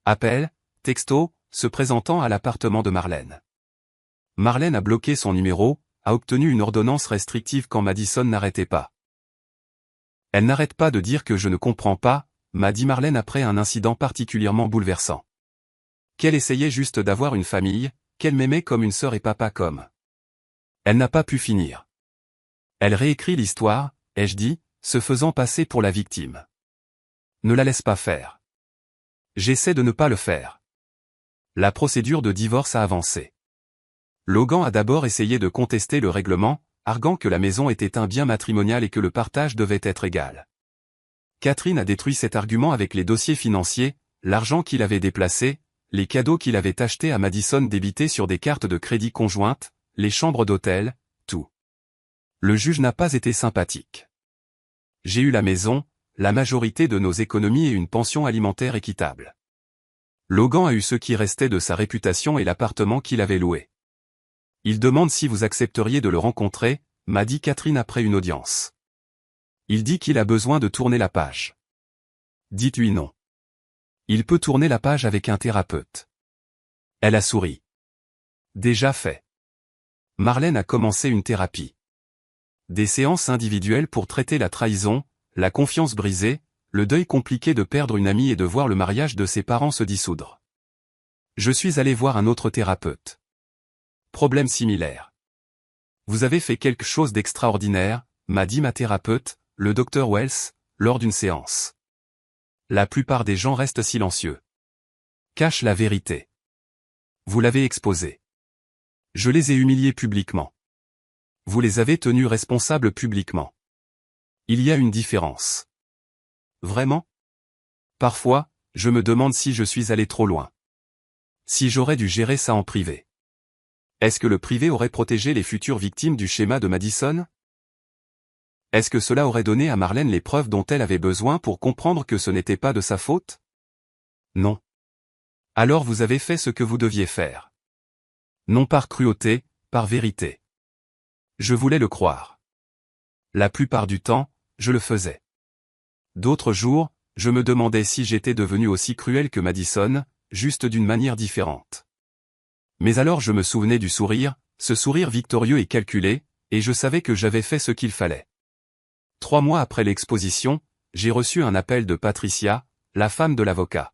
Appel, texto, se présentant à l'appartement de Marlène. Marlène a bloqué son numéro, a obtenu une ordonnance restrictive quand Madison n'arrêtait pas. Elle n'arrête pas de dire que je ne comprends pas, m'a dit Marlène après un incident particulièrement bouleversant. Qu'elle essayait juste d'avoir une famille, qu'elle m'aimait comme une sœur et papa comme. Elle n'a pas pu finir. Elle réécrit l'histoire, ai-je dit, se faisant passer pour la victime. Ne la laisse pas faire. J'essaie de ne pas le faire. La procédure de divorce a avancé. Logan a d'abord essayé de contester le règlement, arguant que la maison était un bien matrimonial et que le partage devait être égal. Catherine a détruit cet argument avec les dossiers financiers, l'argent qu'il avait déplacé, les cadeaux qu'il avait achetés à Madison débités sur des cartes de crédit conjointes, les chambres d'hôtel, tout. Le juge n'a pas été sympathique. J'ai eu la maison, la majorité de nos économies et une pension alimentaire équitable. Logan a eu ce qui restait de sa réputation et l'appartement qu'il avait loué. Il demande si vous accepteriez de le rencontrer, m'a dit Catherine après une audience. Il dit qu'il a besoin de tourner la page. Dites-lui non. Il peut tourner la page avec un thérapeute. Elle a souri. Déjà fait. Marlène a commencé une thérapie. Des séances individuelles pour traiter la trahison, la confiance brisée, le deuil compliqué de perdre une amie et de voir le mariage de ses parents se dissoudre. Je suis allé voir un autre thérapeute. Problème similaire. Vous avez fait quelque chose d'extraordinaire, m'a dit ma thérapeute, le docteur Wells, lors d'une séance. La plupart des gens restent silencieux. Cachent la vérité. Vous l'avez exposée. Je les ai humiliés publiquement. Vous les avez tenus responsables publiquement. Il y a une différence. Vraiment? Parfois, je me demande si je suis allé trop loin. Si j'aurais dû gérer ça en privé. Est-ce que le privé aurait protégé les futures victimes du schéma de Madison? Est-ce que cela aurait donné à Marlène les preuves dont elle avait besoin pour comprendre que ce n'était pas de sa faute? Non. Alors vous avez fait ce que vous deviez faire. Non par cruauté, par vérité. Je voulais le croire. La plupart du temps, je le faisais. D'autres jours, je me demandais si j'étais devenu aussi cruel que Madison, juste d'une manière différente. Mais alors je me souvenais du sourire, ce sourire victorieux et calculé, et je savais que j'avais fait ce qu'il fallait. 3 mois après l'exposition, j'ai reçu un appel de Patricia, la femme de l'avocat.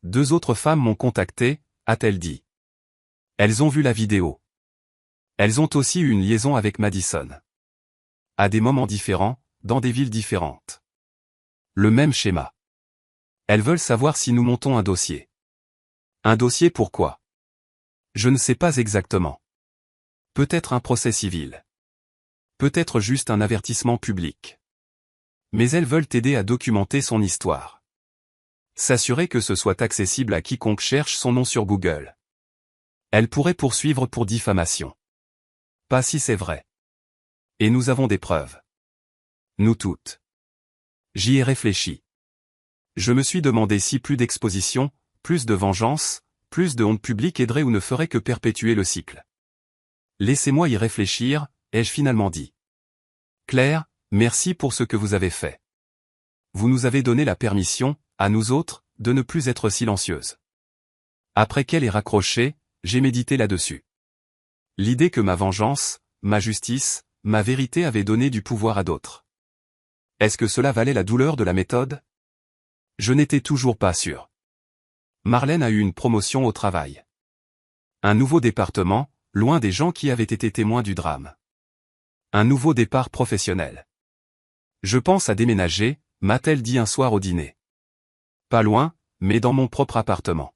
2 autres femmes m'ont contacté, a-t-elle dit. Elles ont vu la vidéo. Elles ont aussi eu une liaison avec Madison. À des moments différents, dans des villes différentes. Le même schéma. Elles veulent savoir si nous montons un dossier. Un dossier pourquoi? Je ne sais pas exactement. Peut-être un procès civil. Peut-être juste un avertissement public. Mais elles veulent aider à documenter son histoire. S'assurer que ce soit accessible à quiconque cherche son nom sur Google. Elles pourraient poursuivre pour diffamation. Pas si c'est vrai. Et nous avons des preuves. Nous toutes. J'y ai réfléchi. Je me suis demandé si plus d'exposition, plus de vengeance, plus de honte publique aiderait ou ne ferait que perpétuer le cycle. Laissez-moi y réfléchir, ai-je finalement dit. Claire, merci pour ce que vous avez fait. Vous nous avez donné la permission, à nous autres, de ne plus être silencieuses. Après qu'elle ait raccroché, j'ai médité là-dessus. L'idée que ma vengeance, ma justice, ma vérité avaient donné du pouvoir à d'autres. Est-ce que cela valait la douleur de la méthode? Je n'étais toujours pas sûr. Marlène a eu une promotion au travail. Un nouveau département, loin des gens qui avaient été témoins du drame. Un nouveau départ professionnel. Je pense à déménager, m'a-t-elle dit un soir au dîner. Pas loin, mais dans mon propre appartement.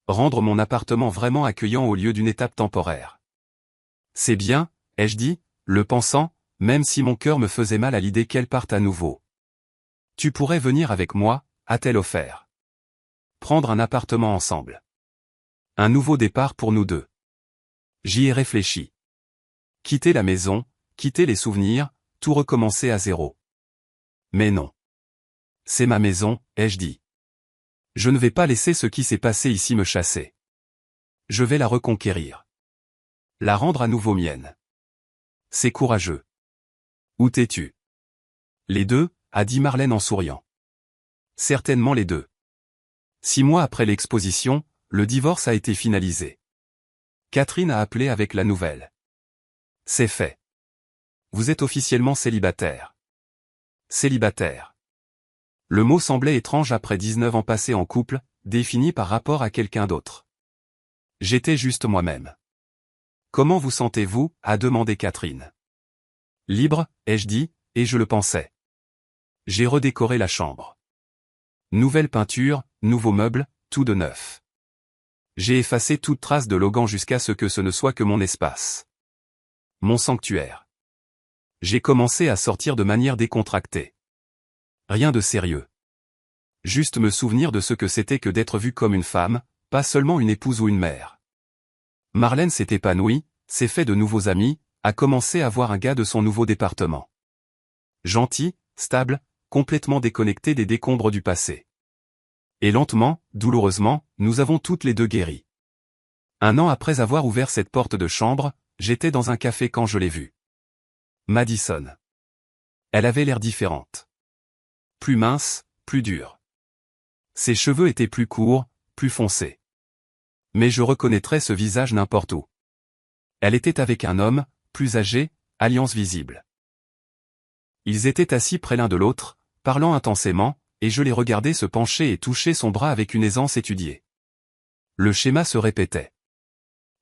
Rendre mon appartement vraiment accueillant au lieu d'une étape temporaire. C'est bien, ai-je dit, le pensant, même si mon cœur me faisait mal à l'idée qu'elle parte à nouveau. Tu pourrais venir avec moi, a-t-elle offert. Prendre un appartement ensemble. Un nouveau départ pour nous deux. J'y ai réfléchi. Quitter la maison, quitter les souvenirs, tout recommencer à zéro. Mais non. C'est ma maison, ai-je dit. Je ne vais pas laisser ce qui s'est passé ici me chasser. Je vais la reconquérir. La rendre à nouveau mienne. C'est courageux. Où t'es-tu? Les deux, a dit Marlène en souriant. Certainement les deux. 6 mois après l'exposition, le divorce a été finalisé. Catherine a appelé avec la nouvelle. C'est fait. Vous êtes officiellement célibataire. Célibataire. Le mot semblait étrange après 19 ans passés en couple, défini par rapport à quelqu'un d'autre. J'étais juste moi-même. Comment vous sentez-vous? A demandé Catherine. Libre, ai-je dit, et je le pensais. J'ai redécoré la chambre. Nouvelle peinture, nouveaux meubles, tout de neuf. J'ai effacé toute trace de Logan jusqu'à ce que ce ne soit que mon espace. Mon sanctuaire. J'ai commencé à sortir de manière décontractée. Rien de sérieux. Juste me souvenir de ce que c'était que d'être vue comme une femme, pas seulement une épouse ou une mère. Marlène s'est épanouie, s'est fait de nouveaux amis, a commencé à voir un gars de son nouveau département. Gentil, stable, complètement déconnecté des décombres du passé. Et lentement, douloureusement, nous avons toutes les deux guéri. 1 an après avoir ouvert cette porte de chambre, j'étais dans un café quand je l'ai vue. Madison. Elle avait l'air différente. Plus mince, plus dure. Ses cheveux étaient plus courts, plus foncés. Mais je reconnaîtrais ce visage n'importe où. Elle était avec un homme, plus âgé, alliance visible. Ils étaient assis près l'un de l'autre, parlant intensément, et je les regardais se pencher et toucher son bras avec une aisance étudiée. Le schéma se répétait.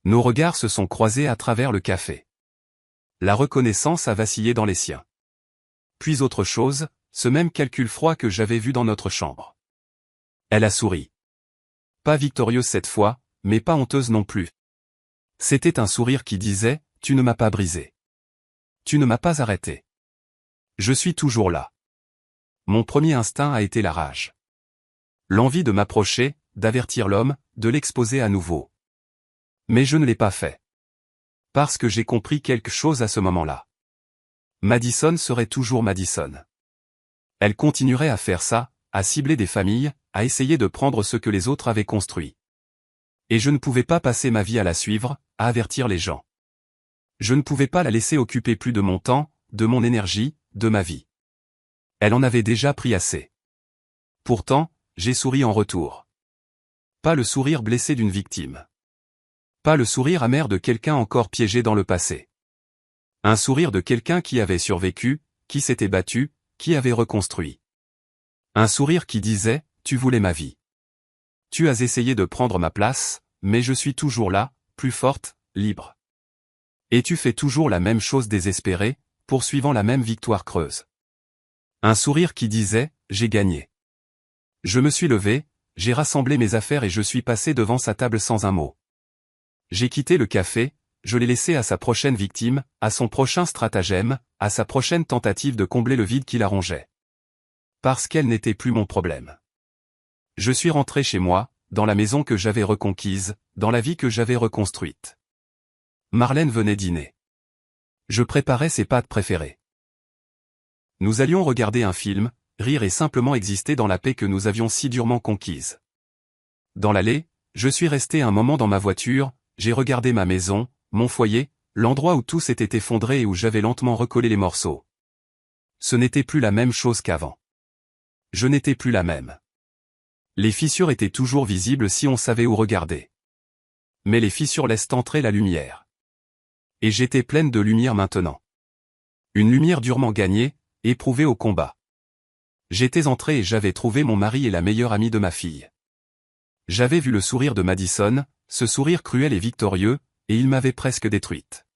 Nos regards se sont croisés à travers le café. La reconnaissance a vacillé dans les siens. Puis autre chose, ce même calcul froid que j'avais vu dans notre chambre. Elle a souri. Pas victorieuse cette fois, mais pas honteuse non plus. C'était un sourire qui disait, « Tu ne m'as pas brisé. Tu ne m'as pas arrêté. Je suis toujours là. » Mon premier instinct a été la rage. L'envie de m'approcher, d'avertir l'homme, de l'exposer à nouveau. Mais je ne l'ai pas fait. Parce que j'ai compris quelque chose à ce moment-là. Madison serait toujours Madison. Elle continuerait à faire ça, à cibler des familles, à essayer de prendre ce que les autres avaient construit. Et je ne pouvais pas passer ma vie à la suivre, à avertir les gens. Je ne pouvais pas la laisser occuper plus de mon temps, de mon énergie, de ma vie. Elle en avait déjà pris assez. Pourtant, j'ai souri en retour. Pas le sourire blessé d'une victime. Pas le sourire amer de quelqu'un encore piégé dans le passé. Un sourire de quelqu'un qui avait survécu, qui s'était battu, qui avait reconstruit. Un sourire qui disait, « Tu voulais ma vie. Tu as essayé de prendre ma place, mais je suis toujours là, plus forte, libre. Et tu fais toujours la même chose désespérée, poursuivant la même victoire creuse. » Un sourire qui disait, « J'ai gagné. » Je me suis levé, j'ai rassemblé mes affaires et je suis passé devant sa table sans un mot. J'ai quitté le café, je l'ai laissé à sa prochaine victime, à son prochain stratagème, à sa prochaine tentative de combler le vide qui la rongeait. Parce qu'elle n'était plus mon problème. Je suis rentré chez moi, dans la maison que j'avais reconquise, dans la vie que j'avais reconstruite. Marlène venait dîner. Je préparais ses pâtes préférées. Nous allions regarder un film, rire et simplement exister dans la paix que nous avions si durement conquise. Dans l'allée, je suis resté un moment dans ma voiture, j'ai regardé ma maison, mon foyer, l'endroit où tout s'était effondré et où j'avais lentement recollé les morceaux. Ce n'était plus la même chose qu'avant. Je n'étais plus la même. Les fissures étaient toujours visibles si on savait où regarder. Mais les fissures laissent entrer la lumière. Et j'étais pleine de lumière maintenant. Une lumière durement gagnée, éprouvée au combat. J'étais entré et j'avais trouvé mon mari et la meilleure amie de ma fille. J'avais vu le sourire de Madison, ce sourire cruel et victorieux, et il m'avait presque détruite.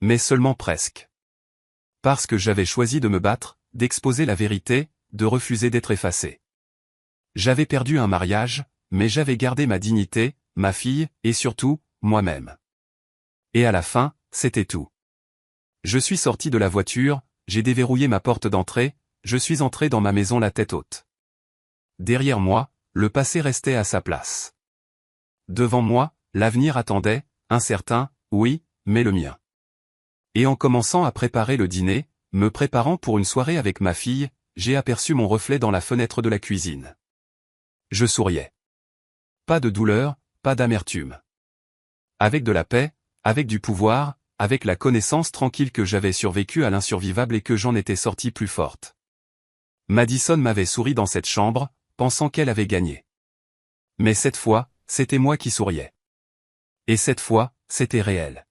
Mais seulement presque. Parce que j'avais choisi de me battre, d'exposer la vérité, de refuser d'être effacé. J'avais perdu un mariage, mais j'avais gardé ma dignité, ma fille, et surtout, moi-même. Et à la fin, c'était tout. Je suis sorti de la voiture, j'ai déverrouillé ma porte d'entrée, je suis entré dans ma maison la tête haute. Derrière moi, le passé restait à sa place. Devant moi, l'avenir attendait, incertain, oui, mais le mien. Et en commençant à préparer le dîner, me préparant pour une soirée avec ma fille, j'ai aperçu mon reflet dans la fenêtre de la cuisine. Je souriais. Pas de douleur, pas d'amertume. Avec de la paix, avec du pouvoir, avec la connaissance tranquille que j'avais survécu à l'insurvivable et que j'en étais sorti plus forte. Madison m'avait souri dans cette chambre, pensant qu'elle avait gagné. Mais cette fois, c'était moi qui souriais. Et cette fois, c'était réel.